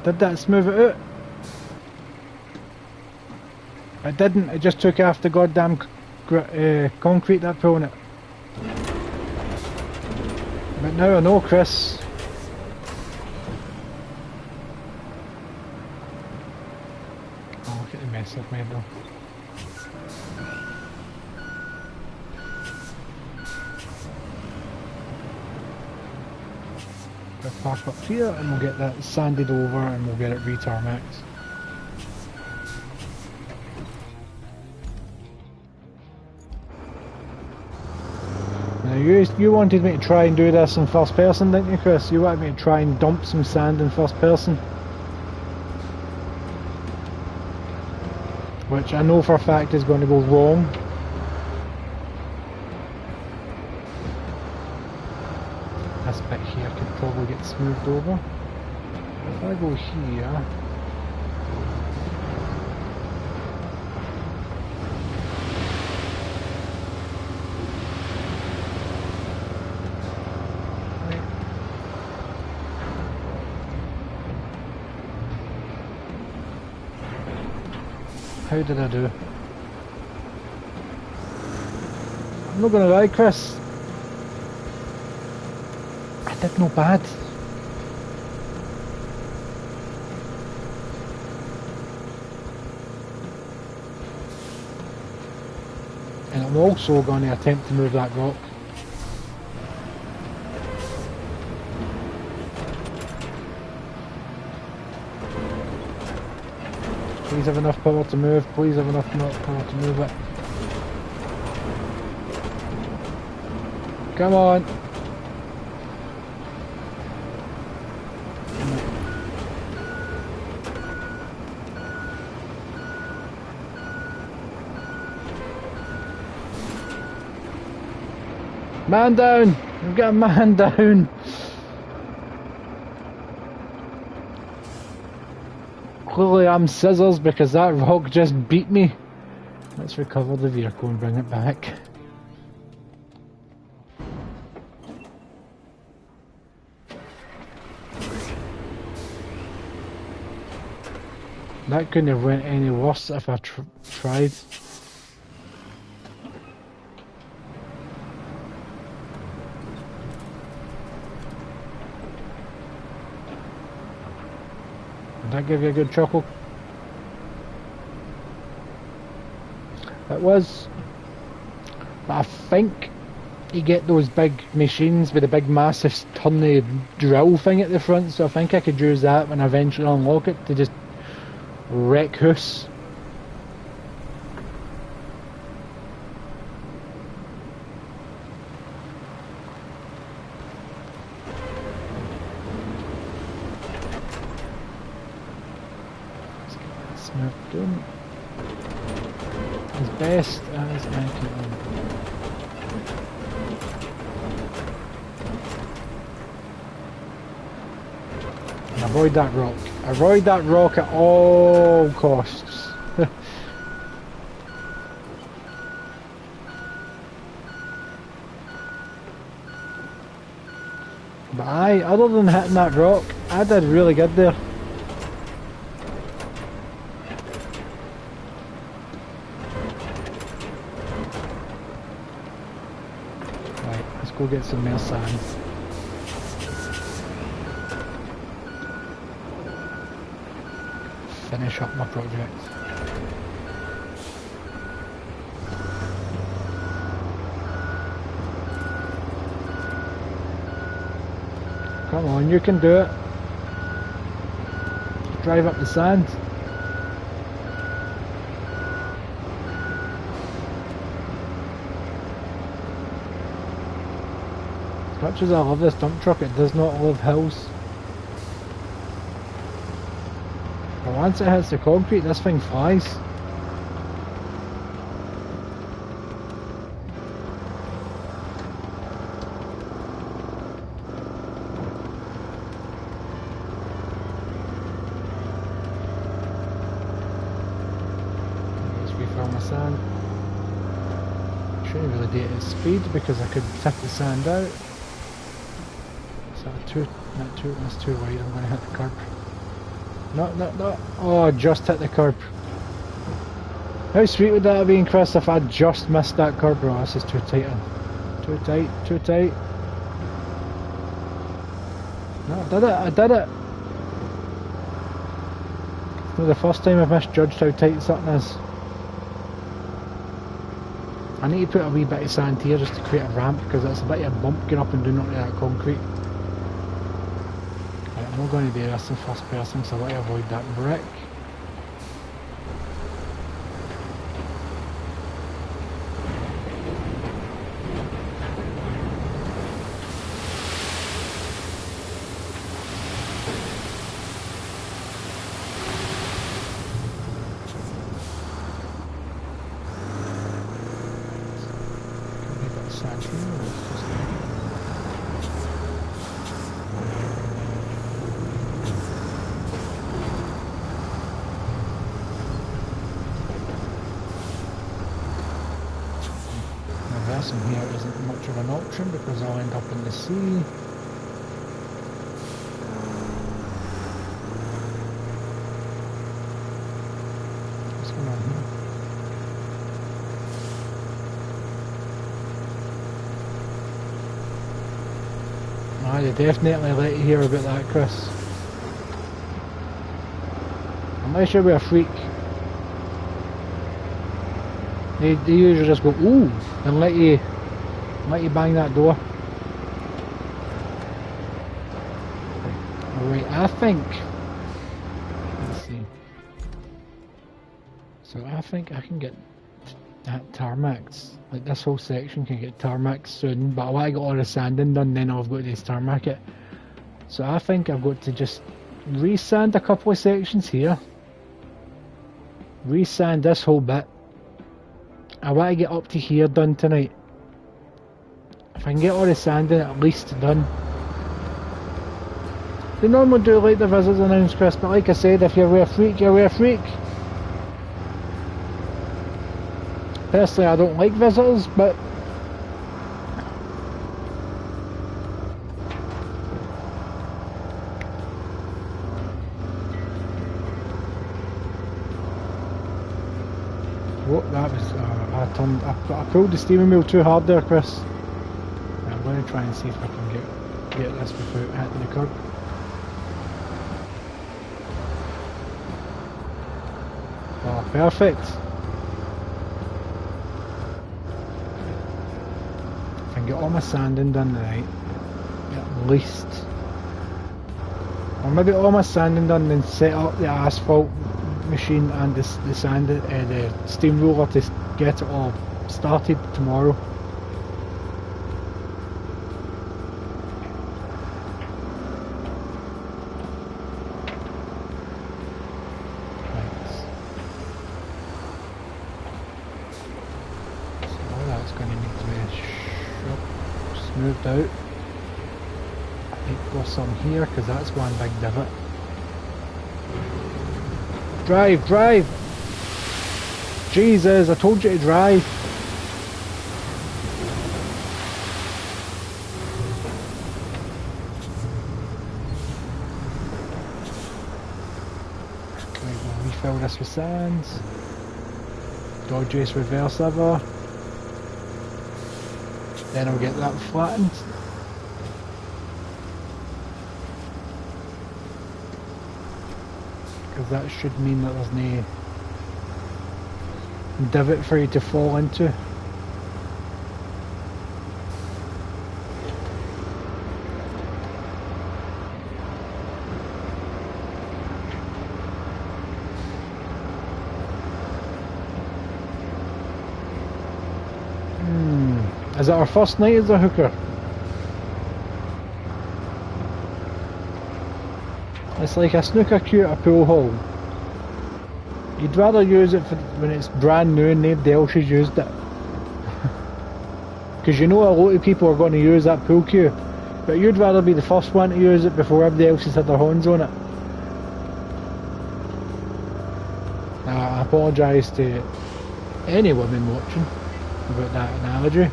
Did that smooth it out? It didn't, it just took off the goddamn concrete that pulling it. But now I know, Chris. Oh, look at the mess I've made though. We'll park up here and we'll get that sanded over and we'll get it re-tarmaxed. Now you wanted me to try and do this in first person, didn't you, Chris? You wanted me to try and dump some sand in first person. Which I know for a fact is going to go wrong. This bit here could probably get smoothed over. If I go here... How did I do? I'm not gonna lie, Chris. I did no bad. And I'm also going to attempt to move that rock. Please have enough power to move. Please have enough power to move it. Come on. Man down! We've got a man down! Clearly I'm scissors because that rock just beat me. Let's recover the vehicle and bring it back. That couldn't have went any worse if I tried. Did that give you a good chuckle? It was. But I think you get those big machines with the big massive turny drill thing at the front, so I think I could use that when I eventually unlock it to just wreck house. Let's get that smoked in as best as I can. Avoid that rock. Avoid that rock at all costs. But aye, other than hitting that rock, I did really good there. Right, let's go get some more sand. Finish up my project. Come on, you can do it. Drive up the sand. As much as I love this dump truck, it does not love hills. But once it hits the concrete, this thing flies. Let's refill my sand. Shouldn't really do it at speed because I could tip the sand out. So that's too wide, I'm going to hit the curb. No. Oh, I just hit the curb. How sweet would that have been, Chris, if I just missed that curb? Oh, this is too tight. Too tight. No, I did it. It's not the first time I've misjudged how tight something is. I need to put a wee bit of sand here just to create a ramp because it's a bit of a bump going up and down onto that concrete. I'm not going to do this in first person, so I want to avoid that brick. In here isn't much of an option because I'll end up in the sea. What's going on here? Ah, they definitely let you hear about that, Chris. Unless you're with a freak. They usually just go, ooh, and let you bang that door. Alright, I think, let's see. So I think I can get that tarmacked. Like this whole section can get tarmacked soon, but I want to get all the sanding done, then I've got to tarmac it. So I think I've got to just resand a couple of sections here. Resand this whole bit. I want to get up to here done tonight. If I can get all the sanding at least done. They normally do like the visits announced, Chris, but like I said, if you're a freak, you're a freak. Personally, I don't like visitors, but what that was, I pulled the steering wheel too hard there, Chris. I'm going to try and see if I can get this without hitting the curb. Oh, perfect. If I can get all my sanding done tonight, at least, or maybe all my sanding done, then set up the asphalt machine and the steam roller to get it all started tomorrow. Moved out. I think there's some here because that's one big divot. Drive, drive! Jesus, I told you to drive. Okay, we'll refill this with sand. Dodge race reverse lever. Then I'll get that flattened. Because that should mean that there's no divot for you to fall into. Is it our first night as a hooker? It's like a snooker cue at a pool hall. You'd rather use it for when it's brand new and nobody else has used it. Because you know a lot of people are going to use that pool cue. But you'd rather be the first one to use it before everybody else has had their hands on it. I apologise to any women watching about that analogy.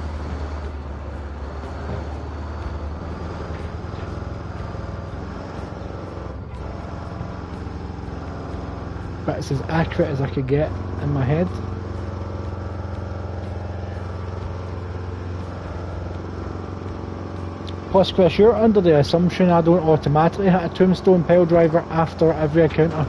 But it's as accurate as I could get in my head. Plus, Chris, you're under the assumption I don't automatically hit a tombstone pile driver after every encounter.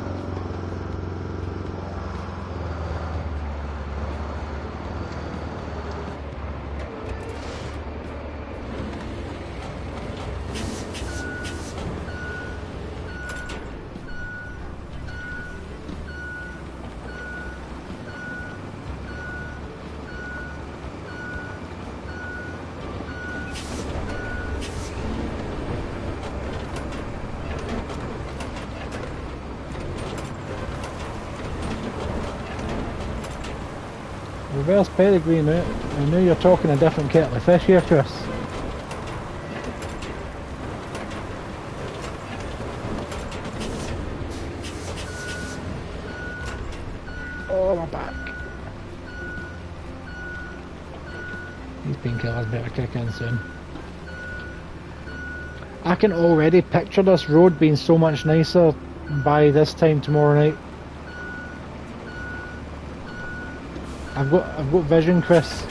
Reverse pedigree now. I know you're talking a different kettle of fish here, Chris. Oh, my back. These painkillers better kick in soon. I can already picture this road being so much nicer by this time tomorrow night. I've got vision, Chris.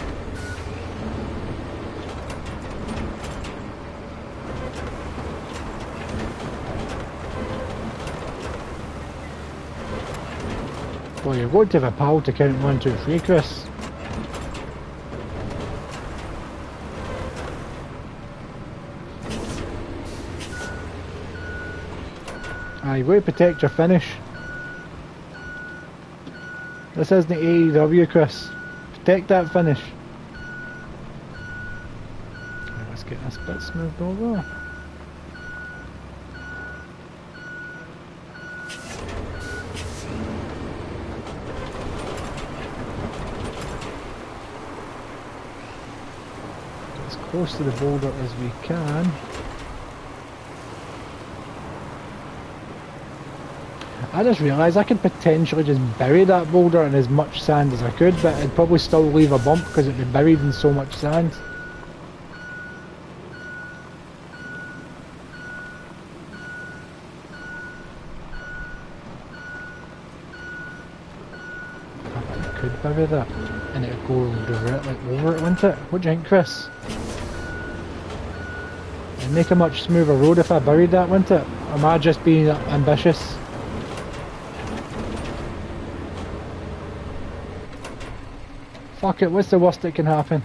Well, you're going to have a pal to count 1, 2, 3, Chris. You've got to protect your finish. This isn't AEW, Chris. Protect that finish. Right, let's get this bit smoothed over. Get as close to the boulder as we can. I just realised I could potentially just bury that boulder in as much sand as I could, but it'd probably still leave a bump because it'd be buried in so much sand. I could bury that and it'd go directly over it, wouldn't it? What do you think, Chris? It'd make a much smoother road if I buried that, wouldn't it? Or am I just being ambitious? Fuck it, what's the worst that can happen?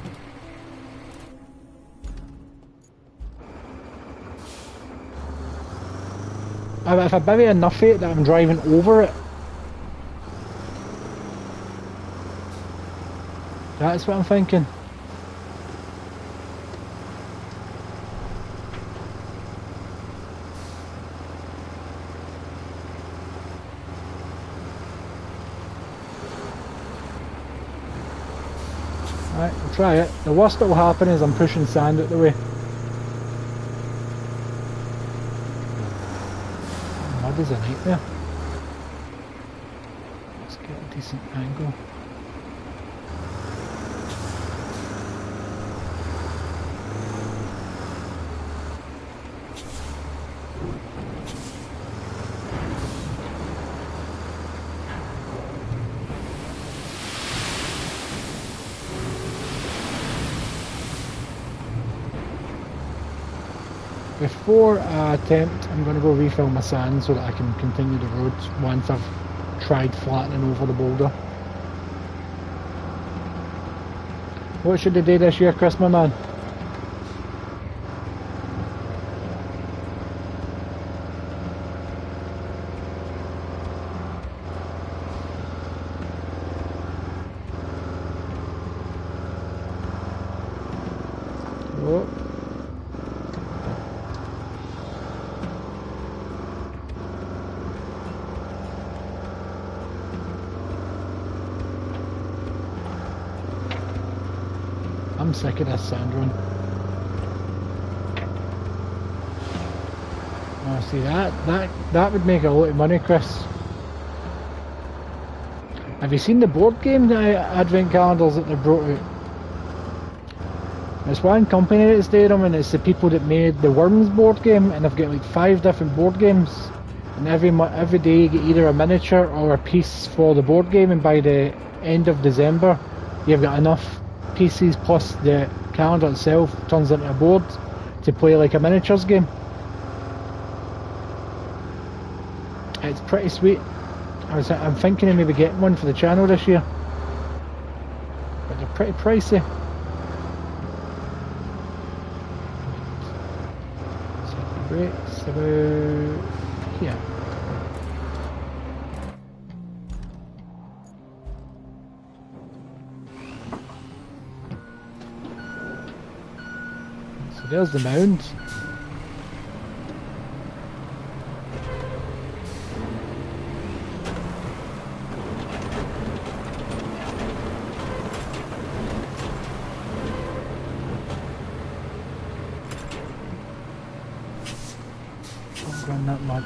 If I bury enough of it that I'm driving over it. That's what I'm thinking. Right, we'll try it. The worst that will happen is I'm pushing sand out the way. Mud is a nightmare. Let's get a decent angle. Before I attempt, I'm going to go refill my sand so that I can continue the road once I've tried flattening over the boulder. What should they do this year, Chris, my man? Oh. I'm sick of this sand run. Oh, see that would make a lot of money, Chris. Have you seen the board game advent calendars that they brought out? There's one company that's doing them, and it's the people that made the Worms board game, and they've got like 5 different board games. And every day you get either a miniature or a piece for the board game, and by the end of December, you've got enough pieces plus the calendar itself turns into a board to play like a miniatures game. It's pretty sweet. I'm thinking of maybe getting one for the channel this year, but they're pretty pricey. So the brakes about here. So there's the mound. Don't run that mud.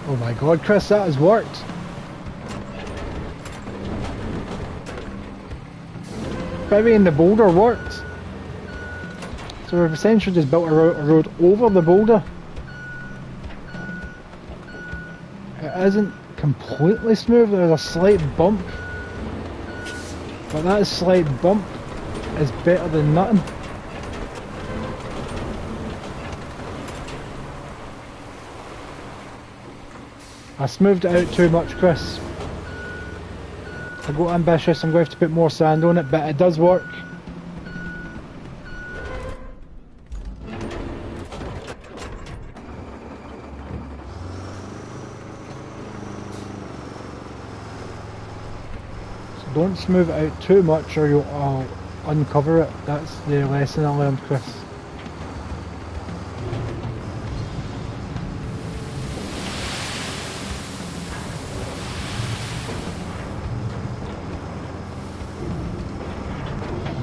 Oh my god, Chris, that has worked. Burying the boulder worked. So we've essentially just built a road over the boulder. It isn't completely smooth, there's a slight bump. But that slight bump is better than nothing. I smoothed it out too much, Chris. I got ambitious, I'm going to have to put more sand on it, but it does work. So don't smooth it out too much or I'll uncover it. That's the lesson I learned, Chris.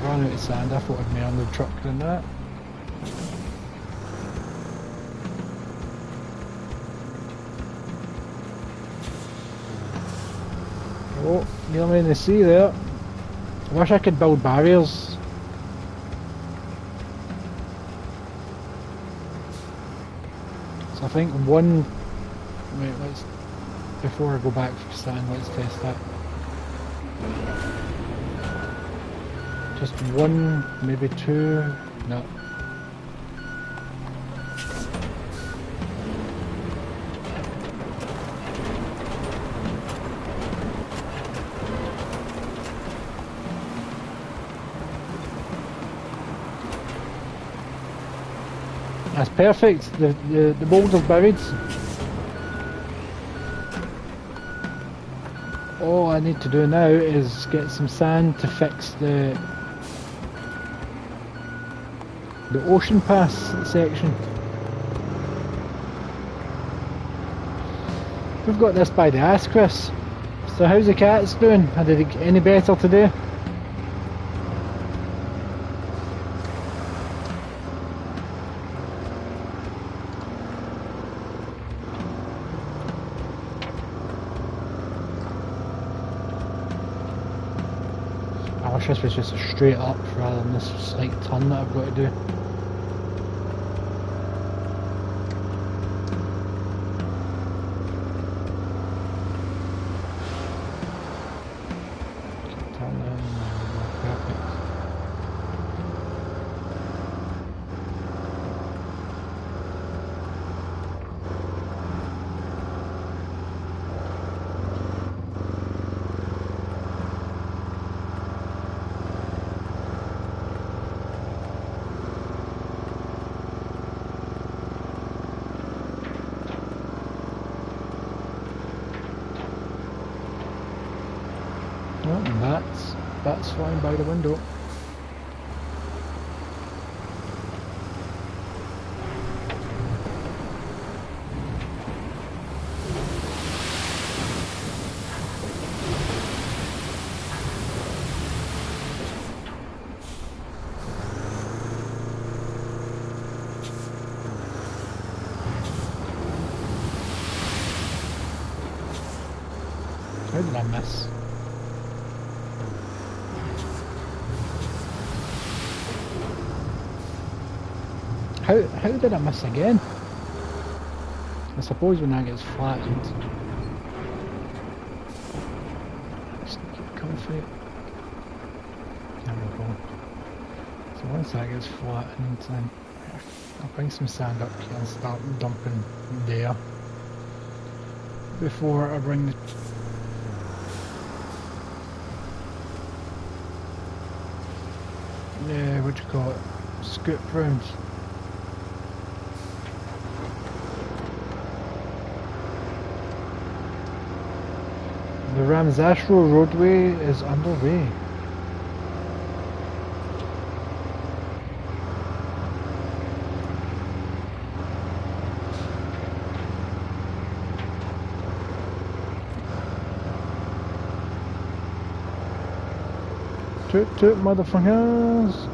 Out of sand, I thought I'd be on the truck than that. Oh, nearly in the sea there. I wish I could build barriers. So I think one... Wait, let's... Before I go back for sand, let's test that. Just one, maybe two, no. That's perfect, the boulder's buried. All I need to do now is get some sand to fix the ocean pass section. We've got this by the ass, Chris. So how's the cats doing? Did they get any better today? I wish this was just a straight up rather than this slight turn that I've got to do. That's flying by the window. How did I miss? How did I miss again? I suppose when that gets flattened. Just keep coming for it. There we go. So once that gets flattened, then I'll bring some sand up here and start dumping there. Before I bring the... Yeah, what do you call it? Scoop round. The Ramsastro roadway is underway. Toot toot, motherfuckers!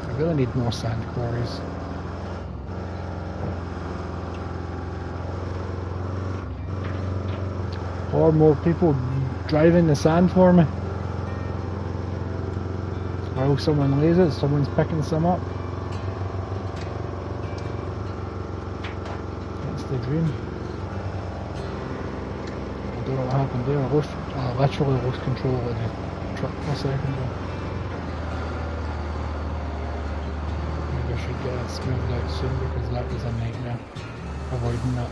I really need more sand quarries. Or more people driving the sand for me. while someone lays it, someone's picking some up. That's the dream. I don't know what happened there. I literally lost control of the truck for a second there. Maybe I should get that smoothed out soon because that was a nightmare avoiding that.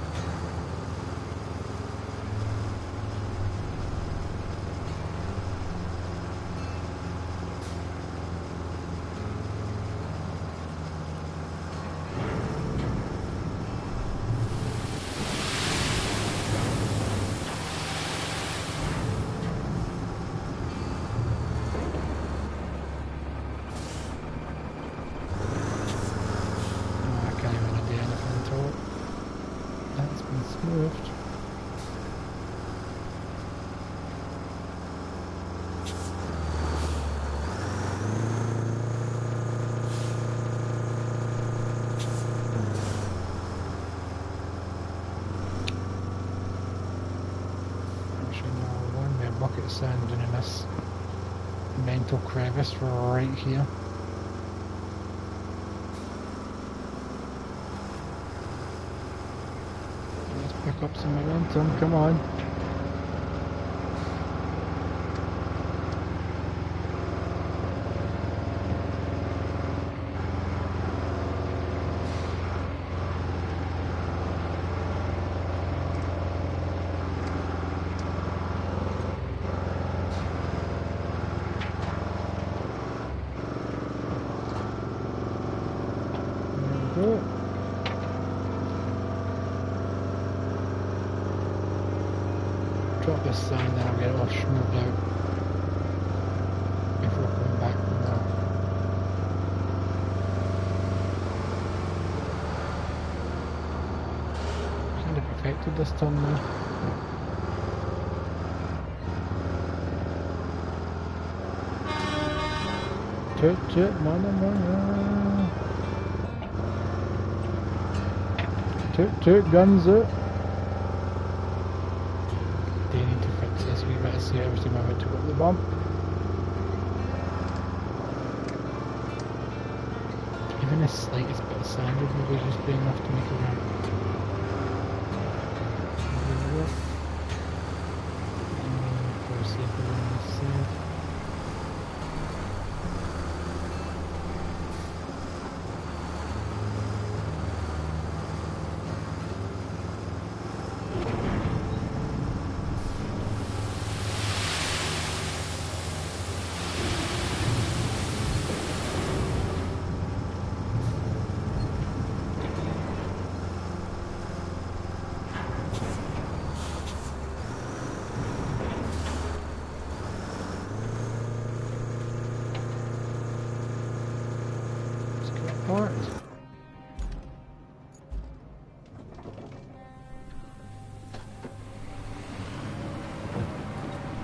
Bucket of sand in this mental crevice right here. Let's pick up some momentum, come on. Drop this sand, then I'll get it all smoothed out before coming back from there. Kind of perfected this turn now. Toot toot, no. Toot toot, guns out. We better see every time I went to go up the bump. Even the slightest bit of sand would maybe just be enough to make a run. For a safer run this side.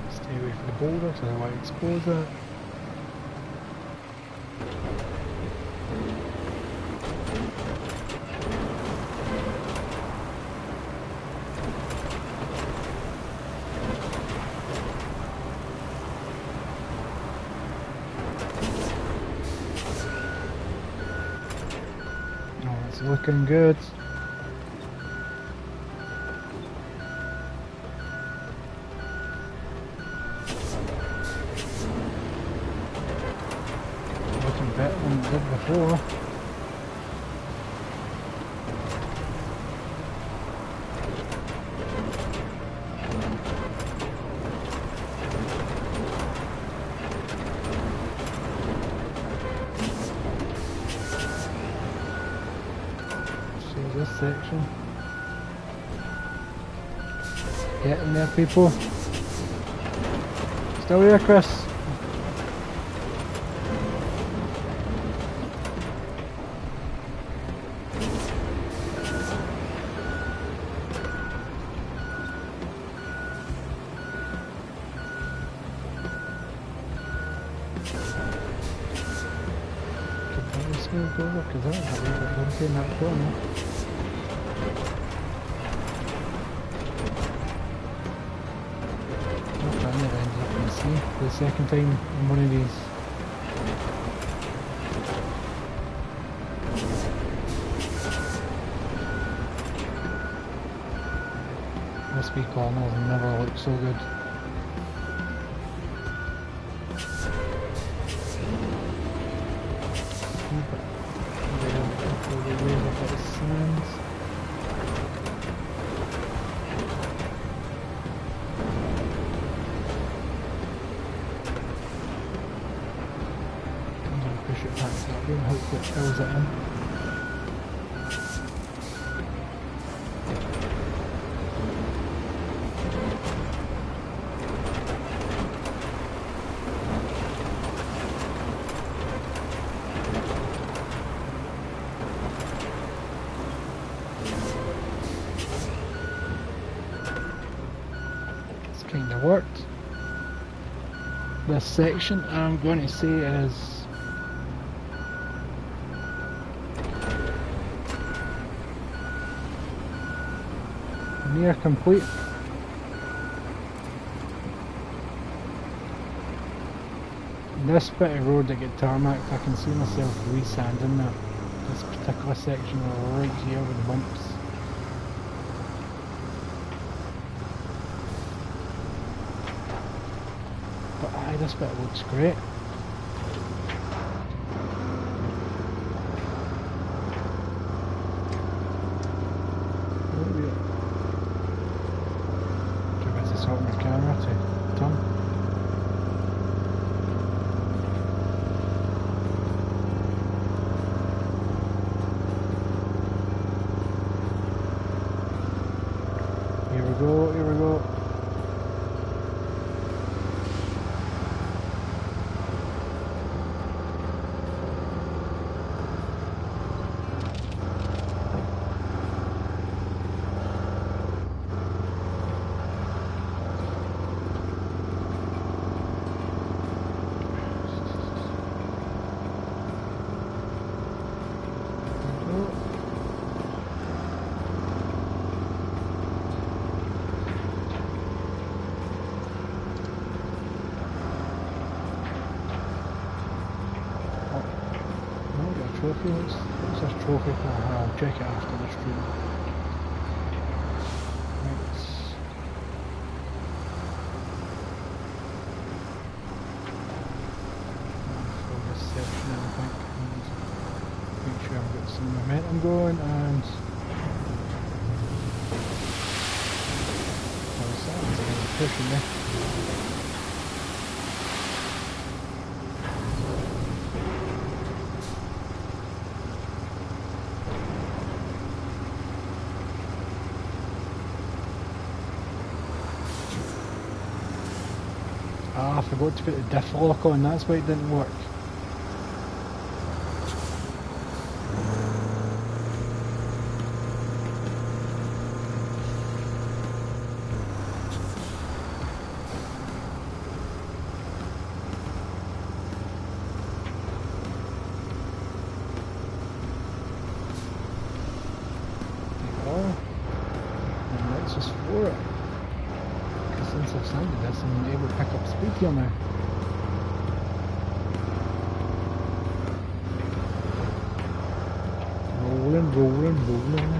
Stay away from the boulder so I won't expose it. It's looking good. Looking better than it did before. This section. Get in there, people. Still here, Chris. Let's go look at that. Look in that corner. The second time in one of these. Crispy corners never look so good. Push it back to that room, hopefully it fills it in. Kind of worked. This section I'm going to say is near complete. This bit of road that get tarmacked, I can see myself re-sanding that. This particular section right here with the bumps. But aye, this bit looks great. Too busy sorting my camera to turn. Here we go, here we go. Trophy. What's this trophy for? I'll check it after the stream. Right. For this section, I think. And make sure I've got some momentum going and. Well, someone's kind of pushing me. Ah, I forgot to put the diff lock on, that's why it didn't work. There you go. And let's just floor it. Since I've sanded this, I'm able to pick up speed here now. Rolling, rolling, rolling.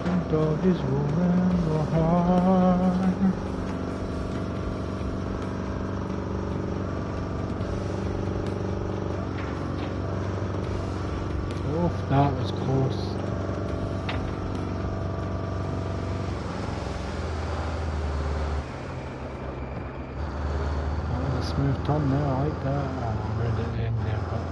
The dog is rolling behind. Oh, that was close. Smooth turn there, I like that. I'm around at the end there, but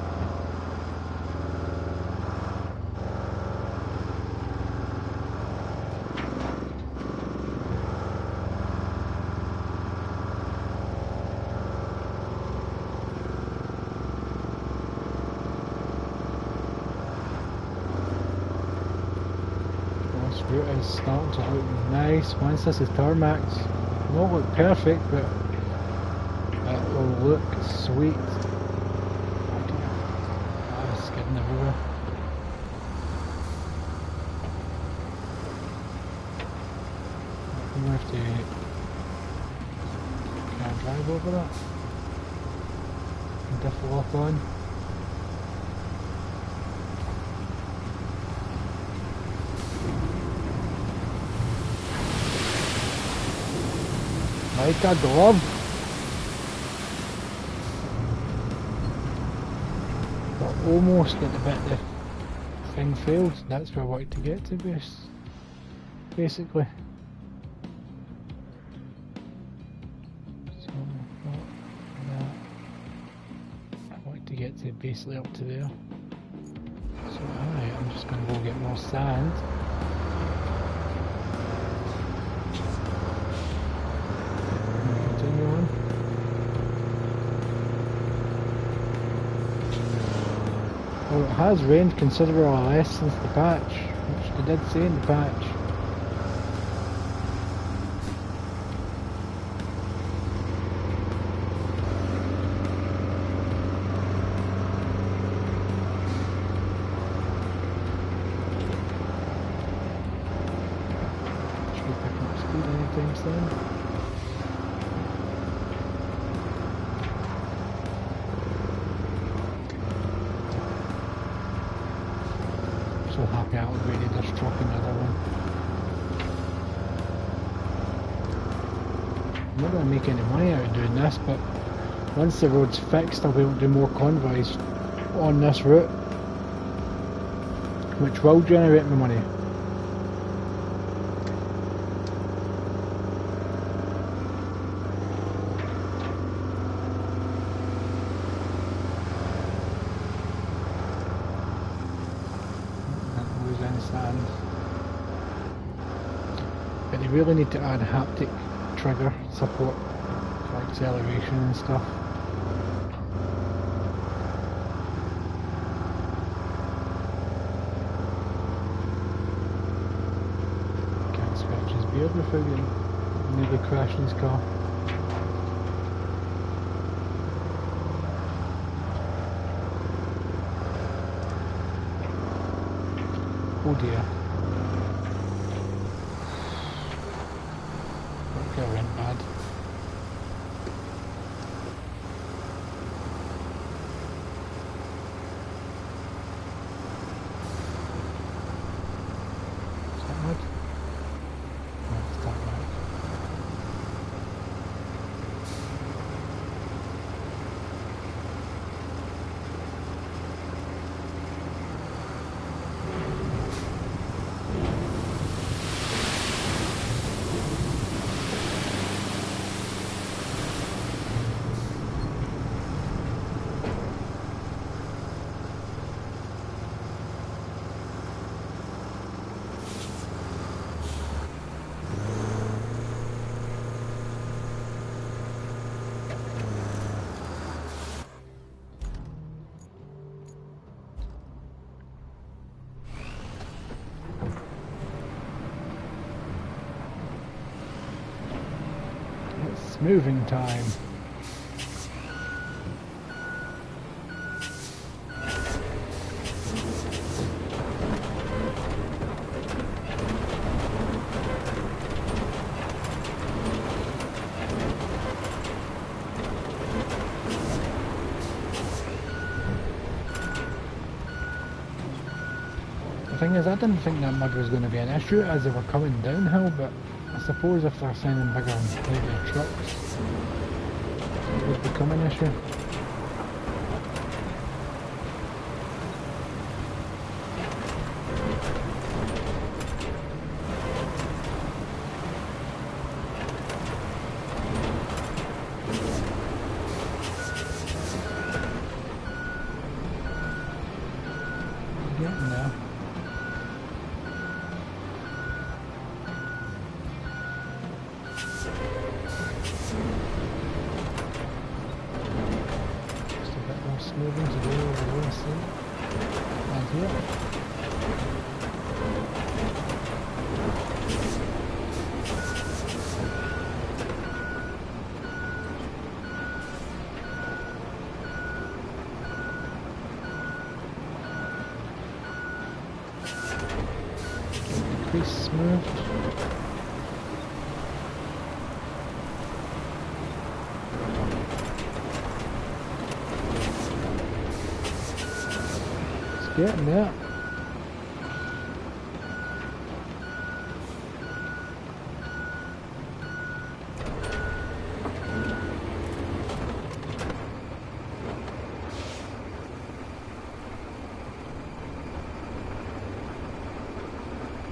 this route is starting to look nice. Once this is tarmacked, it won't look perfect, but it will look sweet. Oh dear. Ah, it's skidding everywhere. I'm gonna have to. Can I drive over that? Diff lock on. Like a glove. We're almost at the bit the thing failed. That's where I wanted to get to basically. So I wanted to get to basically up to there. So alright, I'm just gonna go get more sand. Continue on. Well, it has rained considerably less since the patch, which they did say in the patch. Should be picking up speed anytime soon. So happy I upgraded this truck and the other one. I'm not going to make any money out of doing this, but once the road's fixed I'll be able to do more convoys on this route, which will generate me money. Sand. But they really need to add haptic trigger support for acceleration and stuff. Can't scratch his beard without getting nearly crashing his car. Oh dear. Okay, went bad. Is that mud? No, it's that mud. It's moving time. The thing is, I didn't think that mud was going to be an issue as they were coming downhill, but I suppose if they're sending bigger and heavier trucks, it would become an issue. Getting there. Just a bit more smoothing to do over the other side. And here. Increase smooth. It's getting there.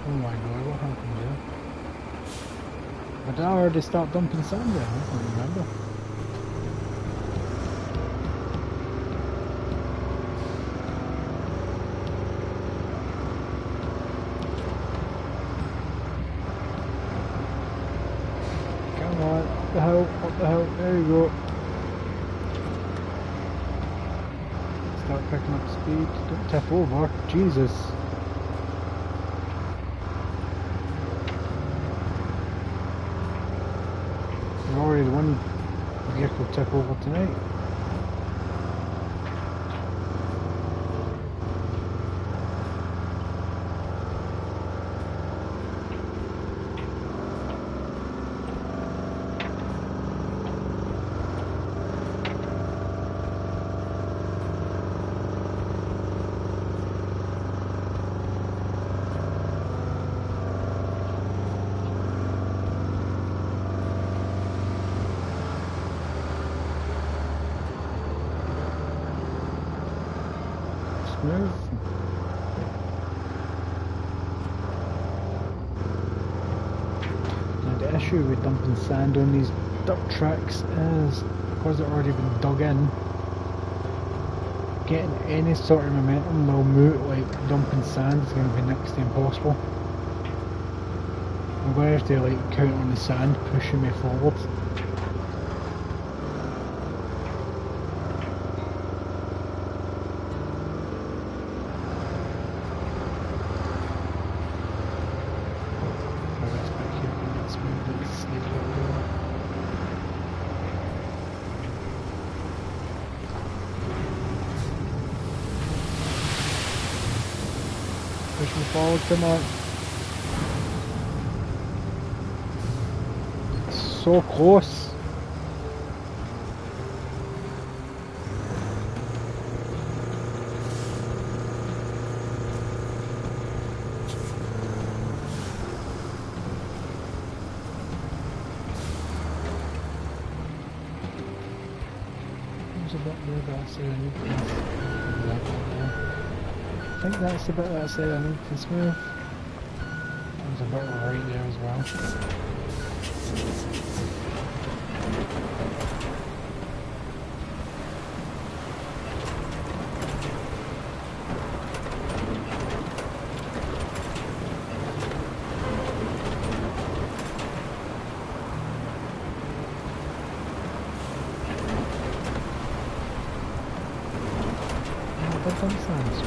Oh my god, what happened there? Did I already start dumping sand there? I can't remember. Come on, up the hill, there you go. Start picking up speed, don't tip over, Jesus. We've already had one vehicle tip over tonight. Smooth. Now the issue with dumping sand on these dirt tracks is because it's already been dug in, getting any sort of momentum will move, like dumping sand is going to be next to impossible. I'm going to have to like count on the sand pushing me forward. Push me forward, come on. So close. There's a bit there that I say I need to I think that's the bit that I said I need to smooth. There's a bit right there as well. That sounds nice.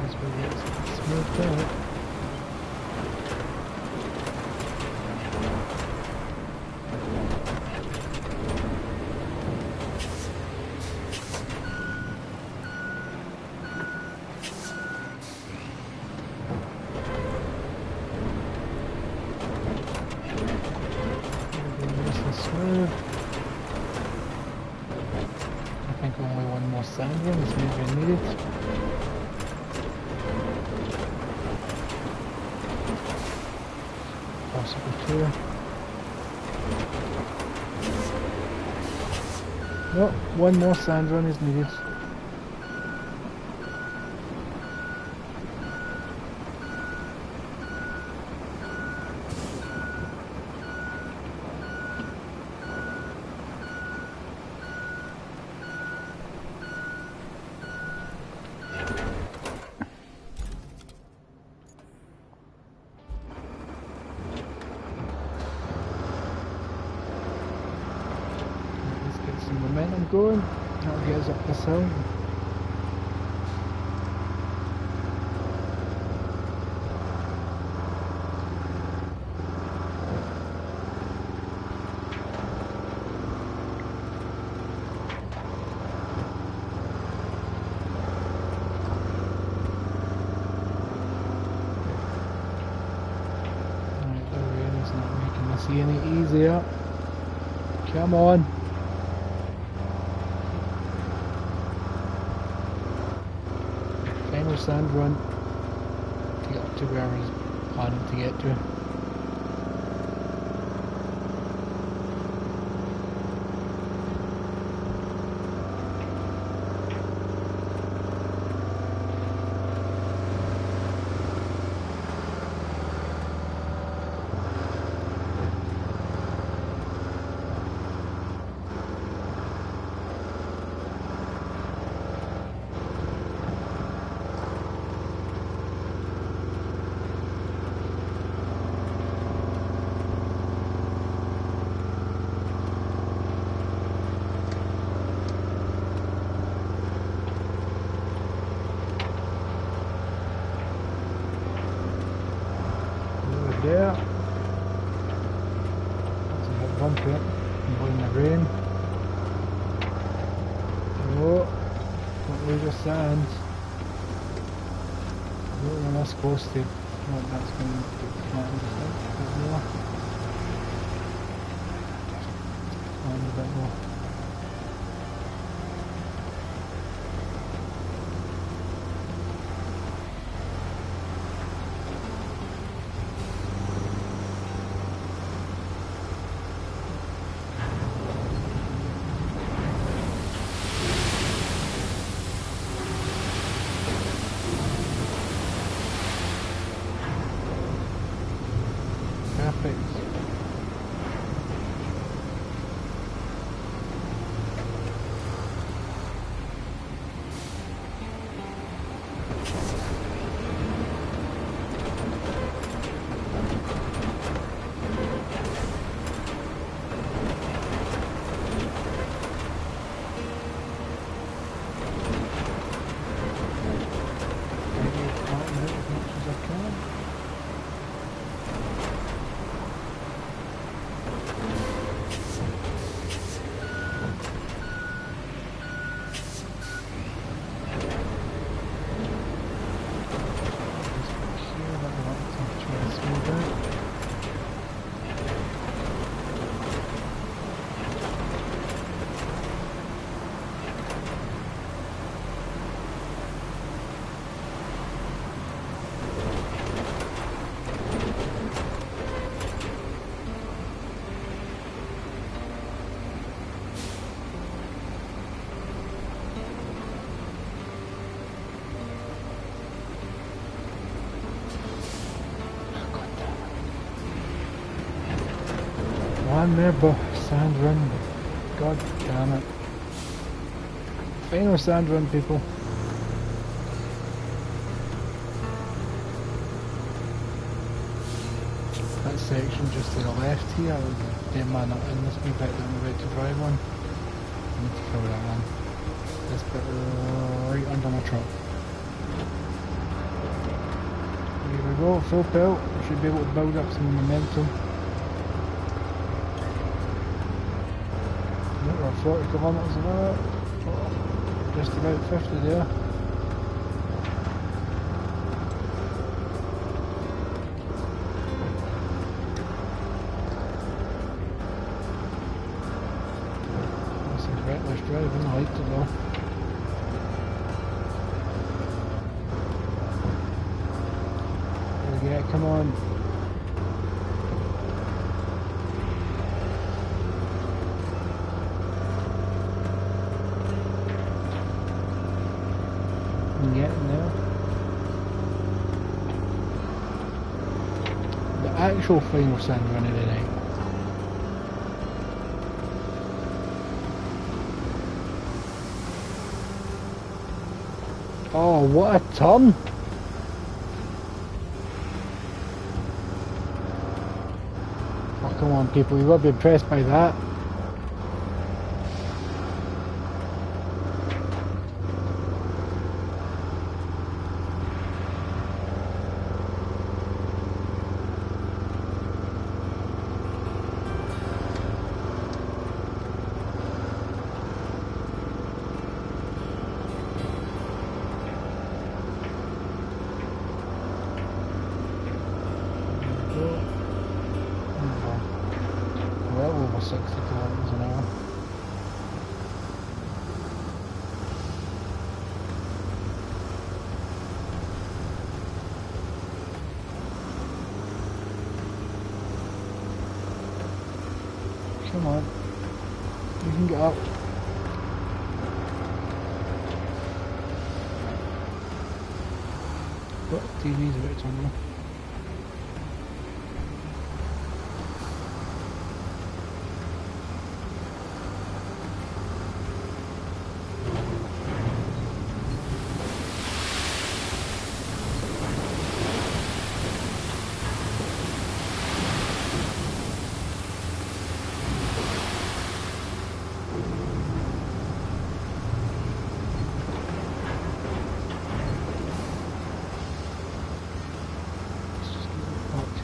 That's where we get smoothed out. Smooth. I think only one more sand run is maybe needed. Possibly two. No, one more sand run is needed. Some momentum going, that'll get us up this hill. Right, the rain is not making this any easier. Come on. Final sand run. get up to where I was planning to get to. There. That's a bit bumpy. I'm blowing the rain. Oh, don't lose your sand. Oh, we're this close to what that's going to get flattened a bit more. Flattened a bit more. Perfect. One there, but sand run. God damn it. Final sand run, people. That section just to the left here, damn man up in this wee bit that I'm about to drive on. I need to fill that in. This bit right under my truck. Here we go, full pelt. We should be able to build up some momentum. We're 40 kilometres an hour, just about 50 there. That's a reckless driving, I liked it though. There we go, come on. Getting there. The actual final sand run of the night. Oh, what a turn! Oh, come on people, you've got to be impressed by that. Well over 60 kilometers an hour. Come on. You can get up. What TV's about to on there?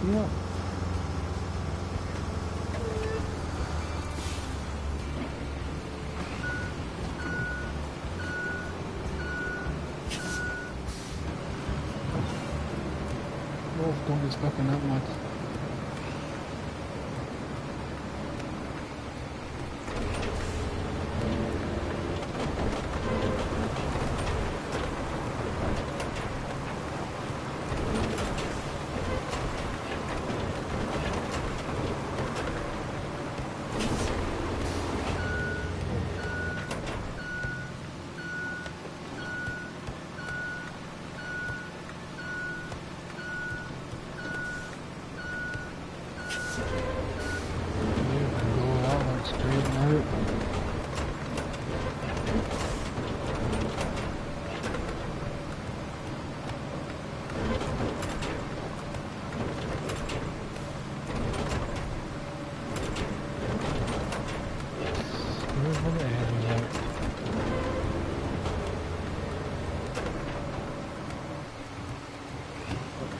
Yeah. Wolf, don't get stuck in that mud.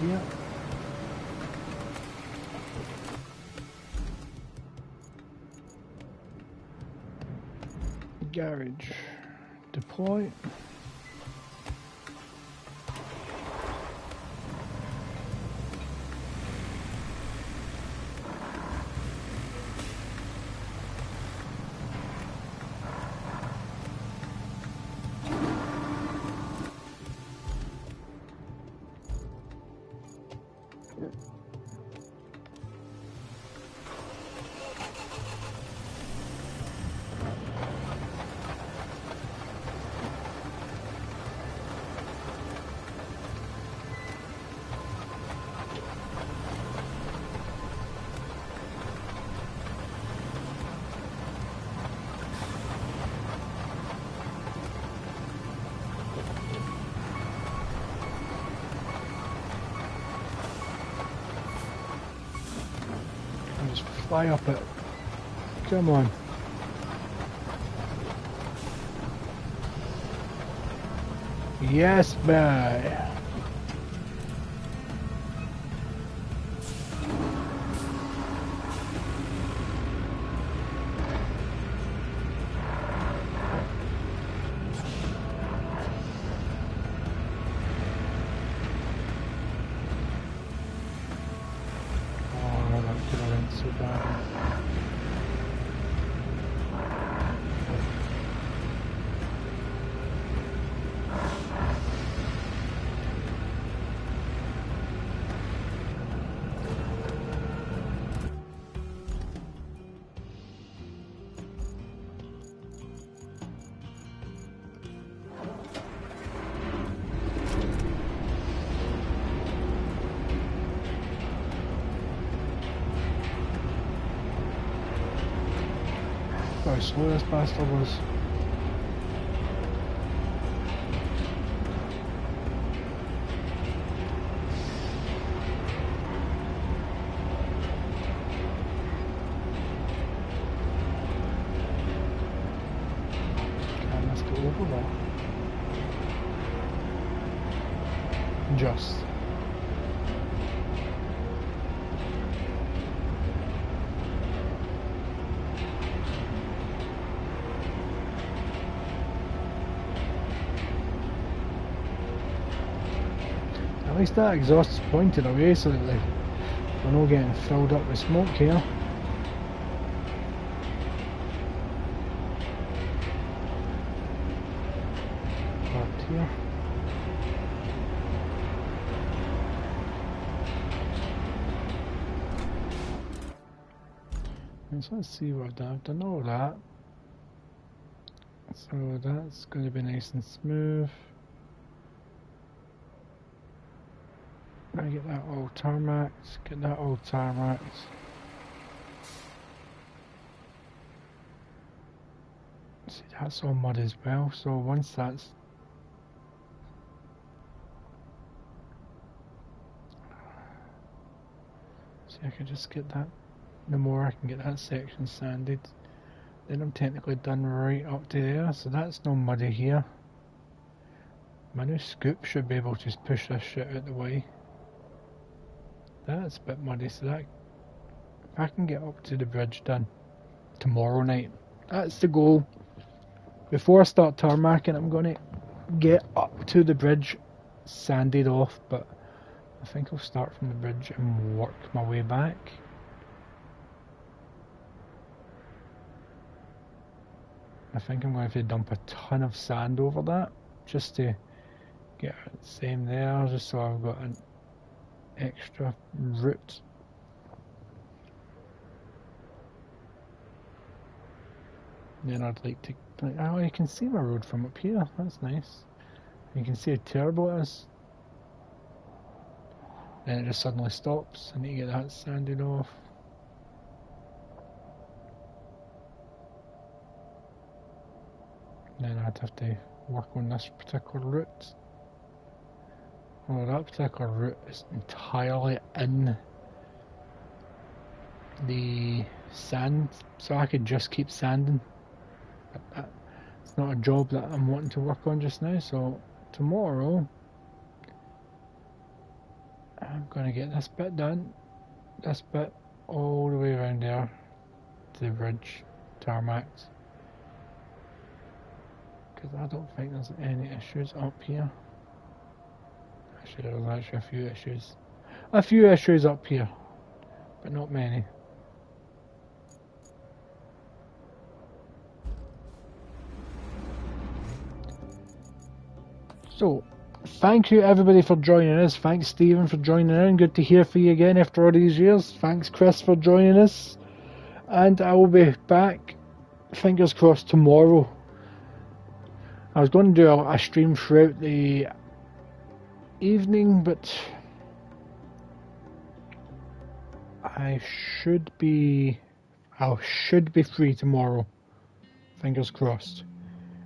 Yeah. Garage. Deploy. Just fly up it. Come on. Yes, boy. So bad. How slow this bastard was. Can I go over there? Just. At least that exhaust is pointed away so that we're not getting filled up with smoke here. But here. So let's see what I've done all that. So that's going to be nice and smooth. Gotta get that all tarmacked, get that all tarmacked. See, that's all mud as well, so once that's... See, I can just get that, the more I can get that section sanded, then I'm technically done right up to there, so that's no muddy here. My new scoop should be able to just push this shit out the way. That's a bit muddy, so that... If I can get up to the bridge done tomorrow night, that's the goal. Before I start tarmacking, I'm going to get up to the bridge sanded off, but I think I'll start from the bridge and work my way back. I think I'm going to have to dump a ton of sand over that just to get the same there, just so I've got an extra route. Then I'd like to... Oh, you can see my road from up here. That's nice. You can see how terrible it is. Then it just suddenly stops. I need to get that sanded off. Then I'd have to work on this particular route. Oh, that particular route is entirely in the sand, so I could just keep sanding. But it's not a job that I'm wanting to work on just now, so tomorrow I'm going to get this bit done, this bit all the way around there to the bridge, tarmacs, because I don't think there's any issues up here. Actually, there's actually a few issues up here, but not many. So, thank you everybody for joining us. Thanks Stephen for joining in. Good to hear from you again after all these years. Thanks Chris for joining us. And I will be back, fingers crossed, tomorrow. I was going to do a stream throughout the evening, but I should be free tomorrow. Fingers crossed.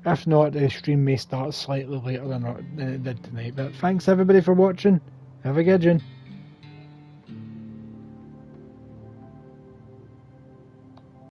If not, the stream may start slightly later than it did tonight. But thanks everybody for watching. Have a good one.